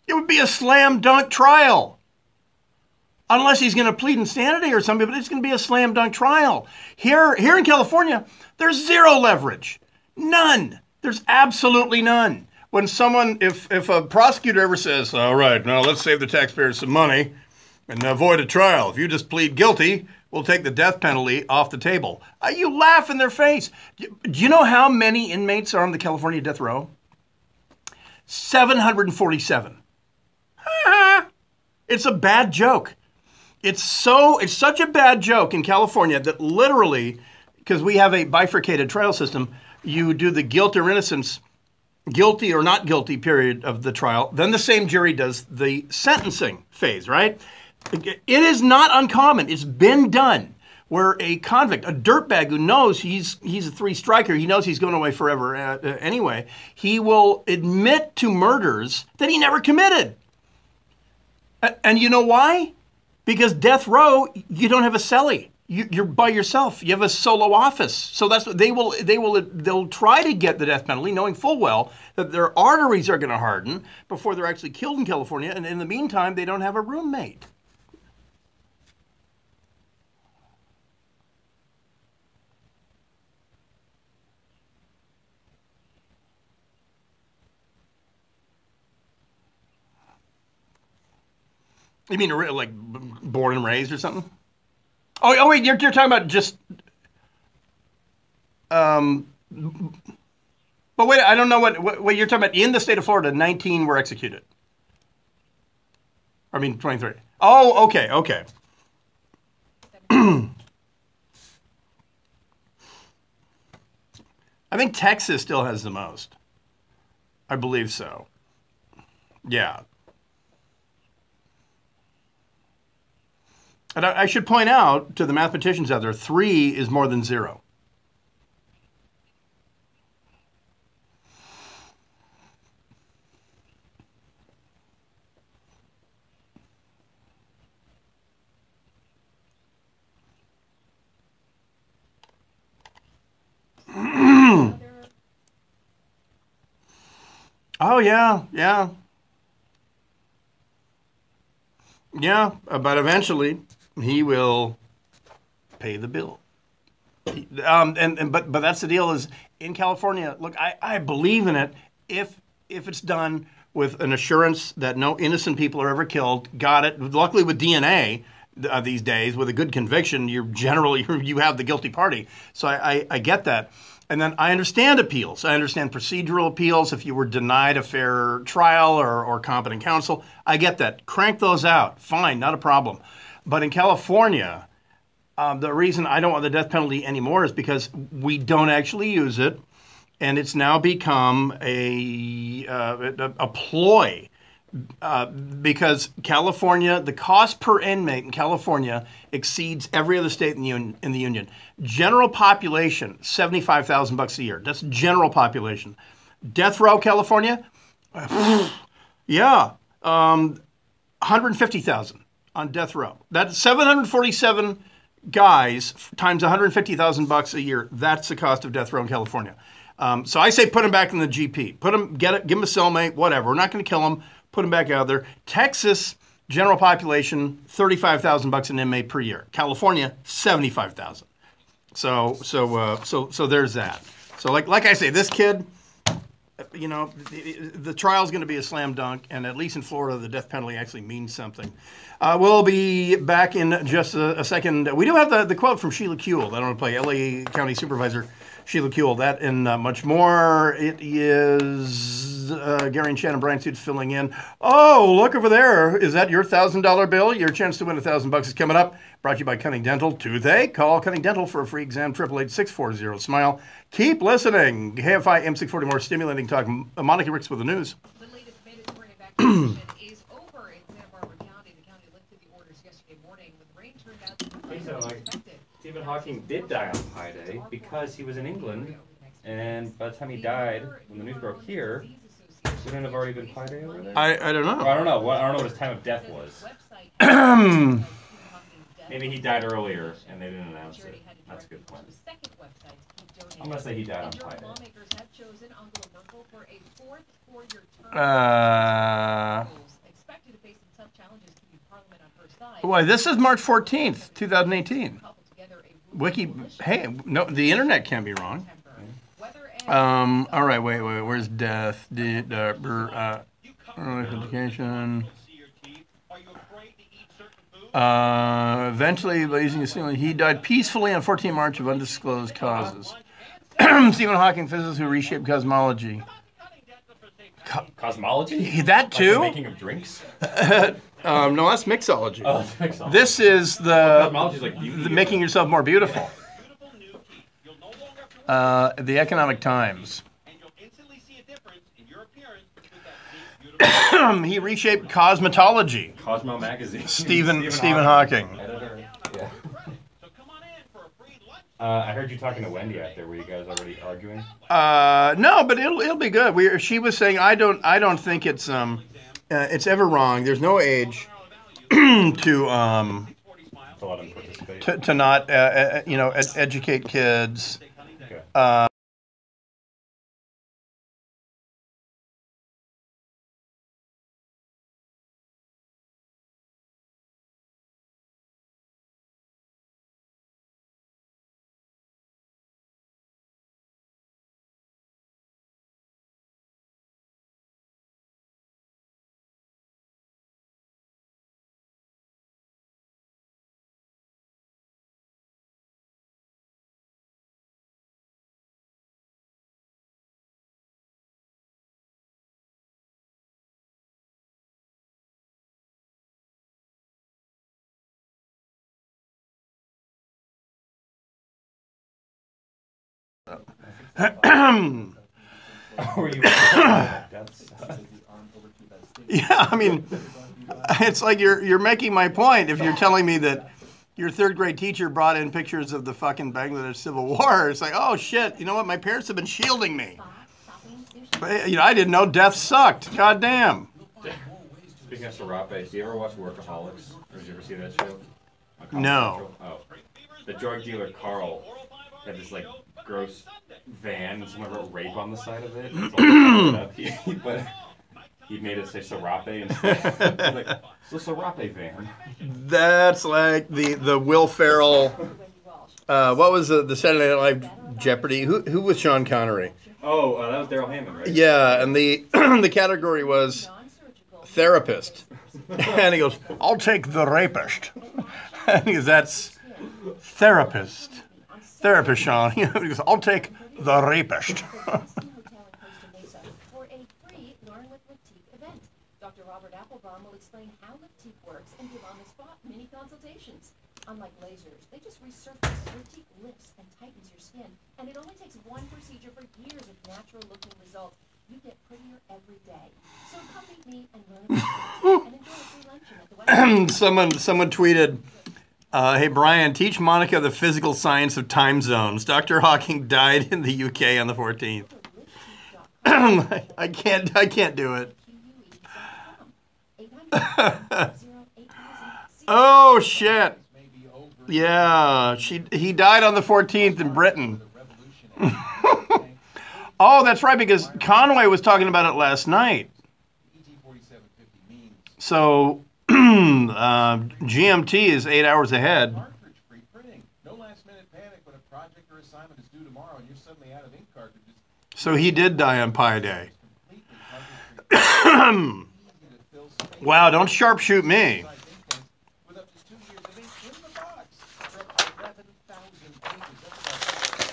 It would be a slam dunk trial. Unless he's going to plead insanity or something, but it's going to be a slam dunk trial. Here in California, there's zero leverage. None. There's absolutely none. When someone, if a prosecutor ever says, all right, now let's save the taxpayers some money and avoid a trial. If you just plead guilty, we'll take the death penalty off the table. You laugh in their face. Do you know how many inmates are on the California death row? 747. It's a bad joke. It's such a bad joke in California that literally, because we have a bifurcated trial system, you do the guilt or innocence, guilty or not guilty period of the trial. Then the same jury does the sentencing phase, right? It is not uncommon. It's been done where a convict, a dirtbag who knows he's a three-striker, he knows he's going away forever anyway, he will admit to murders that he never committed. And you know why? Because death row, you don't have a cellie. You're by yourself. You have a solo office. So that's what they'll try to get the death penalty, knowing full well that their arteries are going to harden before they're actually killed in California. And in the meantime, they don't have a roommate. You mean like born and raised or something? Oh wait, you're talking about just. But wait, I don't know what you're talking about. In the state of Florida, 19 were executed. I mean, 23. Oh, okay. I think Texas still has the most. I believe so. Yeah. And I should point out to the mathematicians out there, 3 is more than 0. Oh, yeah. Yeah, but eventually he will pay the bill. But that's the deal is in California, look, I believe in it if it's done with an assurance that no innocent people are ever killed. Got it. Luckily with DNA these days, with a good conviction, you have the guilty party. So I get that. And then I understand appeals. I understand procedural appeals if you were denied a fair trial or competent counsel. I get that. Crank those out. Fine, not a problem. But in California, the reason I don't want the death penalty anymore is because we don't actually use it. And it's now become a ploy because California, the cost per inmate in California exceeds every other state in the union. General population, $75,000 a year. That's general population. Death row, California, yeah, 150,000 on death row. That's 747 guys times $150,000 a year. That's the cost of death row in California. So I say put him back in the GP. Give him a cellmate, whatever. We're not going to kill him. Put him back out there. Texas, general population, $35,000 an inmate per year. California, $75,000. So there's that. So like I say, this kid, the trial's going to be a slam dunk, and at least in Florida, the death penalty actually means something. We'll be back in just a second. We do have the quote from Sheila Kuehl that I want to play, LA County Supervisor Sheila Kuehl. That and much more. It is Gary and Shannon Bryan Suits filling in. Oh, look over there. Is that your $1,000 bill? Your chance to win $1,000 is coming up. Brought to you by Cunning Dental. Toothache? Call Cunning Dental for a free exam. 888-640-SMILE. Keep listening. KFI M640 more stimulating talk. Monica Ricks with the news. The latest mandatory evacuation is over in Santa Barbara County. The county lifted the orders yesterday morning when the rain turned out to be expected. Stephen Hawking did die on Pi Day because he was in England, and by the time he died, when the news broke here, wouldn't it have already been Pi Day over there? I don't know. Or I don't know. I don't know what his time of death was. Maybe he died earlier and they didn't announce it. That's a good point. I'm going to say he died on Pi Day. Boy, this is March 14th, 2018. Hey, no, the internet can't be wrong. All right, wait, where's death? Education. Eventually, he died peacefully on 14 March of undisclosed causes. Stephen Hawking, physicist who reshaped cosmology. Cosmology? That too? Like the making of drinks? No, that's mixology. Oh, that's mixology. This is the like making yourself more beautiful. The Economic Times. He reshaped cosmetology. Cosmo magazine. Stephen Hawking. Editor. Yeah. I heard you talking to Wendy out there. Were you guys already arguing? No, but it'll be good. She was saying I don't think it's ever wrong. There's no age to not educate kids. Okay. Yeah, I mean, it's like you're making my point if you're telling me that your third grade teacher brought in pictures of the fucking Bangladesh Civil War. It's like, oh shit, you know what? My parents have been shielding me. But, I didn't know death sucked. God damn. Speaking of Serape, do you ever watch Workaholics? Or did you ever see that show? No. Oh. The drug dealer Carl had this like gross van and someone wrote rape on the side of it. But he made it say Serape instead. Like, it's the Serape van. That's like the Will Ferrell. What was the Saturday Night Live Jeopardy? Who was Sean Connery? Oh, that was Daryl Hammond, right? Yeah, and the the category was therapist, and he goes, "I'll take the rapist," and he goes, "That's therapist, Sean." He goes, "I'll take the rapist." For a free Learn with Liptique event. Dr. Robert Applebaum will explain how Liptique works and give on-the-spot mini consultations. Unlike lasers, they just resurface. Liptique lifts and tightens your skin, and it only takes one procedure for years of natural-looking results. You get prettier every day. So come meet me and learn about Liptique and enjoy a free luncheon at the website. Someone tweeted, "Hey Brian, teach Monica the physical science of time zones. Dr. Hawking died in the UK on the 14th." I can't do it. Oh shit! Yeah, he died on the 14th in Britain. Oh, that's right, because Conway was talking about it last night. So GMT is 8 hours ahead. No last minute panic when a project or assignment is due tomorrow and you're suddenly out of ink cartridges. So he did die on Pi Day. Wow, don't sharpshoot me. With up to 2 years of ink in the box for up to 11,000 pages. That's about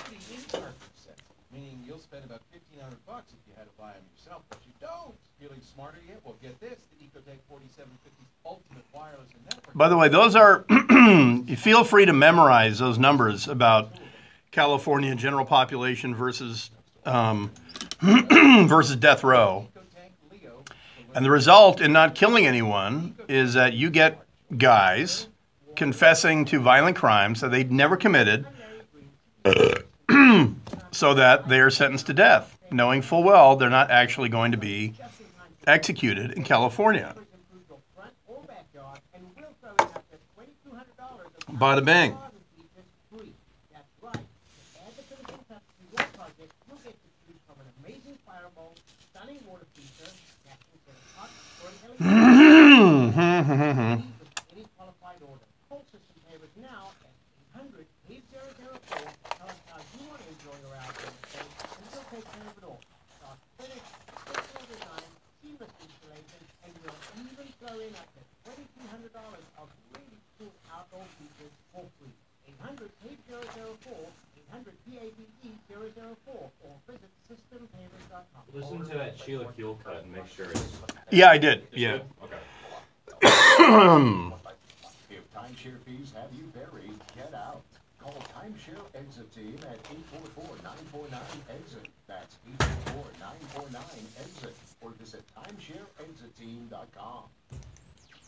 50 ink cartridge sets. Meaning you'll spend about $1,500 if you had to buy them yourself, but you don't. Feeling smarter yet? Well, get this: the Ecotech 4750's ultimate wireless and network. By the way, those are. You feel free to memorize those numbers about California general population versus versus death row. And the result in not killing anyone is that you get guys confessing to violent crimes that they'd never committed so that they are sentenced to death, knowing full well they're not actually going to be executed in California. Bada bang. Any qualified order. Full system payers now at 800-8004. Tell us how you want to enjoy your outdoor stay, and we'll take care of it all. Our finished, special design, seamless installation, and we'll even throw in up to $2,300 of really cool outdoor features for free. 800-8004. 800-PABE-004. Or visit systempavers.com. Listen to that Sheila Keel cut and make sure it's... Yeah, I did. Yeah. Okay. If timeshare fees have you buried, get out. Call Timeshare Exit Team at 844-949-EXIT. That's 844-949-EXIT. Or visit timeshareexitteam.com.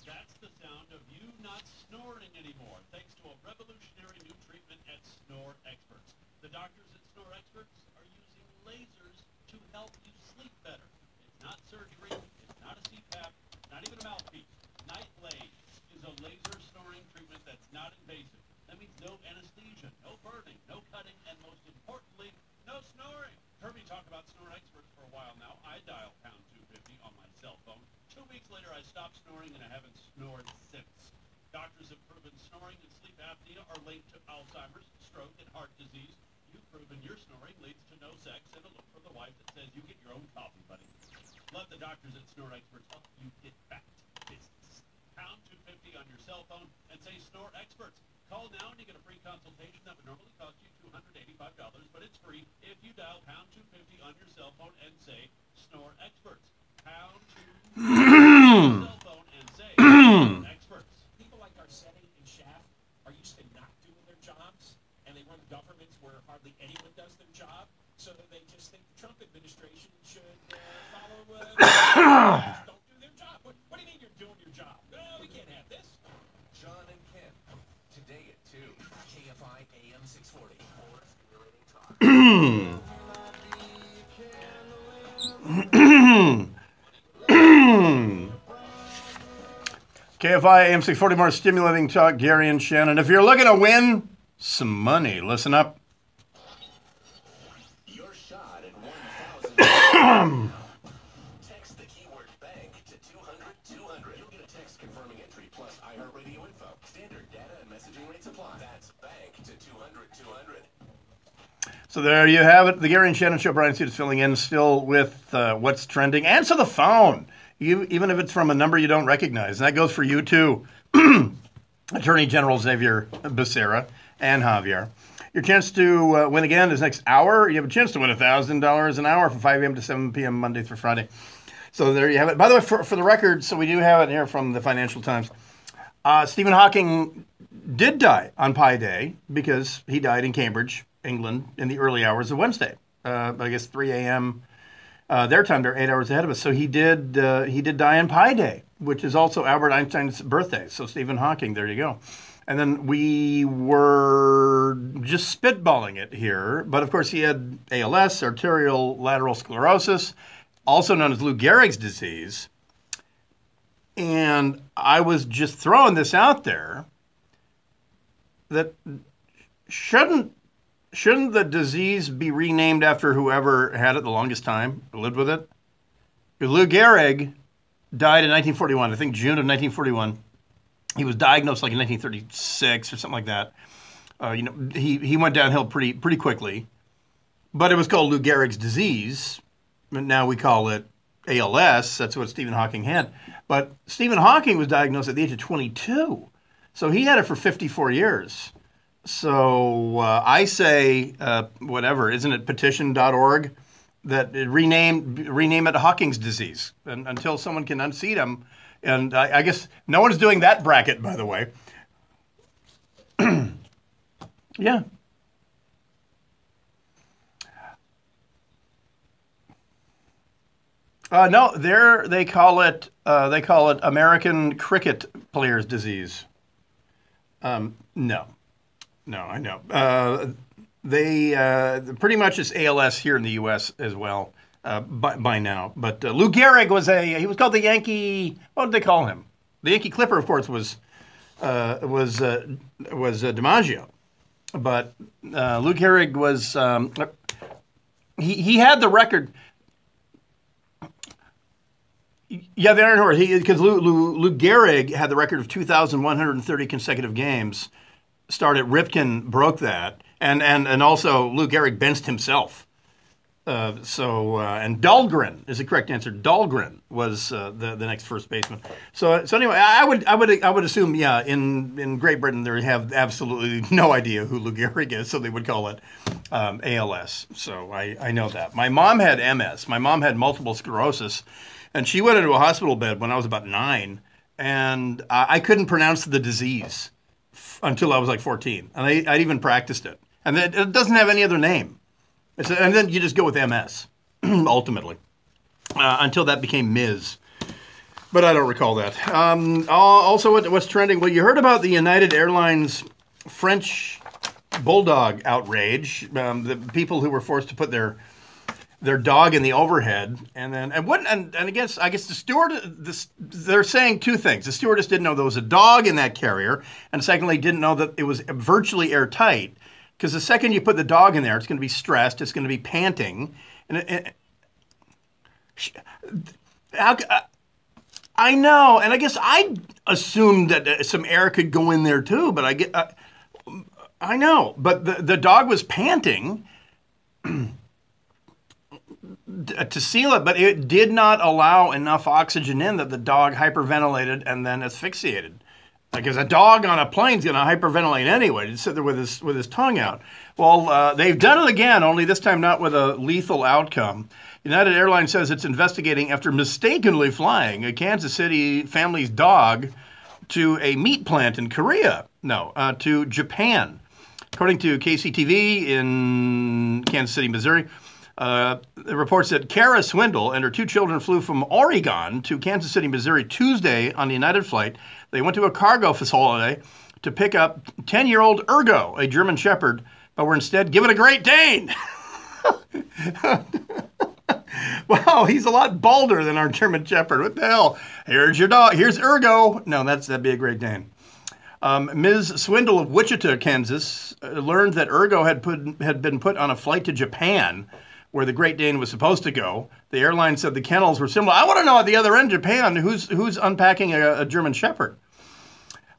That's the sound of you not snoring anymore, thanks to a revolutionary new treatment at Snore Experts. The doctors at Snore Experts are using lasers to help you sleep better. It's not surgery, it's not a CPAP, not even a mouthpiece. NightLase is a laser snoring treatment that's not invasive. That means no anesthesia, no burning, no cutting, and most importantly, no snoring. Heard me talk about Snore Experts for a while now. I dial pound 250 on my cell phone. 2 weeks later, I stopped snoring, and I haven't snored since. Doctors have proven snoring and sleep apnea are linked to Alzheimer's, stroke, and heart disease. You've proven your snoring leads to no sex and a look for the wife that says you get your own coffee, buddy. Let the doctors at Snore Experts help you get back to business. Pound 250 on your cell phone and say Snore Experts. Call now and you get a free consultation that would normally cost you $285, but it's free if you dial pound 250 on your cell phone and say Snore Experts. Pound 250 on your cell phone and say Snore Experts. People like Garcetti and Schaff are used to not doing their jobs, and they run governments where hardly anyone does their job, so they just think the Trump administration should follow don't do their job. What do you mean you're doing your job? We can't have this. John and Ken, today at 2, KFI AM 640. KFI AM 640, more stimulating talk, Gary and Shannon. If you're looking to win some money, listen up. Your shot at 1,000. Text the keyword bank confirming entry plus iHeartRadio info. Standard data and messaging rates apply. That's bank to 200-200. So there you have it. The Gary and Shannon Show. Brian Sears filling in still with what's trending. Answer the phone, even if it's from a number you don't recognize. And that goes for you, too. Attorney General Xavier Becerra and Javier. Your chance to win again is next hour. You have a chance to win $1,000 an hour from 5 a.m. to 7 p.m. Monday through Friday. So there you have it. By the way, for the record, so we do have it here from the Financial Times. Stephen Hawking did die on Pi Day because he died in Cambridge, England, in the early hours of Wednesday. I guess 3 a.m. Their time. They're 8 hours ahead of us. So he did die on Pi Day, which is also Albert Einstein's birthday. So Stephen Hawking, there you go. And then we were just spitballing it here. But, of course, he had ALS, arterial lateral sclerosis, also known as Lou Gehrig's disease. And I was just throwing this out there that shouldn't the disease be renamed after whoever had it the longest time, lived with it? Lou Gehrig died in 1941, I think June of 1941. He was diagnosed like in 1936 or something like that. He went downhill pretty quickly, but it was called Lou Gehrig's disease. And now we call it ALS. That's what Stephen Hawking had. But Stephen Hawking was diagnosed at the age of 22, so he had it for 54 years. So I say, whatever, isn't it petition.org that rename it Hawking's disease until someone can unseat him. And I guess no one's doing that bracket, by the way. Yeah. No, they call it American cricket players' disease. No, I know. They pretty much is ALS here in the U.S. as well by now. But Lou Gehrig he was called the Yankee. What did they call him? The Yankee Clipper, of course, was DiMaggio. But Lou Gehrig was he had the record. Yeah, the Iron Horse. Because Lou Gehrig had the record of 2,130 consecutive games. Started Ripken broke that, and also Lou Gehrig benched himself. And Dahlgren is the correct answer. Dahlgren was the next first baseman. So anyway, I would assume in Great Britain they have absolutely no idea who Lou Gehrig is, so they would call it ALS. So I know that. My mom had MS. My mom had multiple sclerosis. And she went into a hospital bed when I was about 9, and I couldn't pronounce the disease until I was like 14. And I even practiced it. And it doesn't have any other name. And then you just go with MS, ultimately, until that became Ms. But I don't recall that. Also, what's trending? Well, you heard about the United Airlines French bulldog outrage. The people who were forced to put their dog in the overhead, and I guess the steward. They're saying two things. The stewardess didn't know there was a dog in that carrier, and secondly, didn't know that it was virtually airtight. Because the second you put the dog in there, it's going to be stressed, it's going to be panting, and I know, and I guess I assumed that some air could go in there too, but I know, but the dog was panting. To seal it, but it did not allow enough oxygen in that the dog hyperventilated and then asphyxiated. Because a dog on a plane is going to hyperventilate anyway. He'd sit there with his tongue out. Well, they've done it again, only this time not with a lethal outcome. United Airlines says it's investigating after mistakenly flying a Kansas City family's dog to a meat plant in Korea. No, to Japan. According to KCTV in Kansas City, Missouri, it reports that Kara Swindle and her 2 children flew from Oregon to Kansas City, Missouri Tuesday on the United flight. They went to a cargo facility to pick up 10-year-old Ergo, a German Shepherd, but were instead given a Great Dane. Wow, he's a lot balder than our German Shepherd. What the hell? Here's your dog. Here's Ergo. No, that'd be a Great Dane. Ms. Swindle of Wichita, Kansas, learned that Ergo had been put on a flight to Japan where the Great Dane was supposed to go. The airline said the kennels were similar. I want to know at the other end, Japan, who's unpacking a German Shepherd.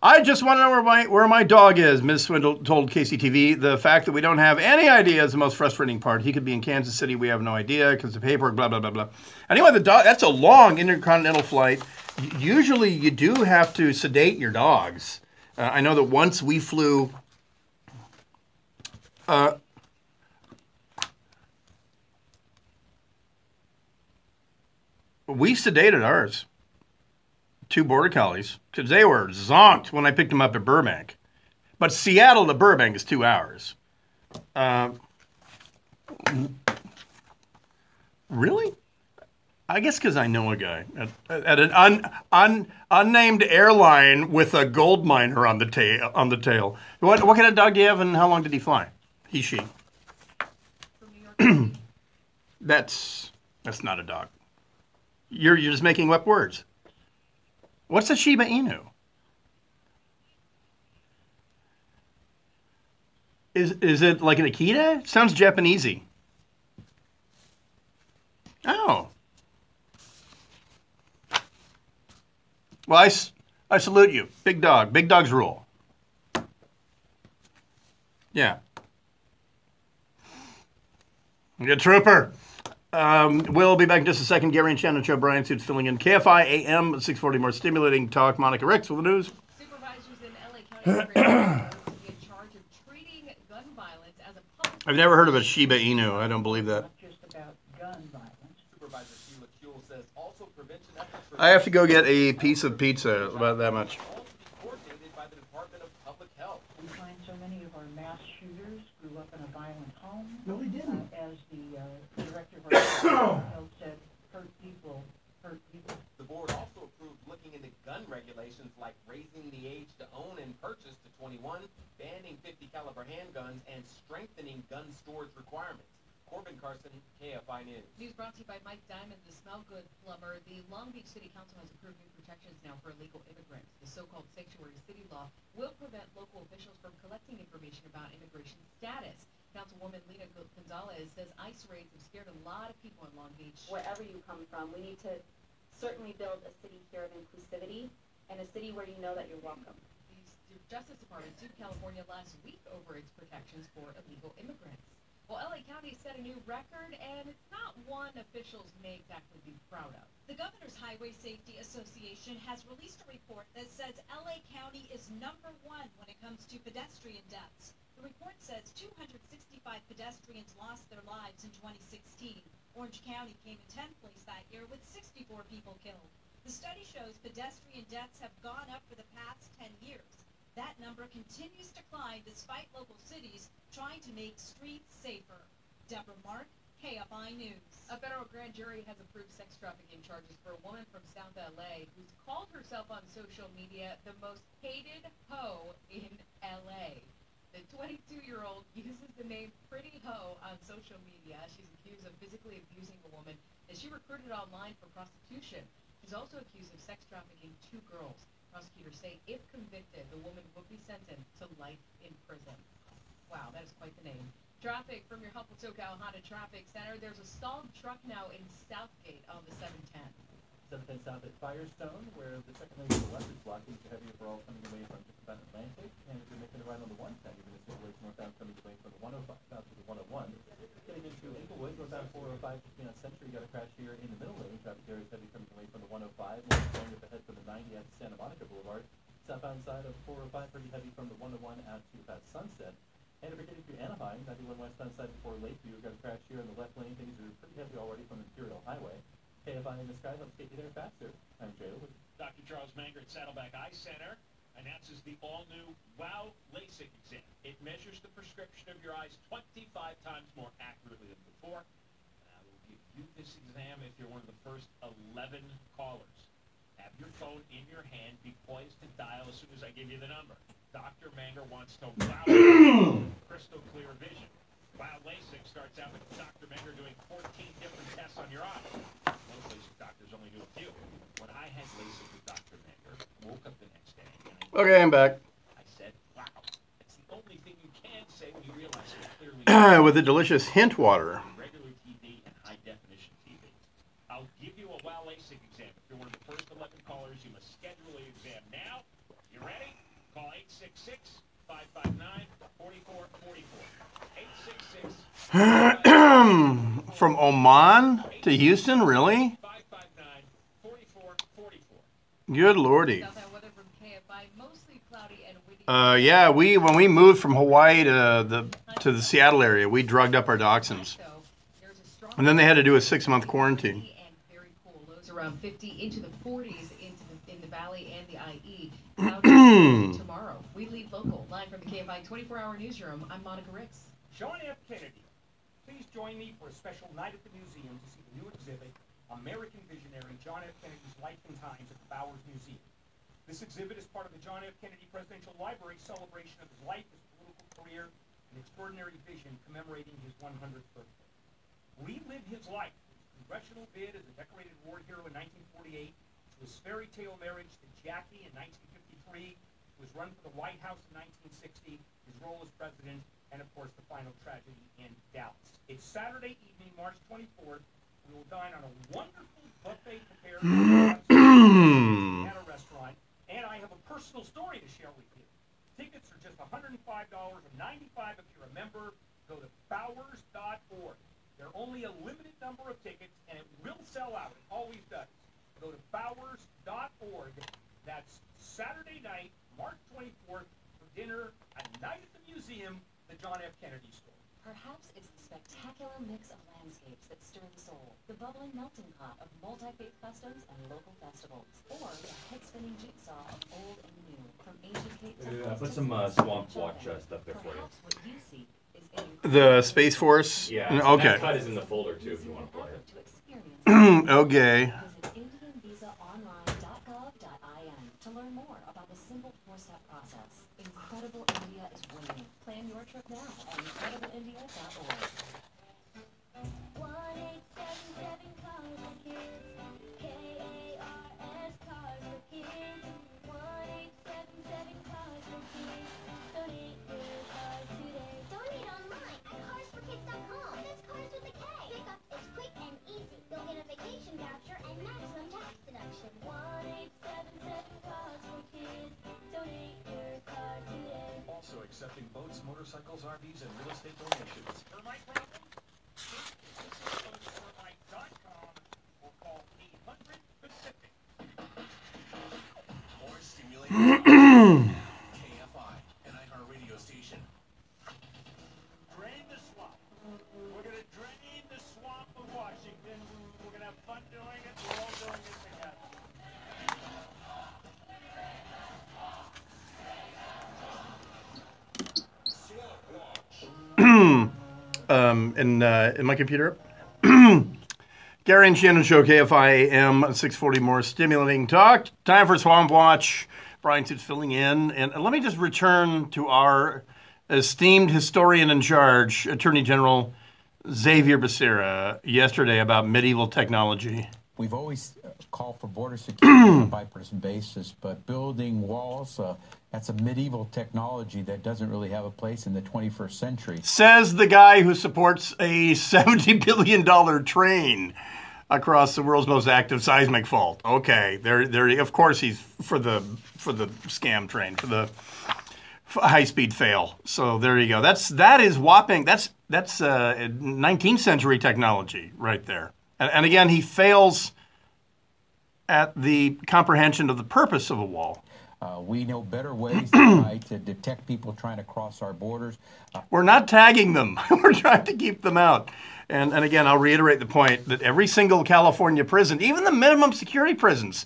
I just want to know where my dog is, Ms. Swindle told KCTV. The fact that we don't have any idea is the most frustrating part. He could be in Kansas City. We have no idea because the paperwork, blah, blah, blah, blah. Anyway, the dog, that's a long intercontinental flight. Usually you do have to sedate your dogs. I know that once we flew... we sedated ours. 2 border collies, because they were zonked when I picked them up at Burbank. But Seattle to Burbank is 2 hours. Really? I guess because I know a guy at an unnamed airline with a gold miner on the tail. What kind of dog do you have, and how long did he fly? He, she. That's not a dog. You're just making up words. What's a Shiba Inu? Is it like an Akita? It sounds Japanesey. Oh. Well, I salute you. Big dog. Big dogs rule. Yeah. Good trooper. We'll be back in just a second. Gary and Shannon Show. Brian Suits filling in. KFI AM 640. More stimulating talk. Monica Ricks with the news. Supervisors in LA County will be in charge of treating gun violence as a public. I've never heard of a Shiba Inu. I don't believe that. Not just about gun violence. Supervisor Sheila Kuehl says also prevention efforts for I have to go get a piece of pizza. About that much. coordinated by the Department of Public Health. We find so many of our mass shooters grew up in a violent home. No, they didn't. As the director of our health said, hurt people hurt people. The board also approved looking into gun regulations like raising the age to own and purchase to 21, banning 50 caliber handguns, and strengthening gun storage requirements. Corbin Carson, KFI News. News brought to you by Mike Diamond, the Smell Good plumber. The Long Beach City Council has approved new protections now for illegal immigrants. The so-called sanctuary city law will prevent local officials from collecting information about immigration status. Councilwoman Lena Gonzalez says ICE raids have scared a lot of people in Long Beach. Wherever you come from, we need to certainly build a city here of inclusivity and a city where you know that you're welcome. The Justice Department sued California last week over its protections for illegal immigrants. Well, LA County set a new record, and it's not one officials may exactly be proud of. The Governor's Highway Safety Association has released a report that says LA County is #1 when it comes to pedestrian deaths. The report says 265 pedestrians lost their lives in 2016. Orange County came in 10th place that year with 64 people killed. The study shows pedestrian deaths have gone up for the past 10 years. That number continues to climb despite local cities trying to make streets safer. Deborah Mark, KFI News. A federal grand jury has approved sex trafficking charges for a woman from South LA who's called herself on social media the most hated hoe in LA. The 22-year-old uses the name Pretty Hoe on social media. She's accused of physically abusing a woman that she recruited online for prostitution. She's also accused of sex trafficking 2 girls. Prosecutors say if convicted, the woman will be sentenced to life in prison. Wow, that is quite the name. Traffic from your helpful SoCal Honda Traffic Center. There's a stalled truck now in Southgate on the 710. 710 south at Firestone, where the second lane to the left is blocked due to heavy overall coming away from just about Atlantic. And if you're making a right on the 110, you're going to circulate northbound coming away from the 105 south to the 101. Getting into Inglewood, northbound 405, 15 on Century, you got a crash here in the middle lane. Traffic there is heavy coming away from the 105. More going up ahead from the 90 at Santa Monica Boulevard. Southbound side of 405, pretty heavy from the 101 out to past Sunset. And if you're getting through Anaheim, 91 westbound side before Lakeview, we've got a crash here in the left lane. Things are pretty heavy already from Imperial Highway. KFI in the sky helps get you there faster. I'm Jay with Dr. Charles Manger at Saddleback Eye Center announces the all-new WOW LASIK exam. It measures the prescription of your eyes 25 times more accurately than before. And I will give you this exam if you're one of the first 11 callers. Have your phone in your hand, be poised to dial as soon as I give you the number. Dr. Manger wants to wow crystal clear vision. WOW LASIK starts out with Dr. Manger doing 14 different tests on your eyes. Most LASIK doctors only do a few. When I had LASIK with Dr. Manger, woke up the next day and Okay, I'm back. I said, wow, it's the only thing you can say when you realize it clearly. With a delicious hint water. Regular TV WOW LASIK exam. If you're one of the first 11 callers, you must schedule the exam now. You ready? Call 866-559-4444. 866 From Oman to Houston, really? 559-4444. Good lordy. Southbound weather from KFI, mostly cloudy and windy. Yeah, when we moved from Hawaii to the Seattle area, we drugged up our dachshunds. And then they had to do a 6-month quarantine. And very cool. Lows around 50 into the 40s in the valley and the IE. Cloudy tomorrow. We lead local. Live from the KFI 24-hour newsroom, I'm Monica Ricks. John F. Kennedy, please join me for a special night at the museum to see the new exhibit, American Visionary John F. Kennedy's Life and Times at the Bowers Museum. This exhibit is part of the John F. Kennedy Presidential Library's celebration of his life, his political career, and extraordinary vision commemorating his 100th birthday. Relive his life, his congressional bid as a decorated war hero in 1948, to his fairy tale marriage to Jackie in 1953, to his run for the White House in 1960, his role as president, and of course the final tragedy in Dallas. It's Saturday evening, March 24th. We will dine on a wonderful buffet prepared at a restaurant, and I have a personal story to share with you. Tickets are just $105 or $95 if you're a member. Go to bowers.org. There are only a limited number of tickets, and it will sell out. It always does. Go to bowers.org. That's Saturday night, March 24th, for dinner, a night at the museum, the John F. Kennedy story. Perhaps it's the spectacular mix of landscapes that stir the soul, the bubbling melting pot of multi-faith customs and local festivals, or the head-spinning jigsaw of old and new, from ancient Cape temples put to some Swamp Watch stuff there for you. perhaps what you see is The Space Force? Yeah. Okay. That cut is in the folder too if you want to play it. Okay. Visit IndianVisaOnline.gov.in to learn more about the simple 4-step process. Incredible India is waiting. Plan your trip now at incredibleindia.org. 1877 cars for kids. KARS cars for kids. 1877 cars for kids. Donate your car today. Donate online at carsforkids.com. That's cars with a K. Pickup is quick and easy. You'll get a vacation voucher and maximum tax deduction. 1877 cars for kids. Donate your car today. Also accepting boats, motorcycles, RVs, and real estate donations. Termite problem? Visit termite.com or call 800-PACIFIC. More stimulating KFI, an iHeartRadio station. Drain the swamp. We're going to drain the swamp of Washington. We're going to have fun doing it. We're all doing it together. In my computer. Gary and Shannon Show, KFI AM 640, more stimulating talk. Time for Swamp Watch. Brian Suits filling in. And let me just return to our esteemed historian in charge, Attorney General Xavier Becerra, yesterday about medieval technology. We've always called for border security on a bipartisan basis, but building walls, that's a medieval technology that doesn't really have a place in the 21st century. Says the guy who supports a $70 billion train across the world's most active seismic fault. Okay, there. Of course, he's for the scam train, for the high-speed fail. So there you go. That is whopping. That's 19th century technology right there. And again, he fails at the comprehension of the purpose of a wall. We know better ways to try to detect people trying to cross our borders. We're not tagging them. We're trying to keep them out. And again, I'll reiterate the point that every single California prison, even the minimum security prisons,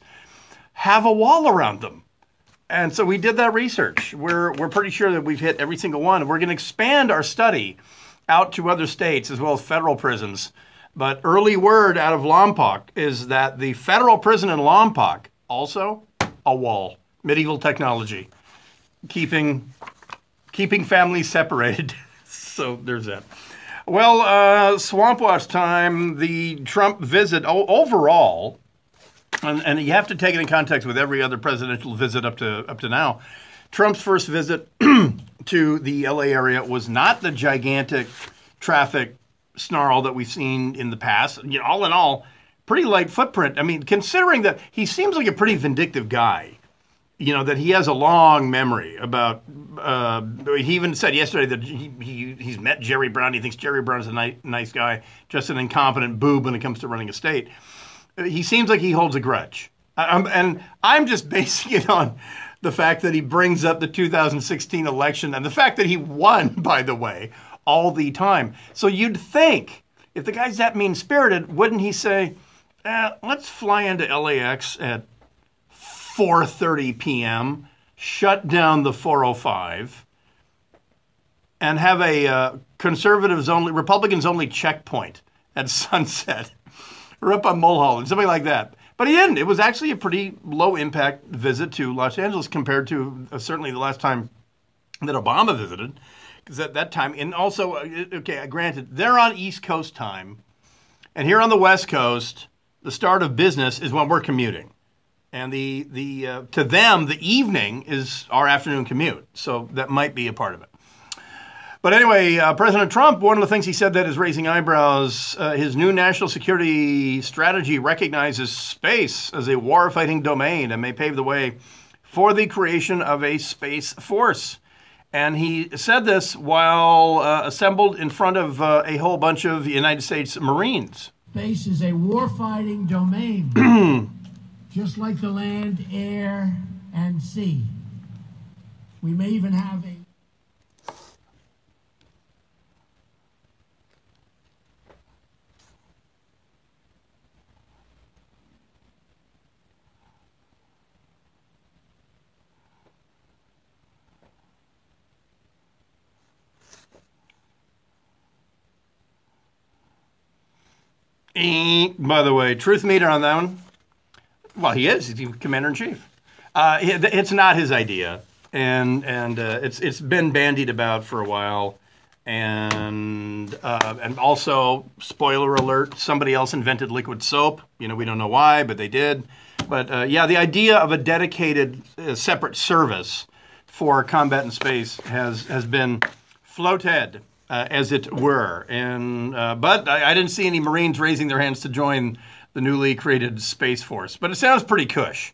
have a wall around them. And so we did that research. We're pretty sure that we've hit every single one. We're going to expand our study out to other states as well as federal prisons. But early word out of Lompoc is that the federal prison in Lompoc, also a wall, medieval technology, keeping families separated. So there's that. Well, Swamp Watch time, the Trump visit overall, and you have to take it in context with every other presidential visit up to now. Trump's first visit to the LA area was not the gigantic traffic snarl that we've seen in the past. All in all, pretty light footprint. I mean, considering that he seems like a pretty vindictive guy. You know, that he has a long memory about, he even said yesterday that he's met Jerry Brown. He thinks Jerry Brown is a nice guy, just an incompetent boob when it comes to running a state. He seems like he holds a grudge. And I'm just basing it on the fact that he brings up the 2016 election and the fact that he won, by the way, all the time. So you'd think, if the guy's that mean-spirited, wouldn't he say, let's fly into LAX at 4:30 p.m., shut down the 405, and have a Republicans only checkpoint at sunset, or up on Mulholland, something like that. But he didn't. It was actually a pretty low-impact visit to Los Angeles compared to certainly the last time that Obama visited, because at that time, and also, okay, granted, they're on East Coast time, and here on the West Coast, the start of business is when we're commuting. And to them, the evening is our afternoon commute. So that might be a part of it. But anyway, President Trump, one of the things he said that is raising eyebrows, his new national security strategy recognizes space as a war-fighting domain and may pave the way for the creation of a space force. And he said this while assembled in front of a whole bunch of United States Marines. Space is a war-fighting domain. Just like the land, air, and sea. We may even have a... By the way, truth meter on that one. Well, he is. He's commander-in-chief. It's not his idea, and it's been bandied about for a while, and also, spoiler alert, somebody else invented liquid soap. You know, we don't know why, but they did. But yeah, the idea of a dedicated, separate service for combat in space has been floated, as it were, and but I didn't see any Marines raising their hands to join the newly created Space Force. But it sounds pretty cush.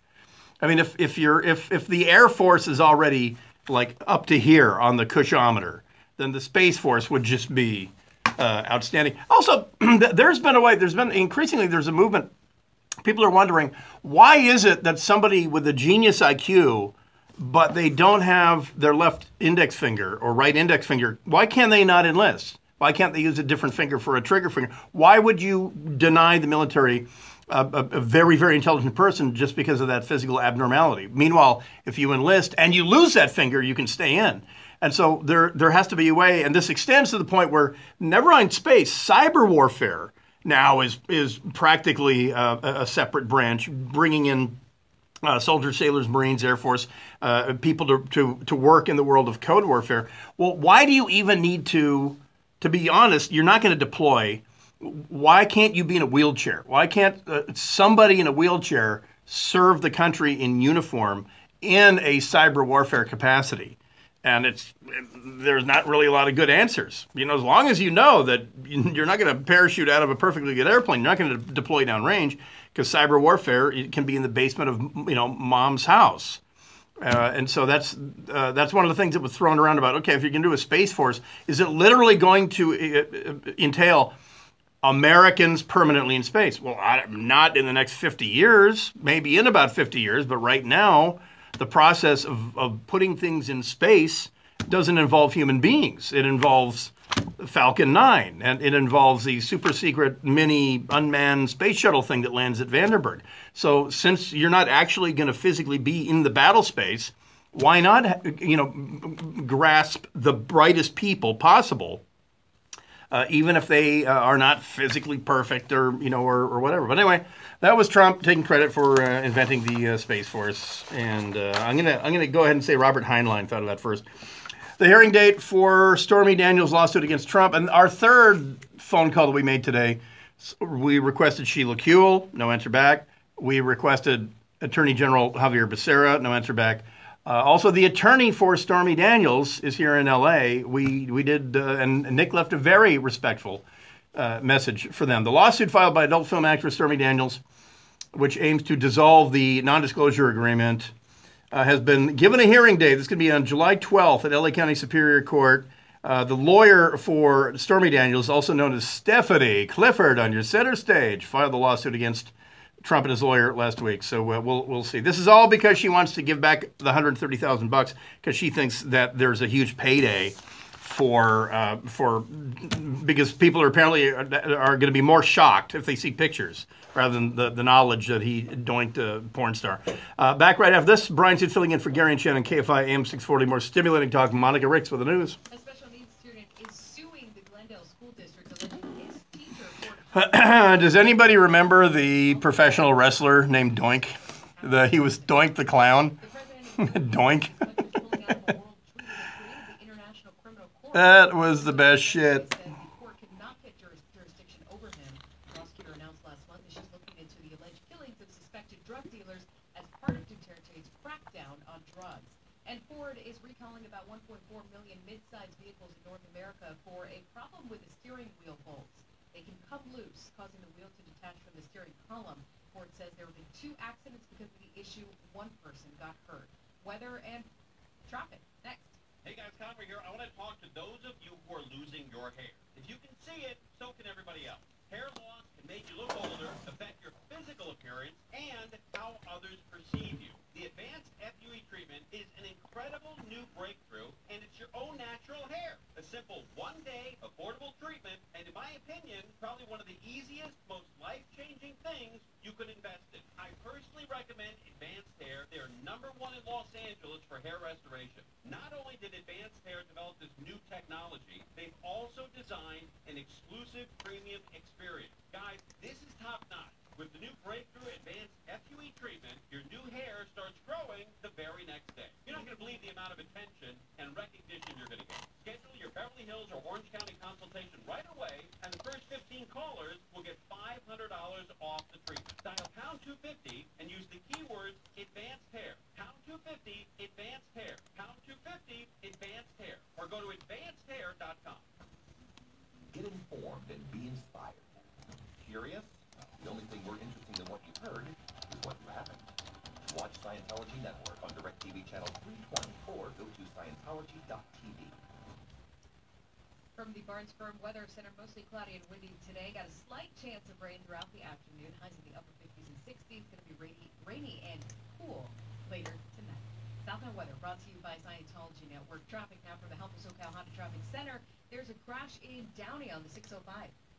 I mean, if the Air Force is already like up to here on the cushometer, then the Space Force would just be outstanding. Also, there's been a movement. People are wondering, why is it that somebody with a genius IQ, but they don't have their left index finger or right index finger, why can they not enlist? Why can't they use a different finger for a trigger finger? Why would you deny the military a very, very intelligent person just because of that physical abnormality? Meanwhile, if you enlist and you lose that finger, you can stay in. And so there has to be a way, and this extends to the point where, never mind space, cyber warfare now is practically a separate branch, bringing in soldiers, sailors, Marines, Air Force, people to work in the world of code warfare. Well, why do you even need to be honest, you're not going to deploy. Why can't you be in a wheelchair? Why can't somebody in a wheelchair serve the country in uniform in a cyber warfare capacity? And there's not really a lot of good answers. You know, as long as you know that you're not going to parachute out of a perfectly good airplane, you're not going to deploy downrange, because cyber warfare, it can be in the basement of, mom's house. And so that's one of the things that was thrown around about, okay, if you're going to do a Space Force, is it literally going to entail Americans permanently in space? Well, not in the next 50 years, maybe in about 50 years, but right now, the process of putting things in space doesn't involve human beings. It involves Falcon 9, and it involves the super secret mini unmanned space shuttle thing that lands at Vandenberg. So since you're not actually going to physically be in the battle space, why not, grasp the brightest people possible, even if they are not physically perfect or whatever. But anyway, that was Trump taking credit for inventing the Space Force. And I'm gonna go ahead and say Robert Heinlein thought of that first. The hearing date for Stormy Daniels' lawsuit against Trump. And our third phone call that we made today, we requested Sheila Kuehl, no answer back. We requested Attorney General Javier Becerra, no answer back. Also, the attorney for Stormy Daniels is here in L.A. We did, and Nick left a very respectful message for them. The lawsuit filed by adult film actress Stormy Daniels, which aims to dissolve the non-disclosure agreement, has been given a hearing date. This is going to be on July 12th at LA County Superior Court. The lawyer for Stormy Daniels, also known as Stephanie Clifford on your center stage, filed the lawsuit against Trump and his lawyer last week. So we'll see. This is all because she wants to give back the $130,000 because she thinks that there's a huge payday because people are apparently are going to be more shocked if they see pictures rather than the knowledge that he doinked a porn star. Back right after this, Brian Seed filling in for Gary and Shannon, KFI AM 640. More stimulating talk. Monica Ricks with the news. A special needs student is suing the Glendale School District alleging his teacher. Does anybody remember the professional wrestler named Doink? He was Doink the Clown. Doink. That was the best shit. The court cannot get jurisdiction over him. The prosecutor announced last month that she's looking into the alleged killings of suspected drug dealers as part of Duterte's crackdown on drugs. And Ford is recalling about 1.4 million mid-sized vehicles in North America for a problem with the steering wheel bolts. They can come loose, causing the wheel to detach from the steering column. Ford says there have been 2 accidents because of the issue. 1 person got hurt. Weather and traffic. Next. Hey guys, Conrad here. I want to talk to those of you who are losing your hair. If you can see it, so can everybody else. Hair loss can make you look older, affect your physical appearance, and how others perceive you. The advanced FUE treatment is an incredible new breakthrough, and it's your own natural hair. A simple 1-day, affordable treatment, and in my opinion, probably one of the easiest, most life-changing things you could invest in. I personally recommend Advanced Hair. They're #1 in Los Angeles for hair restoration. Not only did Advanced Hair develop this new technology, they've also designed an exclusive premium experience. Guys, this is top-notch. With the new breakthrough Advanced FUE treatment, your new hair starts growing the very next day. You're not going to believe the amount of attention and recognition you're going to get. Schedule your Beverly Hills or Orange County consultation right away, and the first 15 callers will get $500 off the treatment. Dial pound 250 and use the keywords Advanced Hair. Pound 250 Advanced Hair. Pound 250 Advanced Hair. Or go to advancedhair.com. Get informed and be inspired. Curious? The only thing more interesting than what you heard is what you haven't. Watch Scientology Network on DirecTV Channel 320 or go to Scientology.tv. From the Barnes Firm Weather Center, mostly cloudy and windy today. Got a slight chance of rain throughout the afternoon. Highs in the upper 50s and 60s. Going to be rainy and cool later tonight. Southbound weather brought to you by Scientology Network. Traffic now from the Help of SoCal Honda Traffic Center. There's a crash in Downey on the 605.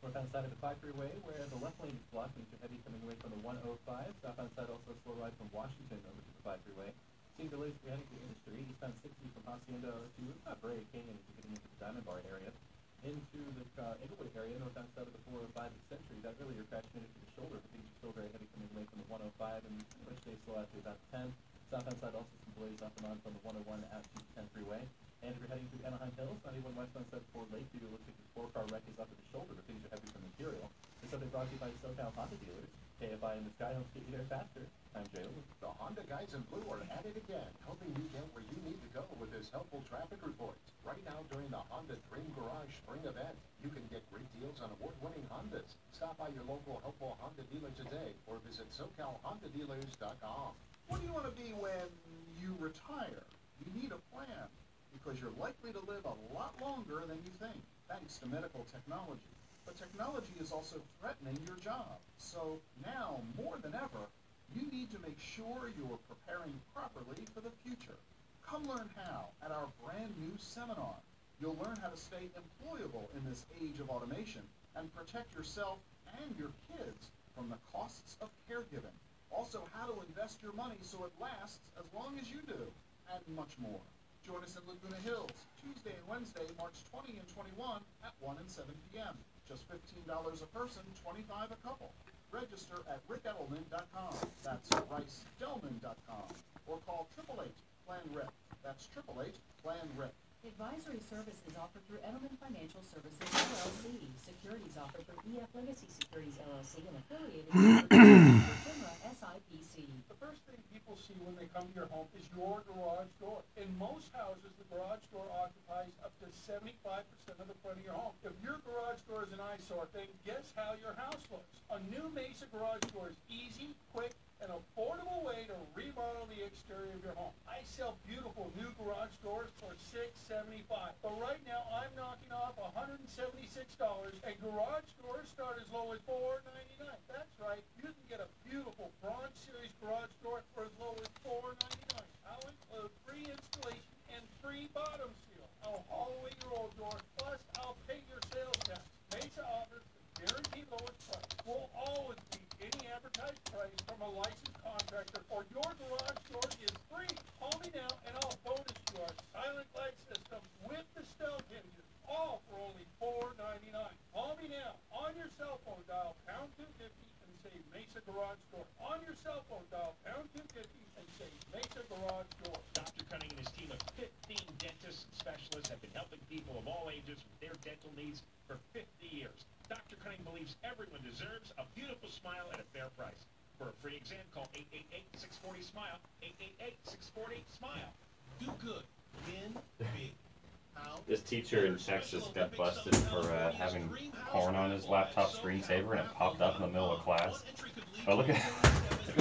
Northbound side of the 5 freeway, where the left lane is blocked, means you're heavy coming away from the 105. Southbound side also slow ride from Washington over to the 5 freeway. Seeing delays if you're heading to Industry, eastbound 60 from Hacienda to Brea Canyon as you're getting into the Diamond Bar area. Into the Inglewood area, northbound side of the 405 at Century. That earlier crash made it to the shoulder, but things are still very heavy coming away from the 105, and which they slow out to about 10. Southbound side also some delays off and on from the 101 out to the 10 freeway. And if you're heading to Anaheim Hills, 91 westbound side for Lakeview, it looks like this 4-car wreck is up at the shoulder, but things are heavy from Imperial. This update brought to you by SoCal Honda dealers. KFI and the Sky Homes get you there faster. I'm Jay Lewis. The Honda guys in blue are at it again, helping you get where you need to go with this helpful traffic report. Right now during the Honda Dream Garage Spring event, you can get great deals on award-winning Hondas. Stop by your local helpful Honda dealer today or visit SoCalHondaDealers.com. What do you want to be when you retire? You need a plan because you're likely to live a lot longer than you think, thanks to medical technology. But technology is also threatening your job. So now, more than ever, you need to make sure you're preparing properly for the future. Come learn how at our brand new seminar. You'll learn how to stay employable in this age of automation and protect yourself and your kids from the costs of caregiving. Also, how to invest your money so it lasts as long as you do, and much more. Join us in Laguna Hills, Tuesday and Wednesday, March 20 and 21 at 1 and 7 p.m. Just $15 a person, $25 a couple. Register at rickedelman.com. That's ricedelman.com. Or call 888-PLAN-RIC. That's 888-PLAN-RIC. Advisory services offered through Edelman Financial Services, LLC. Securities offered through EF Legacy Securities, LLC, and affiliated with FINRA SIPC. The first thing people people see when they come to your home is your garage door. In most houses, the garage door occupies up to 75% of the front of your home. If your garage door is an eyesore, then guess how your house looks. A new Mesa garage door is easy, quick, and affordable way to remodel the exterior of your home. I sell beautiful new garage doors for $675. But right now, I'm knocking off $176, and garage doors start as low as $499. That's right. You can get a beautiful Bronze Series garage door for as low as $499. I'll include free installation and free bottom seal. I'll haul away your old door, plus I'll pay your sales tax. Mesa offers the guaranteed lowest price. Will always be any advertised price from a licensed contractor, or your garage door is free. Call me now, and I'll bonus you our silent glide system with the stealth hinges, all for only $499. Call me now. On your cell phone, dial pound 250 and say Mesa Garage Door. On your cell phone, dial pound 250 and say Mesa Garage Door. Dr. Cunning and his team of 15 dentists and specialists have been helping people of all ages with their dental needs for 50 years. Dr. Cunning believes everyone deserves a beautiful smile at a fair price. For a free exam, call 888-640-SMILE, 888-640-SMILE. Do good. Win big. This teacher in Texas got busted for having porn on his laptop screensaver, and it popped up in the middle of class. Oh, look at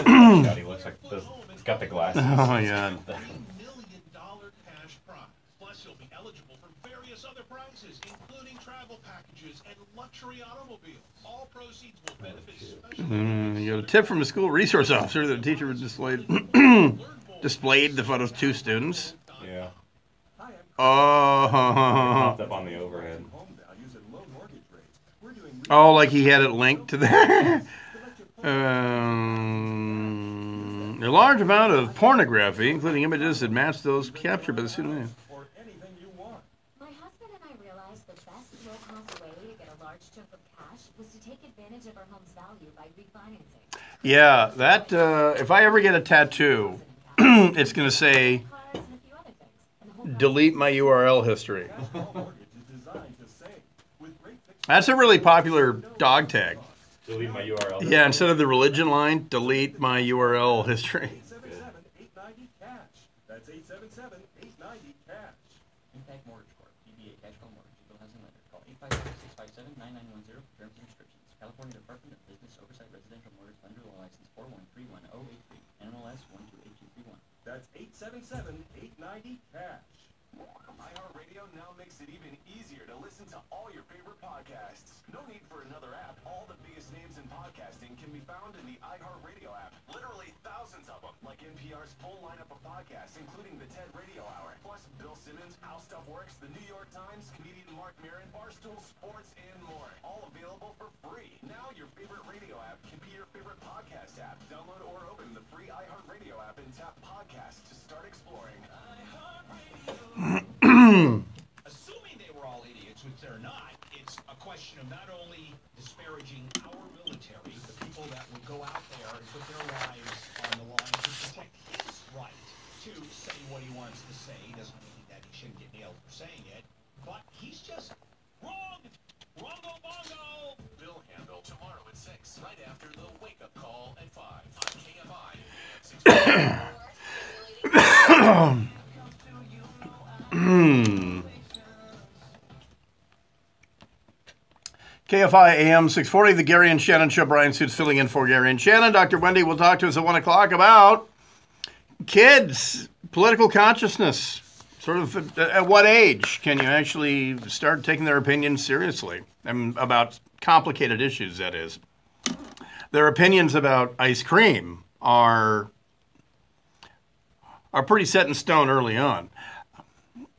that. He looks like this. He's got the glasses. Oh, my God. Cash prize. Plus, you'll be eligible for various other prizes, including travel packages and luxury automobiles. All proceeds will benefit special. You got a tip from a school resource officer that a teacher displayed the photos to students. Yeah. Oh. Popped up on the overhead. Oh, like he had it linked to there. A large amount of pornography, including images that match those captured by the student. My husband and I realized the best low-cost way to get a large chunk of cash was to take advantage of our home's value by refinancing. Yeah, that, if I ever get a tattoo, it's going to say, delete my URL history. That's a really popular dog tag. Delete my URL history. Yeah, instead of the religion line, delete my URL history. 877-890-CASH. That's 877-890-CASH. Impact Mortgage Corp. DBA Cash Flow Mortgage. Equal Housing Lender. Call 856-657-9910 for terms and restrictions. California Department of Business Oversight Residential Mortgage Lender Law License 4131083. NMLS 128231. That's 877-890-CASH. iHeartRadio now makes it even easier to listen to all your favorite podcasts. No need for another app. All the biggest names in podcasting can be found in the iHeartRadio app. Literally thousands of them, like NPR's full lineup of podcasts, including the TED Radio Hour, plus Bill Simmons, How Stuff Works, The New York Times, comedian Mark Maron, Barstool Sports, and more. All available for free. Now your favorite radio app can be your favorite podcast app. Download or open the free iHeartRadio app and tap podcast to start exploring. Assuming they were all idiots, which they're not, it's a question of not only disparaging our military, the people that would go out there and put their lives on the line to protect his right to say what he wants to say. Doesn't mean that he shouldn't get nailed for saying it, but he's just wrong. Wrongo bongo. Bill Handle tomorrow at 6, right after the wake-up call at 5 on KFI. KFI AM 640, the Gary and Shannon Show. Brian Suits filling in for Gary and Shannon. Dr. Wendy will talk to us at 1 o'clock about kids, political consciousness. Sort of at what age can you actually start taking their opinions seriously? And about complicated issues, that is. Their opinions about ice cream are pretty set in stone early on.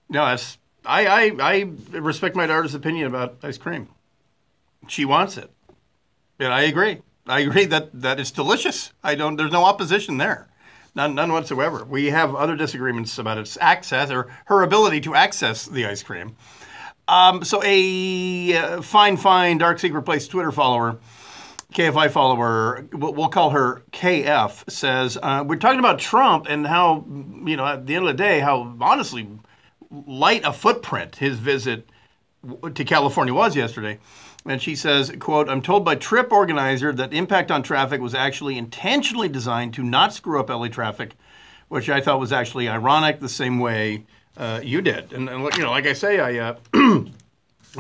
No, that's I respect my daughter's opinion about ice cream. She wants it, and I agree. I agree that it's delicious. There's no opposition there, none whatsoever. We have other disagreements about its access or her ability to access the ice cream. So a fine Dark Secret Place Twitter follower, KFI follower, we'll call her KF, says, we're talking about Trump and how, at the end of the day, how honestly light a footprint his visit to California was yesterday. And she says, quote, I'm told by trip organizer that impact on traffic was actually intentionally designed to not screw up LA traffic which I thought was actually ironic, the same way you did. And like I say, I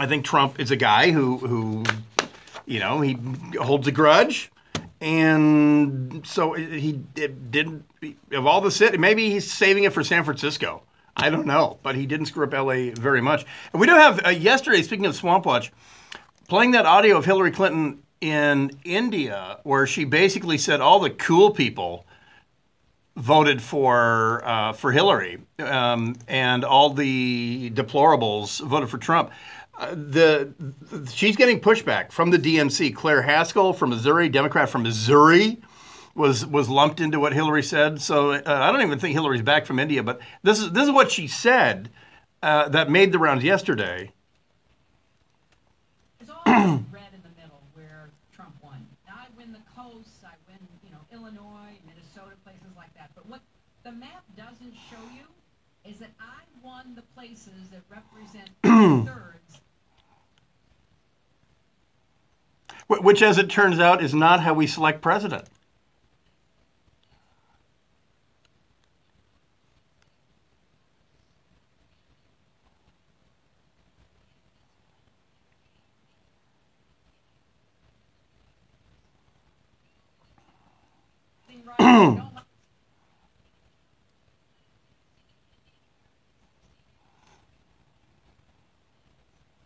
think Trump is a guy who he holds a grudge. And so he didn't, of all the cities, maybe he's saving it for San Francisco. I don't know, but he didn't screw up L.A. very much. And we do have, yesterday, speaking of Swamp Watch, playing that audio of Hillary Clinton in India, where she basically said all the cool people voted for Hillary, and all the deplorables voted for Trump. She's getting pushback from the DNC. Claire Haskell from Missouri, Democrat from Missouri, was lumped into what Hillary said. So I don't even think Hillary's back from India, but this is what she said that made the rounds yesterday. It's all red in the middle where Trump won. Now I win the coast, I win, Illinois, Minnesota, places like that. But what the map doesn't show you is that I won the places that represent thirds. Which, as it turns out, is not how we select president.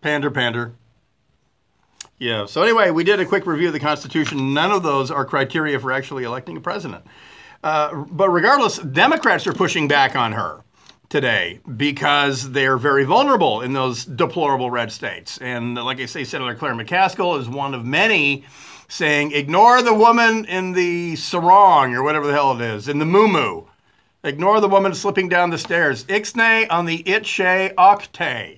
Pander. Yeah, so anyway, we did a quick review of the Constitution. None of those are criteria for actually electing a president. But regardless, Democrats are pushing back on her today because they're very vulnerable in those deplorable red states. And like I say, Senator Claire McCaskill is one of many saying, ignore the woman in the sarong, or whatever the hell it is, in the muumuu. Ignore the woman slipping down the stairs. Ixnay on the itche octay.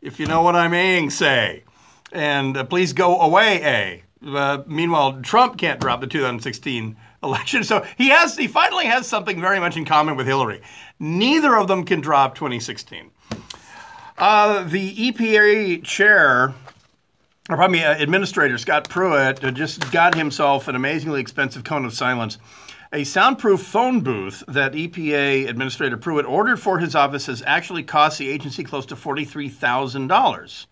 If you know what I mean, say. And please go away, meanwhile, Trump can't drop the 2016 election. So he finally has something very much in common with Hillary. Neither of them can drop 2016. The EPA chair, or probably Administrator Scott Pruitt, just got himself an amazingly expensive cone of silence. A soundproof phone booth that EPA Administrator Pruitt ordered for his office has actually cost the agency close to $43,000.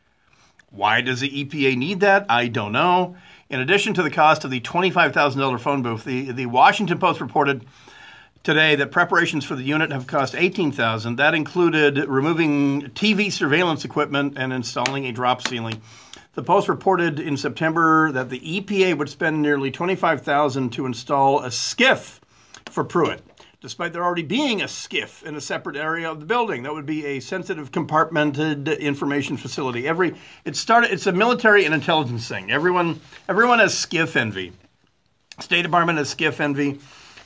Why does the EPA need that? I don't know. In addition to the cost of the $25,000 phone booth, the Washington Post reported today that preparations for the unit have cost $18,000. That included removing TV surveillance equipment and installing a drop ceiling. The Post reported in September that the EPA would spend nearly $25,000 to install a skiff for Pruitt, despite there already being a skiff in a separate area of the building. That would be a sensitive compartmented information facility. It's a military and intelligence thing. Everyone has skiff envy. State Department has skiff envy.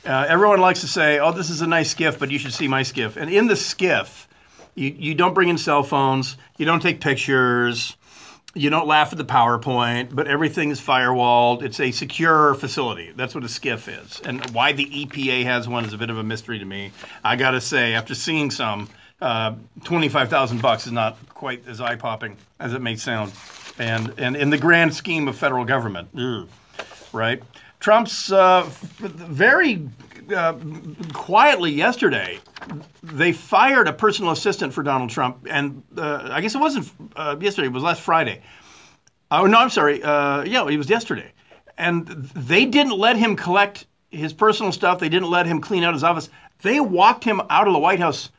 Everyone likes to say, oh, this is a nice skiff, but you should see my skiff. And in the skiff, you don't bring in cell phones. You don't take pictures. You don't laugh at the PowerPoint, but everything is firewalled. It's a secure facility. That's what a skiff is. And why the EPA has one is a bit of a mystery to me. I got to say, after seeing some, $25,000 is not quite as eye-popping as it may sound. And in the grand scheme of federal government, right? Trump's very quietly yesterday, they fired a personal assistant for Donald Trump, and I guess it wasn't yesterday, it was last Friday. Oh, no, I'm sorry. Yeah, it was yesterday. And they didn't let him collect his personal stuff. They didn't let him clean out his office. They walked him out of the White House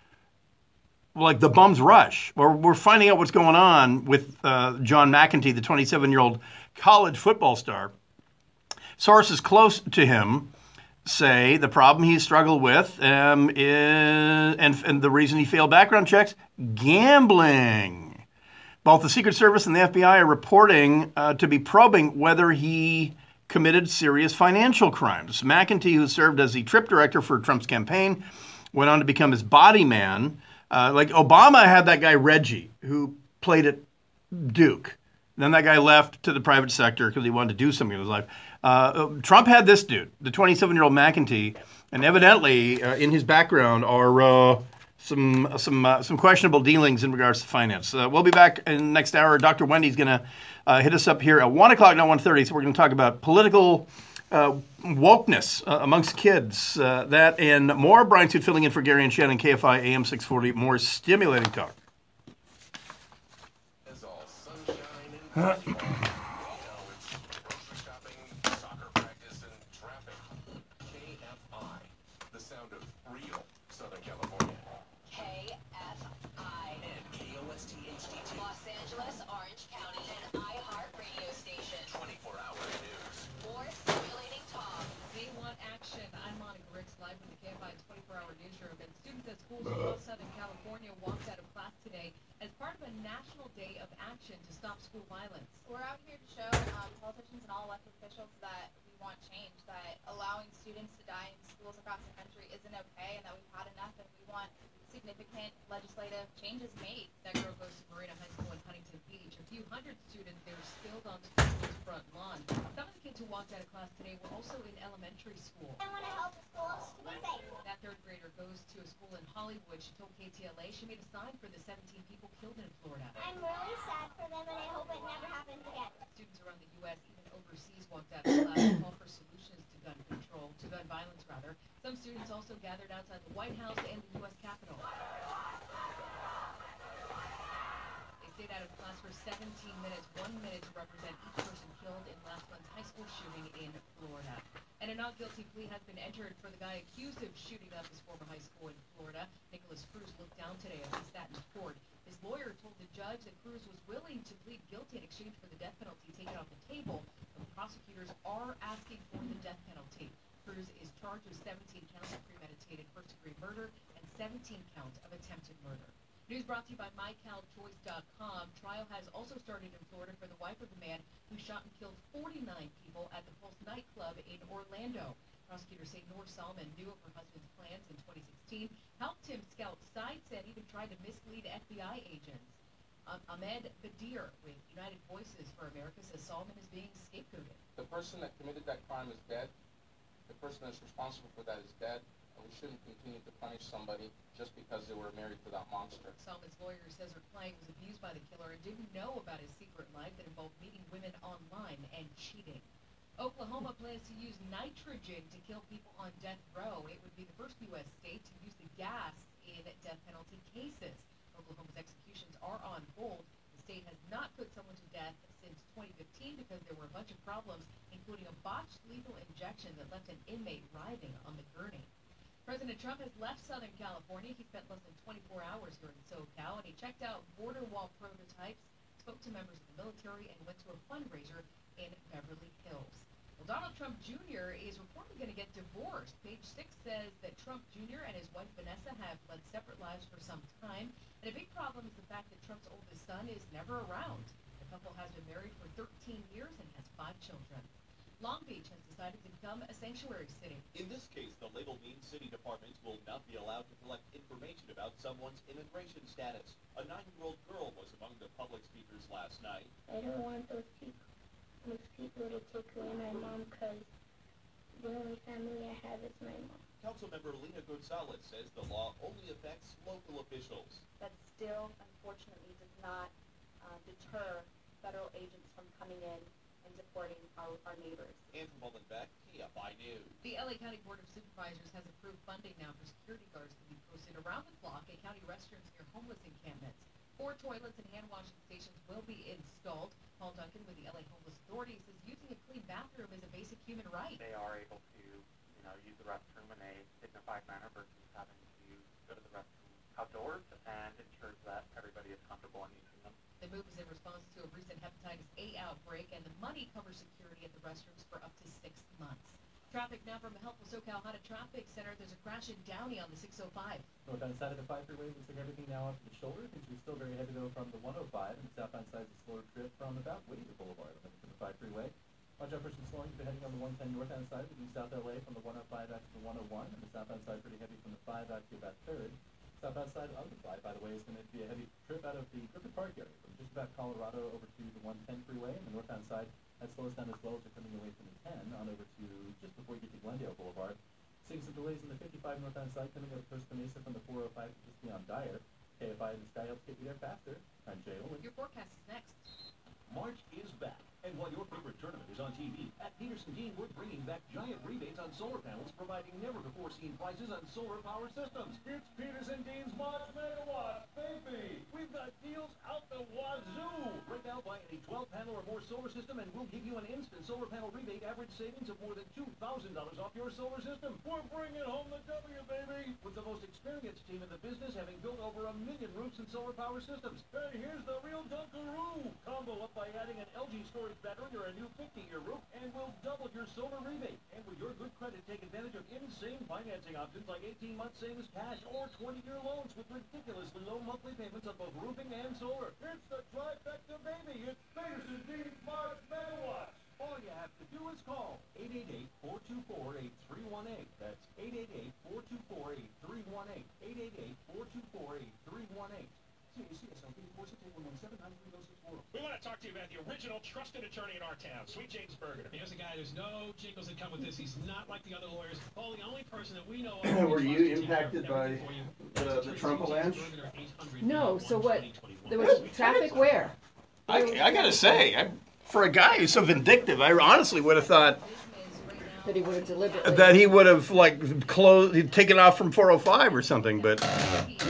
like the bum's rush. We're finding out what's going on with John McEntee, the 27-year-old college football star. Sources close to him say the problem he struggled with and the reason he failed background checks, gambling. Both the Secret Service and the FBI are reporting to be probing whether he committed serious financial crimes. McEntee, who served as the trip director for Trump's campaign, went on to become his body man. Like Obama had that guy Reggie, who played at Duke. Then that guy left to the private sector because he wanted to do something in his life. Trump had this dude, the 27-year-old McEntee, and evidently in his background are some questionable dealings in regards to finance. We'll be back in the next hour. Dr. Wendy's going to hit us up here at 1 o'clock, not 1:30, so we're going to talk about political wokeness amongst kids. That and more. Brian Toot filling in for Gary and Shannon, KFI AM 640. More stimulating talk. It's all sunshine and baseball. Now it's grocery shopping, soccer practice, and traffic. KFI, the sound of real Southern California. KFI. And KOST HD2, Los Angeles, Orange County, an iHeart radio station. 24-hour news. More stimulating talk. They want action. I'm Monica Ricks, live from the KFI 24-hour newsroom. And students at schools across Southern California walked out of class today as part of a national day of action to stop school violence. We're out here to show politicians and all elected officials that we want change, that allowing students to die in schools across the country isn't okay, and that we've had enough, and we want significant legislative changes made. That girl goes to Marina High School in Huntington Beach. A few hundred students there spilled onto the school's front lawn. Some of the kids who walked out of class today were also in elementary school. I want to help the schools to be safe. That third grader goes to a school in Hollywood. She told KTLA she made a sign for the 17 people killed in Florida. I'm really sad for them, and I hope it never happens again. Students around the U.S., even overseas, walked out of class to call for solutions to gun control, to gun violence, rather. Some students also gathered outside the White House and the U.S. Capitol. They stayed out of class for 17 minutes, 1 minute to represent each person killed in last month's high school shooting in Florida. And a not guilty plea has been entered for the guy accused of shooting up his former high school in Florida. Nicholas Cruz looked down today as he sat in court. His lawyer told the judge that Cruz was willing to plead guilty in exchange for the death penalty taken off the table, but the prosecutors are asking for the death penalty. Cruz is charged with 17 counts of premeditated first-degree murder and 17 counts of attempted murder. News brought to you by MyCalChoice.com. Trial has also started in Florida for the wife of the man who shot and killed 49 people at the Pulse nightclub in Orlando. Prosecutors say Noor Salman knew of her husband's plans in 2016, helped him scout sites, and even tried to mislead FBI agents. Ahmed Badir with United Voices for America says Salman is being scapegoated. The person that committed that crime is dead. The person that's responsible for that is dead. And we shouldn't continue to punish somebody just because they were married to that monster. Salman's lawyer says her client was abused by the killer and didn't know about his secret life that involved meeting women online and cheating. Oklahoma plans to use nitrogen to kill people on death row. It would be the first U.S. state to use the gas in death penalty cases. Oklahoma's executions are on hold. The state has not put someone to death since 2015 because there were a bunch of problems, including a botched lethal injection that left an inmate writhing on the gurney. President Trump has left Southern California. He spent less than 24 hours here in SoCal, and he checked out border wall prototypes, spoke to members of the military, and went to a fundraiser in Beverly Hills. Well, Donald Trump Jr. is reportedly going to get divorced. Page 6 says that Trump Jr. and his wife Vanessa have led separate lives for some time, and a big problem is the fact that Trump's oldest son is never around. The couple has been married for 13 years and has 5 children. Long Beach has decided to become a sanctuary city. In this case, the label means city departments will not be allowed to collect information about someone's immigration status. A 9-year-old girl was among the public speakers last night. I don't want those people to take away my mom because the only family I have is my mom. Councilmember Lena Gonzalez says the law only affects local officials. That still, unfortunately, does not deter federal agents from coming in and deporting our neighbors. Andrew Mullenbeck, KFI News. The LA County Board of Supervisors has approved funding now for security guards to be posted around the clock at county restrooms near homeless encampments. 4 toilets and hand washing stations will be installed. Paul Duncan with the LA Homeless Authority says using a clean bathroom is a basic human right. They are able to, use the restroom in a dignified manner versus having to go to the restroom outdoors, and ensures that everybody is comfortable in using them. The move is in response to a recent hepatitis A outbreak, and the money covers security at the restrooms for up to 6 months. Traffic now from a helpful SoCal Honda Traffic Center. There's a crash in Downey on the 605. Northbound side of the 5 freeway looks like everything now off the shoulder. Things are still very heavy though from the 105, and the southbound side is a slower trip from about Whittier Boulevard over to the 5 freeway. Watch out for some slowing if you're heading on the 110 northbound side between South LA from the 105 out to the 101, and the southbound side pretty heavy from the 5 out to about 3rd. Southbound side of the 5, by the way, is going to be a heavy trip out of the Griffith Park area from just about Colorado over to the 110 freeway, and the northbound side that slows down as well as you're coming away from the 10 on over to just before you get to Glendale Boulevard. Seeing some delays in the 55 northbound side coming up Costa Mesa from the 405 to just beyond Dyer. KFI in the sky helps get you there faster. I'm Jay Olin. Your forecast is next. March is back, and while your favorite tournament is on TV, at Peterson Dean we're bringing back giant rebates on solar panels, providing never-before-seen prices on solar power systems. It's Peters and Dean's March Megawatts, baby. We've got deals out the wazoo. Right now, buy any 12-panel or more solar system, and we'll give you an instant solar panel rebate average savings of more than $2,000 off your solar system. We're bringing home the W, baby. With the most experienced team in the business, having built over 1 million roofs and solar power systems. Hey, here's the real Dunkaroo. Combo up by adding an LG storage battery or a new 50-year roof, and we'll double your solar rebate. And with your good credit, take advantage of insane financing options like 18-month savings cash or 20-year loans with ridiculously low monthly payments on both roofing and solar. It's the trifecta, baby. It's Peters and Dean's March Megawatts. All you have to do is call 888-424-8318. That's 888-424-8318. 888-424-8318. CACSLB 468-117-93064. We want to talk to you about the original trusted attorney in our town, Sweet James Berger. Here's a guy, there's no jingles that come with this. He's not like the other lawyers. Paul, the only person that we know of. Were you impacted by the Trump avalanche? No, so what? There was traffic where? I gotta say, for a guy who's so vindictive, I honestly would have thought That he would have deliberately. that he would have he'd taken off from 405 or something. But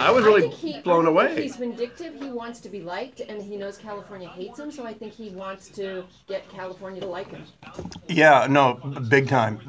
I was really blown I think away. he's vindictive. He wants to be liked, and he knows California hates him. So I think he wants to get California to like him. Yeah, no, big time.